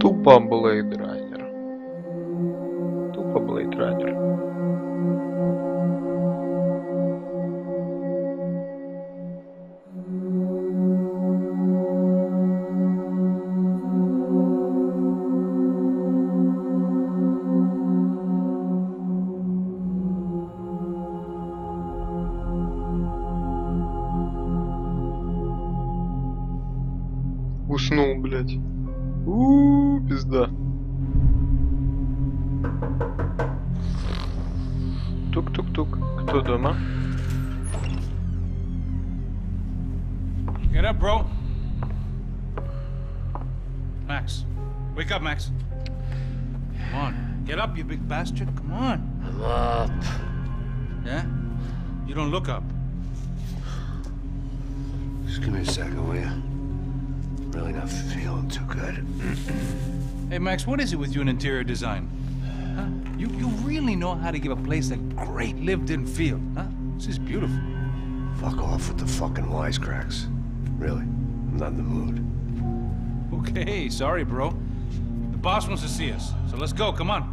Тупо Blade Runner. Тупо Blade Runner. Уснул, блядь. Пизда. Тук-тук-тук. Кто дома? Get up, bro. Max. Wake up, Max. Come on. Get up, you big bastard. Come on. I'm up. Yeah? You don't look up. Just give me a second, will you? Really not feeling too good. Hey, Max, what is it with you and interior design? Huh? You really know how to give a place a great lived-in feel, huh? This is beautiful. Fuck off with the fucking wisecracks. Really, I'm not in the mood. Okay, sorry, bro. The boss wants to see us, so let's go, come on.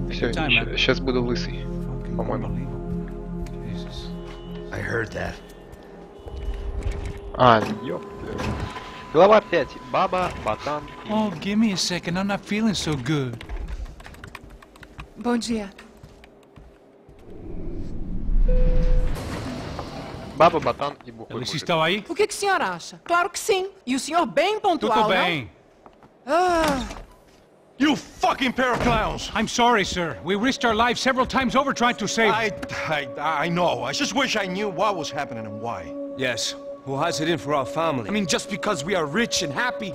Все, сейчас буду лысый, по-моему. I heard that. А, ёпта. Глава 5. Баба, ботан. Oh, give me a second. I'm not feeling so good. Bom dia. Baba, ботан e bufo. Eles estão aí? O que o senhor acha? Claro que sim. E o senhor bem pontual, Tudo bem. não? Ah. You fucking pair of clowns! I'm sorry, sir. We risked our lives several times over trying to save... I know. I just wish I knew what was happening and why. Yes. Who has it in for our family? I mean, just because we are rich and happy,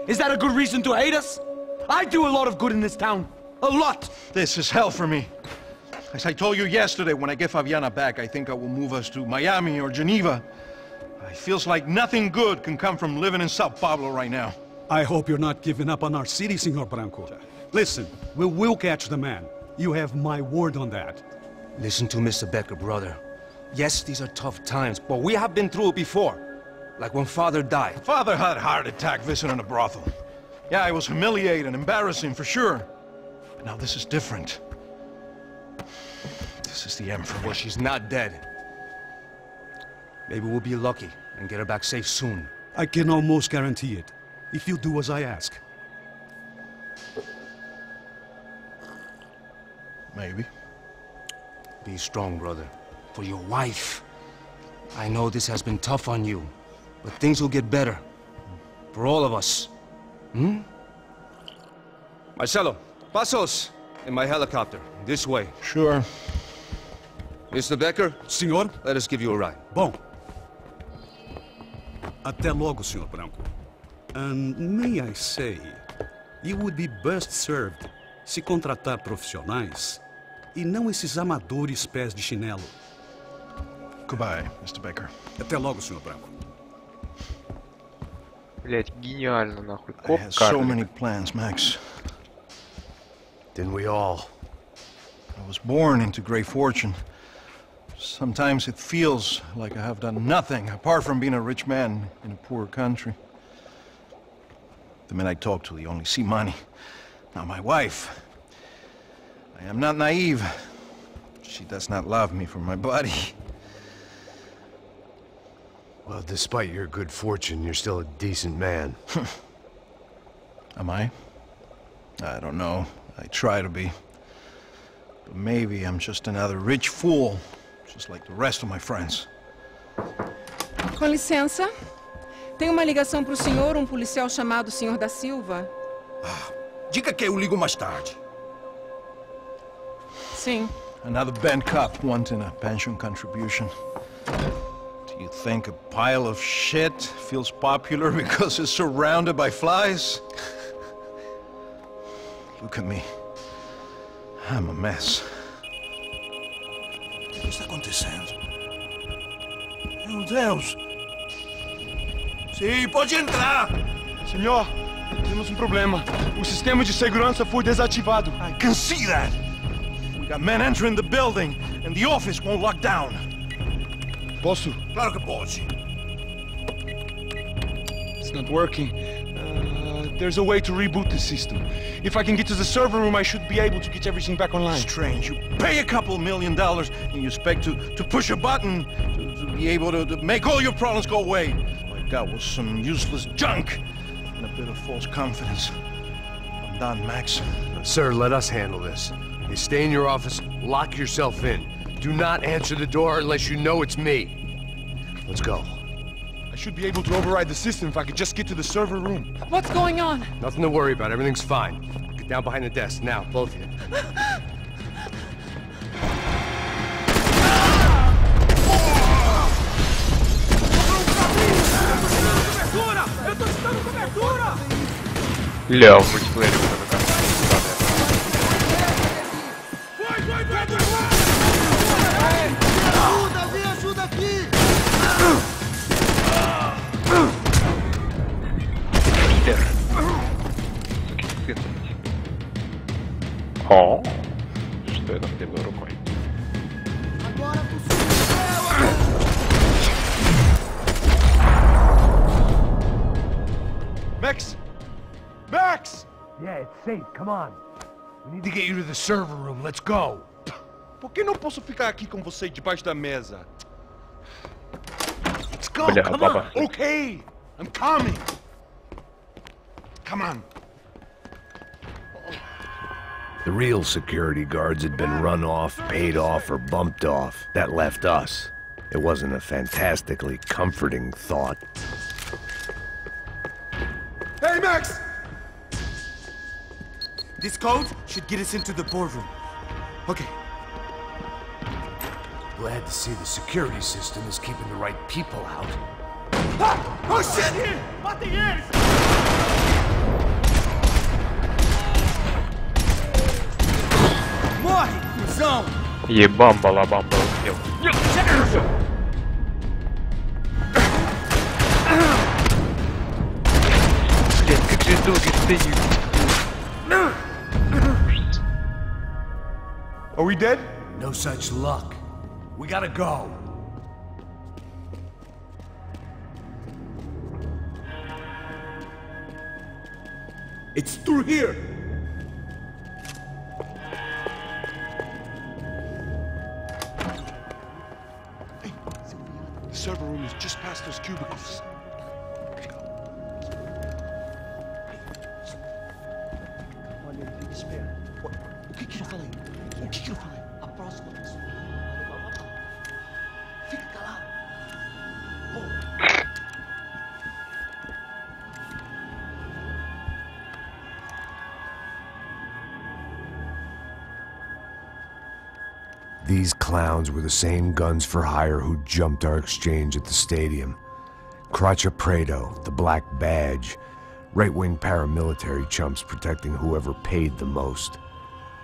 is that a good reason to hate us? I do a lot of good in this town. A lot! This is hell for me. As I told you yesterday, when I get Fabiana back, I think I will move us to Miami or Geneva. It feels like nothing good can come from living in Sao Paulo right now. I hope you're not giving up on our city, Senor Branco. Listen, we will catch the man. You have my word on that. Listen to Mr. Becker, brother. Yes, these are tough times, but we have been through it before. Like when Father died. Father had a heart attack visiting a brothel. Yeah, it was humiliating, embarrassing for sure. But now this is different. This is the Emperor. Well, she's not dead. Maybe we'll be lucky and get her back safe soon. I can almost guarantee it, if you do as I ask. Maybe. Be strong, brother. For your wife. I know this has been tough on you, but things will get better. For all of us. Hmm? Marcelo, pasos in my helicopter. This way. Sure. Mr. Becker? Senhor? Let us give you a ride. Bom. Até logo, Senhor Branco. And may I say, you would be best served se contratar profissionais e não esses amadores pés de chinelo. Goodbye, Mr. Becker. Até logo, Senhor Branco. Блять, гениально, нахуй. I had so many plans, Max. Didn't we all? I was born into great fortune. Sometimes it feels like I have done nothing apart from being a rich man in a poor country. The men I talk to, they only see money. Now my wife, I am not naive. She does not love me for my body. Well, despite your good fortune, you're still a decent man. Am I? I don't know. I try to be. But maybe I'm just another rich fool, just like the rest of my friends. Com licença. Tem uma ligação para o senhor, um policial chamado Sr. da Silva. Diga que eu ligo mais tarde. Sim. Another band cop wanting a pension contribution. Do you think a pile of shit feels popular because it's surrounded by flies? Look at me. I'm a mess. O que está acontecendo? Meu Deus! Sim, pode entrar! Senhor, temos um problema. O sistema de segurança foi desativado. I can see that! We got men entering the building, and the office won't lock down. Posso? Claro que pode. It's not working. There's a way to reboot the system. If I can get to the server room, I should be able to get everything back online. Strange. You pay a couple $1 million and you expect to push a button to be able to make all your problems go away. All I got was some useless junk and a bit of false confidence. I'm done, Max. Sir, let us handle this. You stay in your office, lock yourself in. Do not answer the door unless you know it's me. Let's go. I should be able to override the system if I could just get to the server room. What's going on? Nothing to worry about. Everything's fine. Get down behind the desk. Now, both of you. Eu tô te dando cobertura! Ля, в мультиплеере вот это как. Ajuda, vem ajuda aqui! О, что это левой рукой? Max! Max! Yeah, it's safe. Come on. We need to get you to the server room. Let's go. Por que não posso ficar aqui com você debaixo da mesa? Let's go. Бля, Come баба. on. Okay, I'm coming. Come on. The real security guards had been run off, paid off, or bumped off. That left us. It wasn't a fantastically comforting thought. Hey, Max! This code should get us into the boardroom. Okay. Glad to see the security system is keeping the right people out. Ah! Oh shit! Matem eles! Morre, cuzão! Ебам балабам успел. Блин, как же Are we dead? No such luck. We gotta go. It's through here. Hey, the server room is just past those cubicles. Olha, fica esperto. O que eu falei? O que eu falei? A próxima pessoa. Fica calado. These clowns were the same guns for hire who jumped our exchange at the stadium. Crotcha Prado, the Black Badge, right-wing paramilitary chumps protecting whoever paid the most.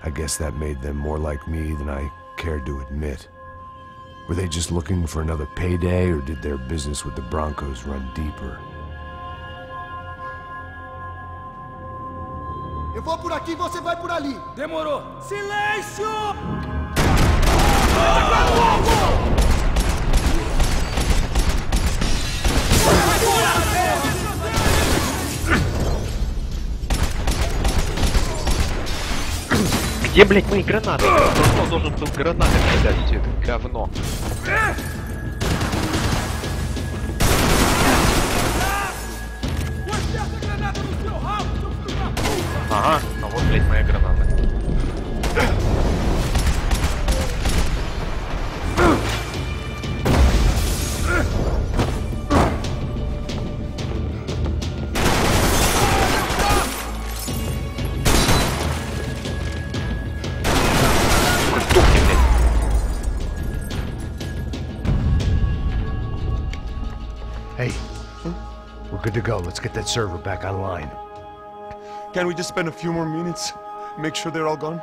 I guess that made them more like me than I cared to admit. Were they just looking for another payday, or did their business with the Broncos run deeper? Eu vou por aqui, você vai por ali. Demorou. Silêncio! Где, блядь, мои гранаты? Кто должен был гранаты кидать все это говно? Ага, а вот, блядь, моя граната. Hey, we're good to go. Let's get that server back online. Can we just spend a few more minutes? Make sure they're all gone?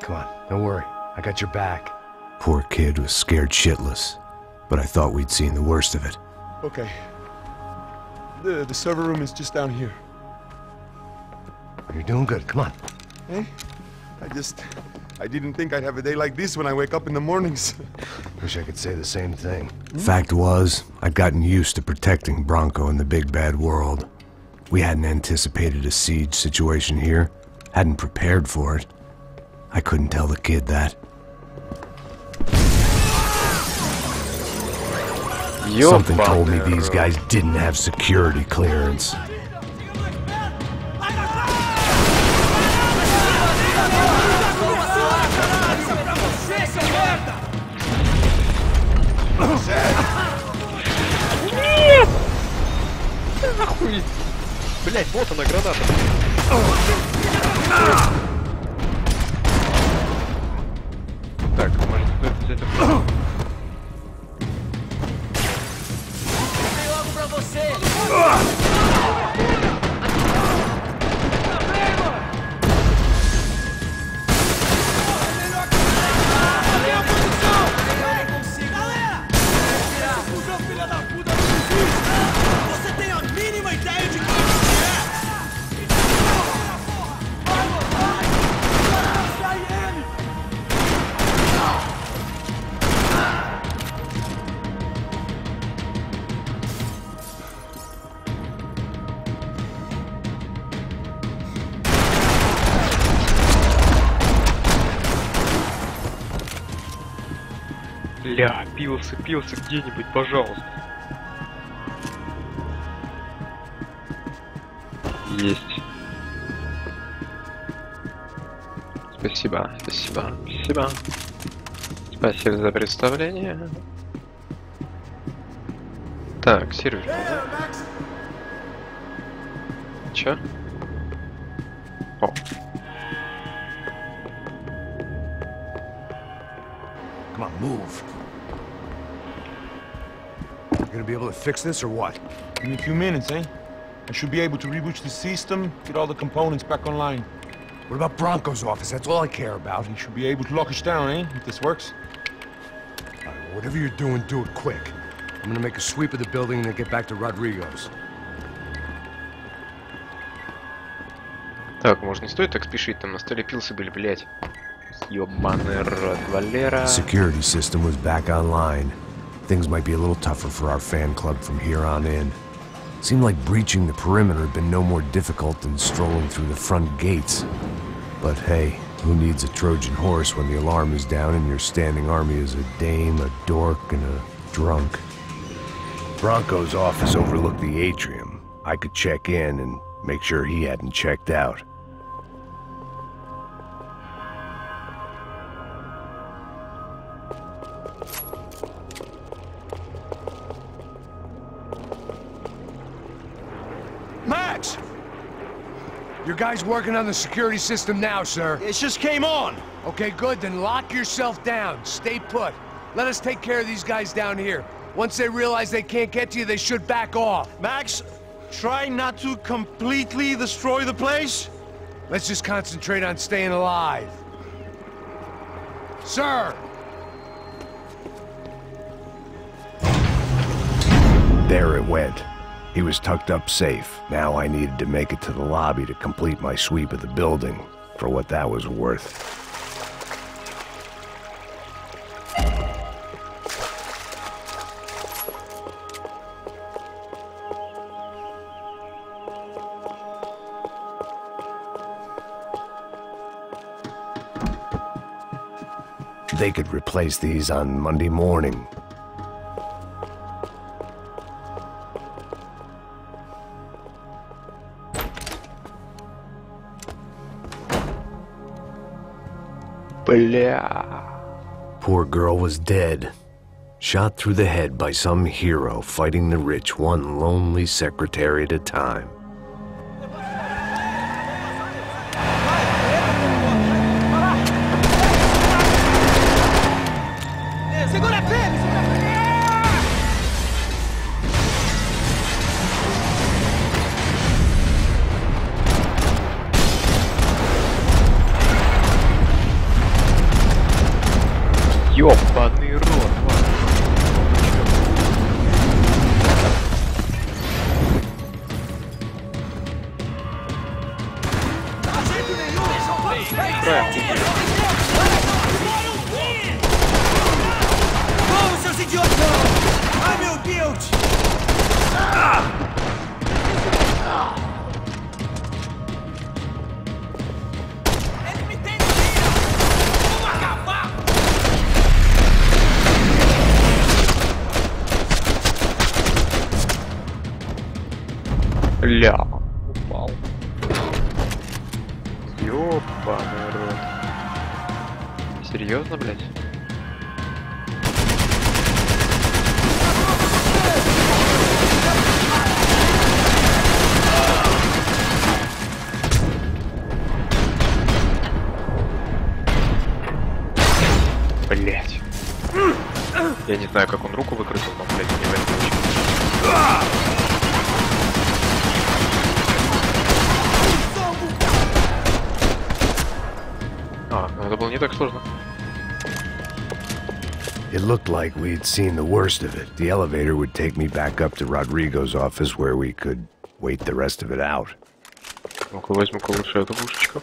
Come on, don't worry. I got your back. Poor kid was scared shitless, but I thought we'd seen the worst of it. Okay. The server room is just down here. You're doing good. Come on. Hey? I didn't think I'd have a day like this when I wake up in the mornings. Wish I could say the same thing. Fact was, I'd gotten used to protecting Bronco in the big bad world. We hadn't anticipated a siege situation here, hadn't prepared for it. I couldn't tell the kid that. Something told me these guys didn't have security clearance. Нет! Охуеть! Блять, вот она граната. Так, может стоит взять это. Бля, пился где-нибудь, пожалуйста. Есть. Спасибо. Спасибо за представление. Так, сервер. Чё? О. Come on, move. You gonna be able to fix this or what? Give me a few minutes, eh? I should be able to reboot the system, get all the components back online. What about Bronco's office? That's all I care about. He should be able to lock us down, eh? If this works. All right, well, whatever you're doing, do it quick. I'm gonna make a sweep of the building and then get back to Rodrigo's. Так, может, не стоит так спешить, там на столе пилсы были, блять. Ёбаный рот, Валера. Security system was back online. Things might be a little tougher for our fan club from here on in. Seemed like breaching the perimeter had been no more difficult than strolling through the front gates. But hey, who needs a Trojan horse when the alarm is down and your standing army is a dame, a dork, and a drunk? Bronco's office overlooked the atrium. I could check in and make sure he hadn't checked out. Max! Your guy's working on the security system now, sir. It just came on. Okay, good. Then lock yourself down. Stay put. Let us take care of these guys down here. Once they realize they can't get to you, they should back off. Max, try not to completely destroy the place. Let's just concentrate on staying alive. Sir! There it went. He was tucked up safe. Now I needed to make it to the lobby to complete my sweep of the building, for what that was worth. They could replace these on Monday morning. Poor girl was dead. Shot through the head by some hero fighting the rich one lonely secretary at a time. Ёбаный рот, Vamos, seus idiotas! Ai, meu Deus! Eles me têm vamos acabar! Ля, упал. Ёбаный рот. Серьезно, блядь? Блять. Я не знаю, как он руку выкрутил, но, блядь, не в этом случае. Это было не так сложно. It looked like we'd seen the worst of it. The elevator would take me back up to Rodrigo's office where we could wait the rest of it out. Ну-ка, возьму-ка лучше эту пушечку.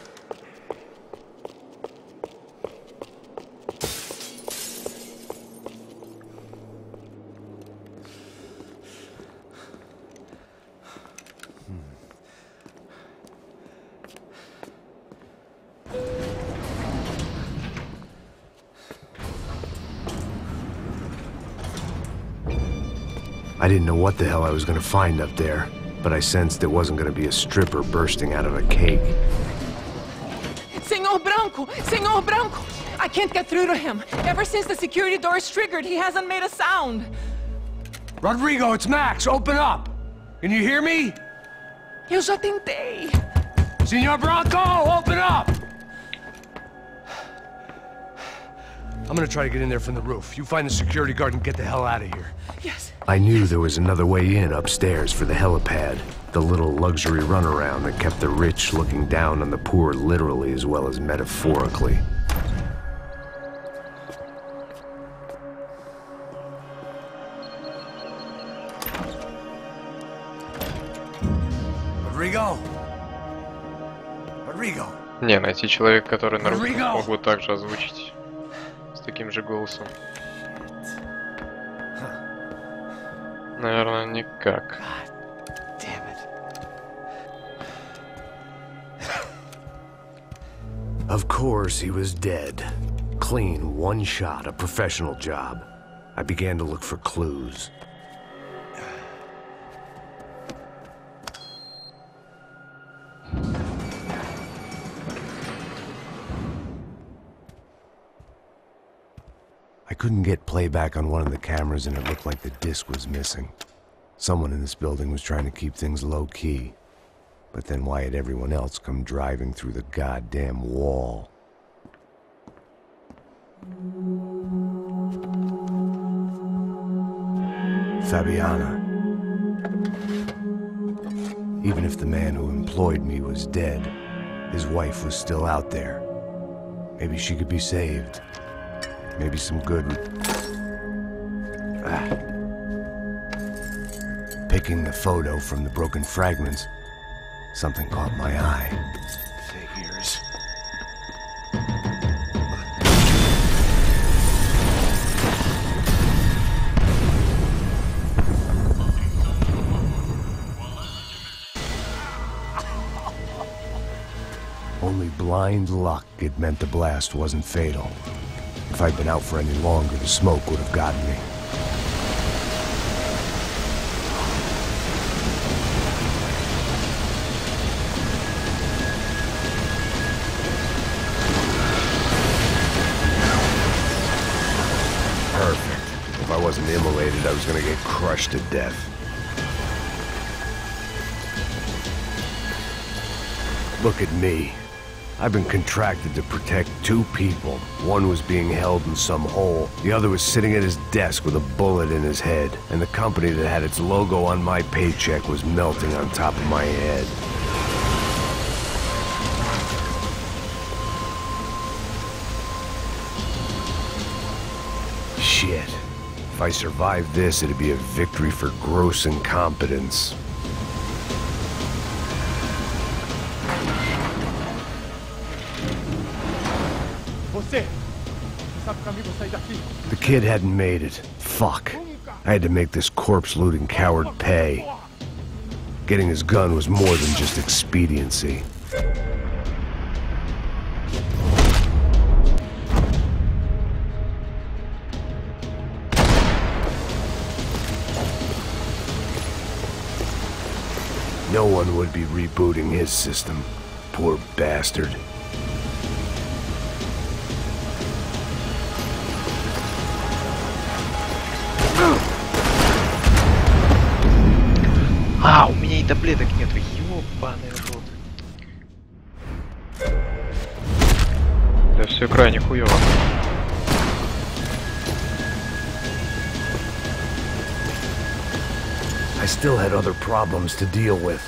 I didn't know what the hell I was going to find up there, but I sensed it wasn't going to be a stripper bursting out of a cake. Senor Branco! Senor Branco! I can't get through to him. Ever since the security door is triggered, he hasn't made a sound. Rodrigo, it's Max. Open up. Can you hear me? Eu já tentei. Senor Branco, open up! I'm gonna try to get in there from the roof. You find the security guard and get the hell out of here. Yes. I knew there was another way in upstairs for the helipad, the little luxury runaround that kept the rich looking down on the poor literally as well as metaphorically. Rodrigo? Не, найти человека, который на русском мог бы также озвучить с таким же голосом. Наверное, никак. Of course, he was dead. Clean, one shot, a professional job. I began to look for clues. I couldn't get playback on one of the cameras and it looked like the disc was missing. Someone in this building was trying to keep things low-key. But then why had everyone else come driving through the goddamn wall? Fabiana. Even if the man who employed me was dead, his wife was still out there. Maybe she could be saved. Maybe some good would... Picking the photo from the broken fragments, something caught my eye. Figures. Only blind luck it meant the blast wasn't fatal. If I'd been out for any longer, the smoke would have gotten me. Perfect. If I wasn't immolated, I was gonna get crushed to death. Look at me. I've been contracted to protect two people. One was being held in some hole. The other was sitting at his desk with a bullet in his head. And the company that had its logo on my paycheck was melting on top of my head. Shit. If I survived this, it'd be a victory for gross incompetence. The kid hadn't made it. Fuck. I had to make this corpse-looting coward pay. Getting his gun was more than just expediency. No one would be rebooting his system. Poor bastard. А, у меня и таблеток нету, ёбаный рот. Да все крайне хуёво. I still had other problems to deal with.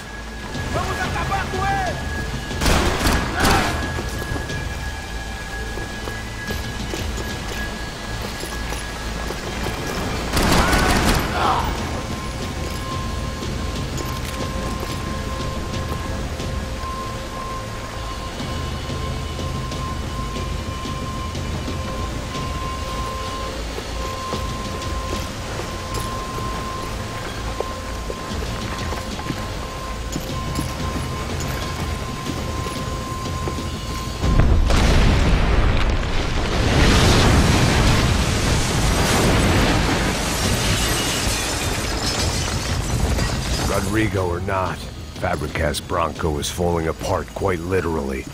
Rodrigo or not, Fabricas Bronco is falling apart quite literally.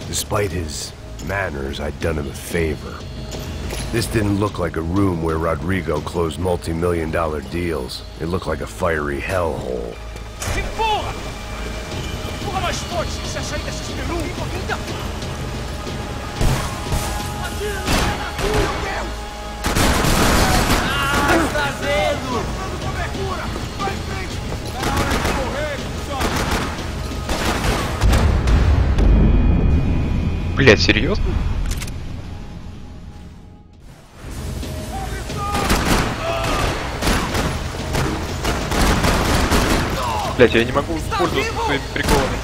Despite his manners, I'd done him a favor. This didn't look like a room where Rodrigo closed multi-million-dollar deals. It looked like a fiery hellhole. Empurra! Empurra mais forte se quiser sair dessa espelunca! Ah, tá vendo? Cobertura! Vai em frente! Tá na hora de correr, pessoal! Блять, серьезно? Блять, я не могу пользоваться своими приколами.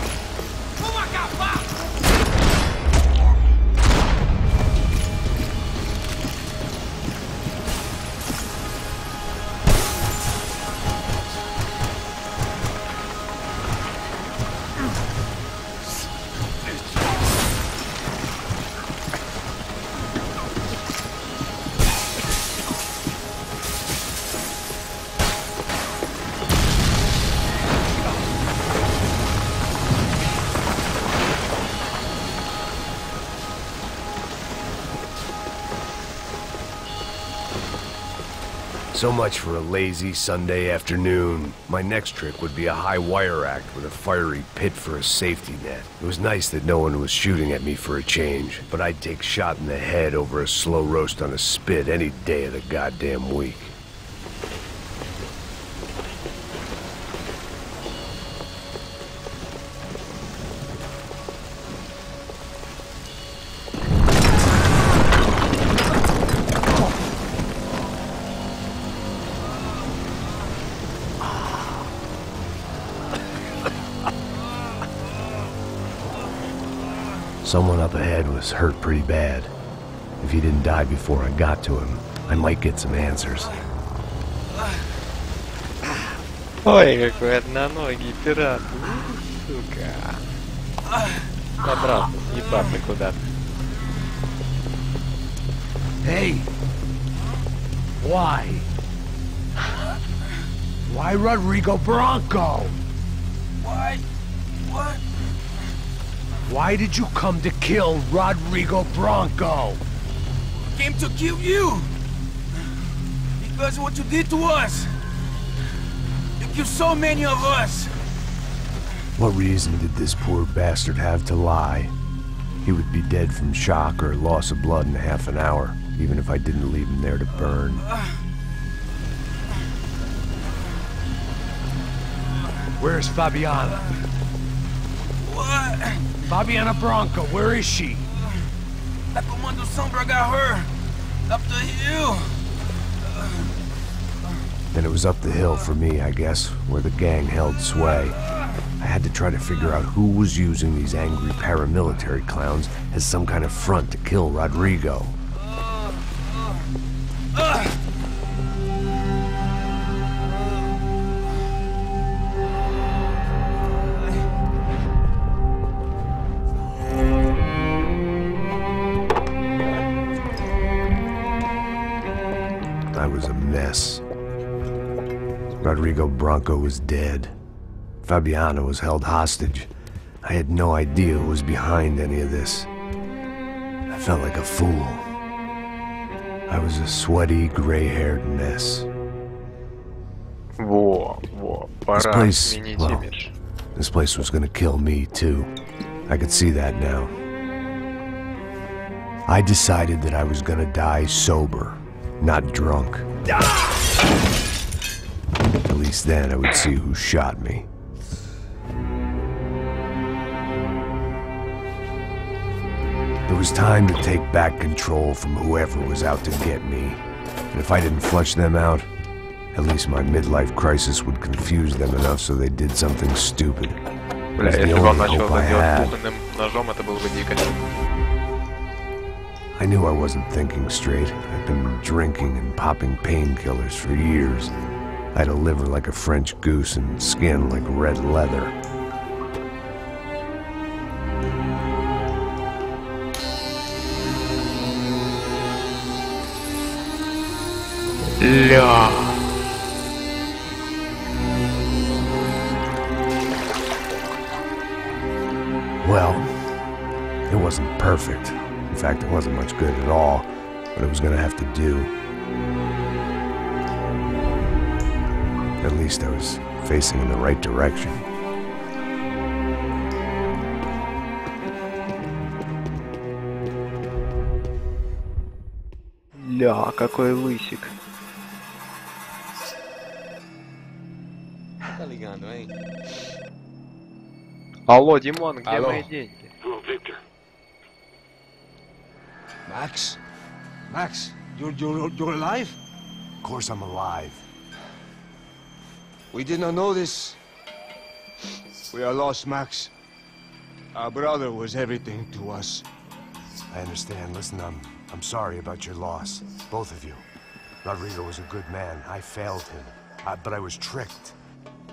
So much for a lazy Sunday afternoon. My next trick would be a high wire act with a fiery pit for a safety net. It was nice that no one was shooting at me for a change, but I'd take shot in the head over a slow roast on a spit any day of the goddamn week. Someone up ahead was hurt pretty bad. If he didn't die before I got to him, I might get some answers. Ой, какой одноногий пират. Сука. Добрался, ебаться куда-то. Hey! Why? Why Rodrigo Bronco? Why? What? Why did you come to kill Rodrigo Bronco? Came to kill you! Because of what you did to us! You killed so many of us! What reason did this poor bastard have to lie? He would be dead from shock or loss of blood in half an hour, even if I didn't leave him there to burn. Where's Fabiana? What? Fabiana Bronco, where is she? That Comando Sombra got her! Up the hill! Then it was up the hill for me, I guess, where the gang held sway. I had to try to figure out who was using these angry paramilitary clowns as some kind of front to kill Rodrigo. I was a mess. Rodrigo Bronco was dead. Fabiana was held hostage. I had no idea who was behind any of this. I felt like a fool. I was a sweaty, gray-haired mess. This place was gonna kill me, too. I could see that now. I decided that I was gonna die sober, not drunk. At least then I would see who shot me. It was time to take back control from whoever was out to get me. And if I didn't flush them out, at least my midlife crisis would confuse them enough so they did something stupid. Бля, если бы он начал это делать кухонным ножом, это было бы дико. I knew I wasn't thinking straight. I'd been drinking and popping painkillers for years. I had a liver like a French goose and skin like red leather. Well, it wasn't perfect. In fact, it wasn't much good at all, but it was gonna have to do. At least I was facing in the right direction. Ля, какой лысик. Tá ligando, hein? Алло, Димон, где мои деньги? Hello, Victor. Max? Max, you're alive? Of course I'm alive. We did not know this. We are lost, Max. Our brother was everything to us. I understand. Listen, I'm sorry about your loss. Both of you. Rodrigo was a good man. I failed him. But I was tricked.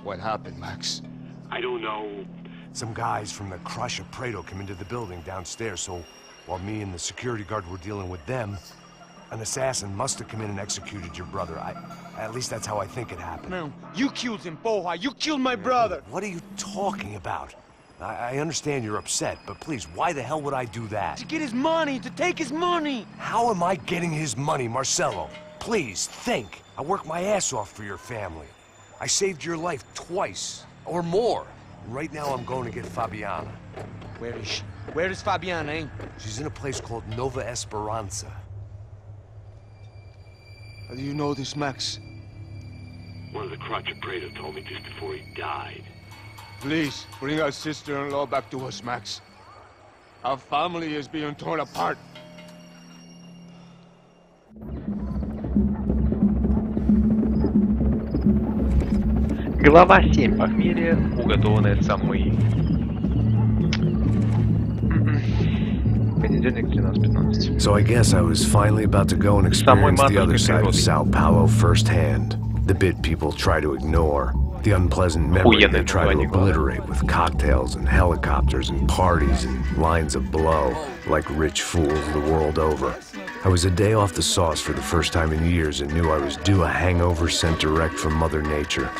What happened, Max? I don't know. Some guys from the Crush of Prado came into the building downstairs, so while me and the security guard were dealing with them, an assassin must have come in and executed your brother. At least that's how I think it happened. No, you killed him, Porra. You killed my brother. What are you talking about? I understand you're upset, but please, why the hell would I do that? To get his money, to take his money. How am I getting his money, Marcelo? Please, think. I worked my ass off for your family. I saved your life twice, or more. Right now, I'm going to get Fabiana. Where is she? Where is Fabiana, eh? She's in a place called Nova Esperanza. How do you know this, Max? One of the Crotch of Prado told me just before he died. Please, bring our sister-in-law back to us, Max. Our family is being torn apart. Глава 7. Похмелье. Уготованные самые. Понедельник, 13:15. So I guess I was finally about to go and experience the other side of Sao Paulo firsthand. The bit people try to ignore. The unpleasant memory they try to obliterate with cocktails and helicopters and parties and lines of blow, like rich fools the world over. I was a day off the sauce for the first time in years and knew I was due a hangover sent direct from Mother Nature.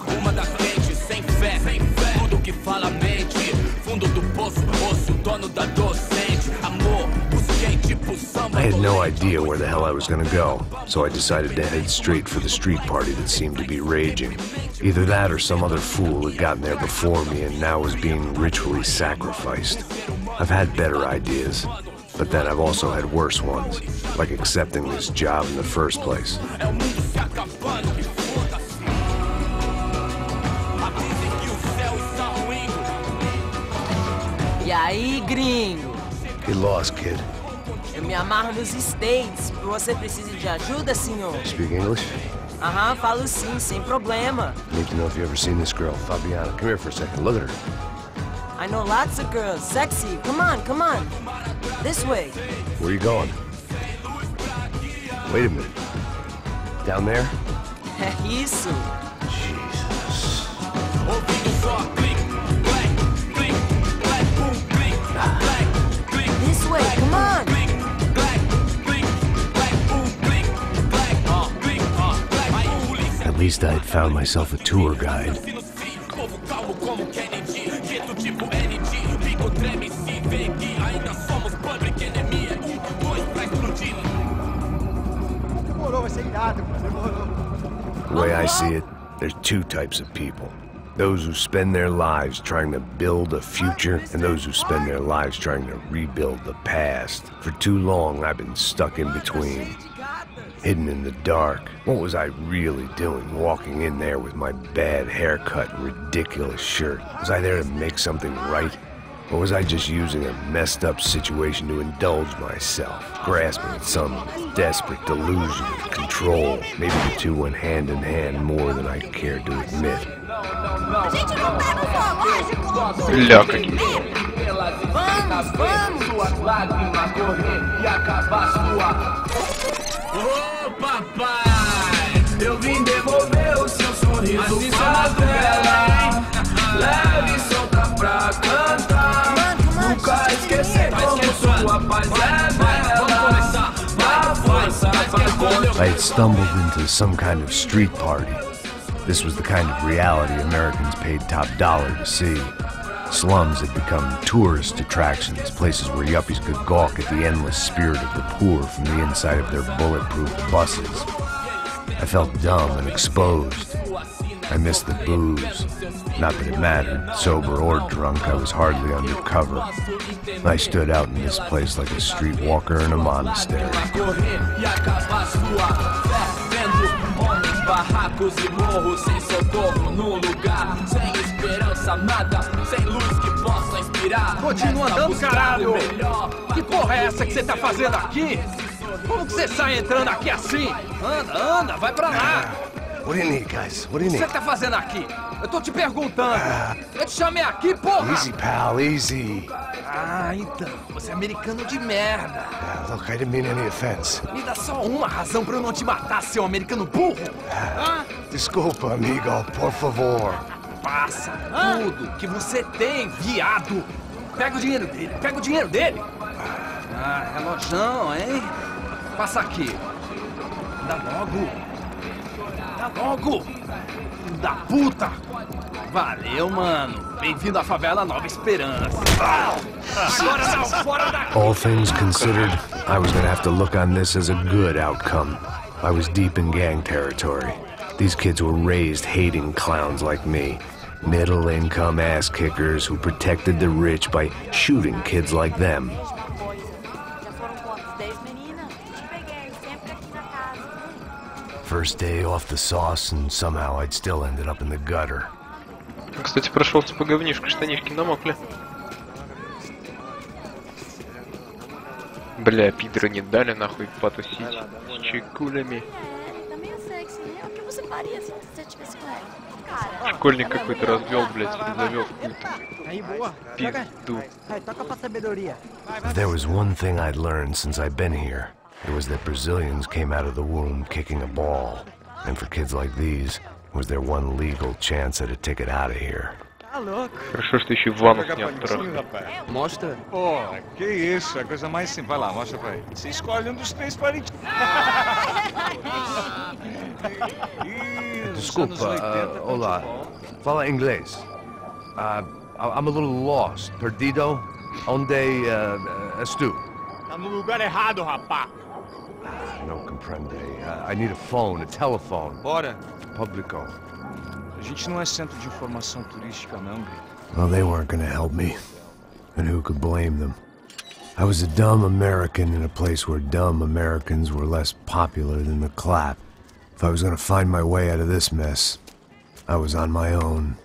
Uma da frente, sem fé, tudo que fala mente. Fundo do poço, osso, dono da docente. Amor, busquei tipo samba. I had no idea where the hell I was gonna go, so I decided to head straight for the street party that seemed to be raging. Either that or some other fool had gotten there before me and now was being ritually sacrificed. I've had better ideas, but then I've also had worse ones, like accepting this job in the first place. E aí, gringo? Get lost, kid. Eu me amarro nos States. Você precisa de ajuda, senhor? Speak English? Aham, falo sim, sem problema. Need to know if you ever seen this girl, Fabiana. Come here for a second. Look at her. I know lots of girls. Sexy. Come on, come on. This way. Where are you going? Wait a minute. Down there? É isso. Jesus. This way, come on. At least I had found myself a tour guide. The way I see it, there's two types of people. Those who spend their lives trying to build a future, and those who spend their lives trying to rebuild the past. For too long, I've been stuck in between. Hidden in the dark. What was I really doing walking in there with my bad haircut and ridiculous shirt? Was I there to make something right? Or was I just using a messed up situation to indulge myself, grasping at some desperate delusion of control? Maybe the two went hand in hand more than I cared to admit. Ô papai, eu vim devolver o seu sorriso pra vela. Leve e solta pra cantar. Nunca esquecer como sua paz é bela. Dá força pra I had stumbled into some kind of street party. This was the kind of reality Americans paid top dollar to see. Slums had become tourist attractions, places where yuppies could gawk at the endless spirit of the poor from the inside of their bulletproof buses. I felt dumb and exposed. I missed the booze. Not that it mattered, sober or drunk, I was hardly undercover. I stood out in this place like a streetwalker in a monastery. barracos e morros, sem socorro num lugar, sem esperança, nada, sem luz que possa inspirar. Continua andando, caralho! Que porra é essa que você tá fazendo aqui? Como que você sai entrando aqui assim? Anda, anda, vai pra lá! What do you need, guys? What do you O que need? você tá fazendo aqui? Eu tô te perguntando. Eu te chamei aqui, porra! Easy, pal, easy. Ah, então. Você é americano de merda. Look, I didn't mean any offense. Me dá só uma razão pra eu não te matar, seu americano burro. Desculpa, amigo, por favor. Passa tudo que você tem, viado. Pega o dinheiro dele, pega o dinheiro dele. Ah, relojão, hein? Passa aqui. Dá logo. Dá logo. Filho da puta. Valeu, mano. Bem-vindo à favela Nova Esperança. Agora não, fora daqui. All things considered, I was gonna have to look on this as a good outcome. I was deep in gang territory. These kids were raised hating clowns like me. Middle-income ass-kickers who protected the rich by shooting kids like them. First day off the sauce, and somehow I'd still ended up in the gutter. Кстати, прошелся по говнишку, штанишки намокли. Бля, пидоры не дали нахуй потусить с чекулями. Школьник какой-то развел, блядь, завел какую-то пизду. If there was one thing I'd learned since I've been here, it was that Brazilians came out of the womb kicking a ball. And for kids like these, it was their one legal chance at a ticket out of here. Хорошо, что еще ванну снял второй. Mostra. Pô, que isso, é a coisa mais simples. Vai lá, mostra pra ele. Você escolhe um dos três parentes. Desculpa, olá. Fala inglês. I'm a little lost. Perdido? Onde estou? Tá no lugar errado, rapá. Não compreende. I need a phone, a telephone. Bora. Publico. A gente não é centro de informação turística, não, Gui. Well, they weren't gonna help me. And who could blame them? I was a dumb American in a place where dumb Americans were less popular than the clap. If I was gonna find my way out of this mess, I was on my own.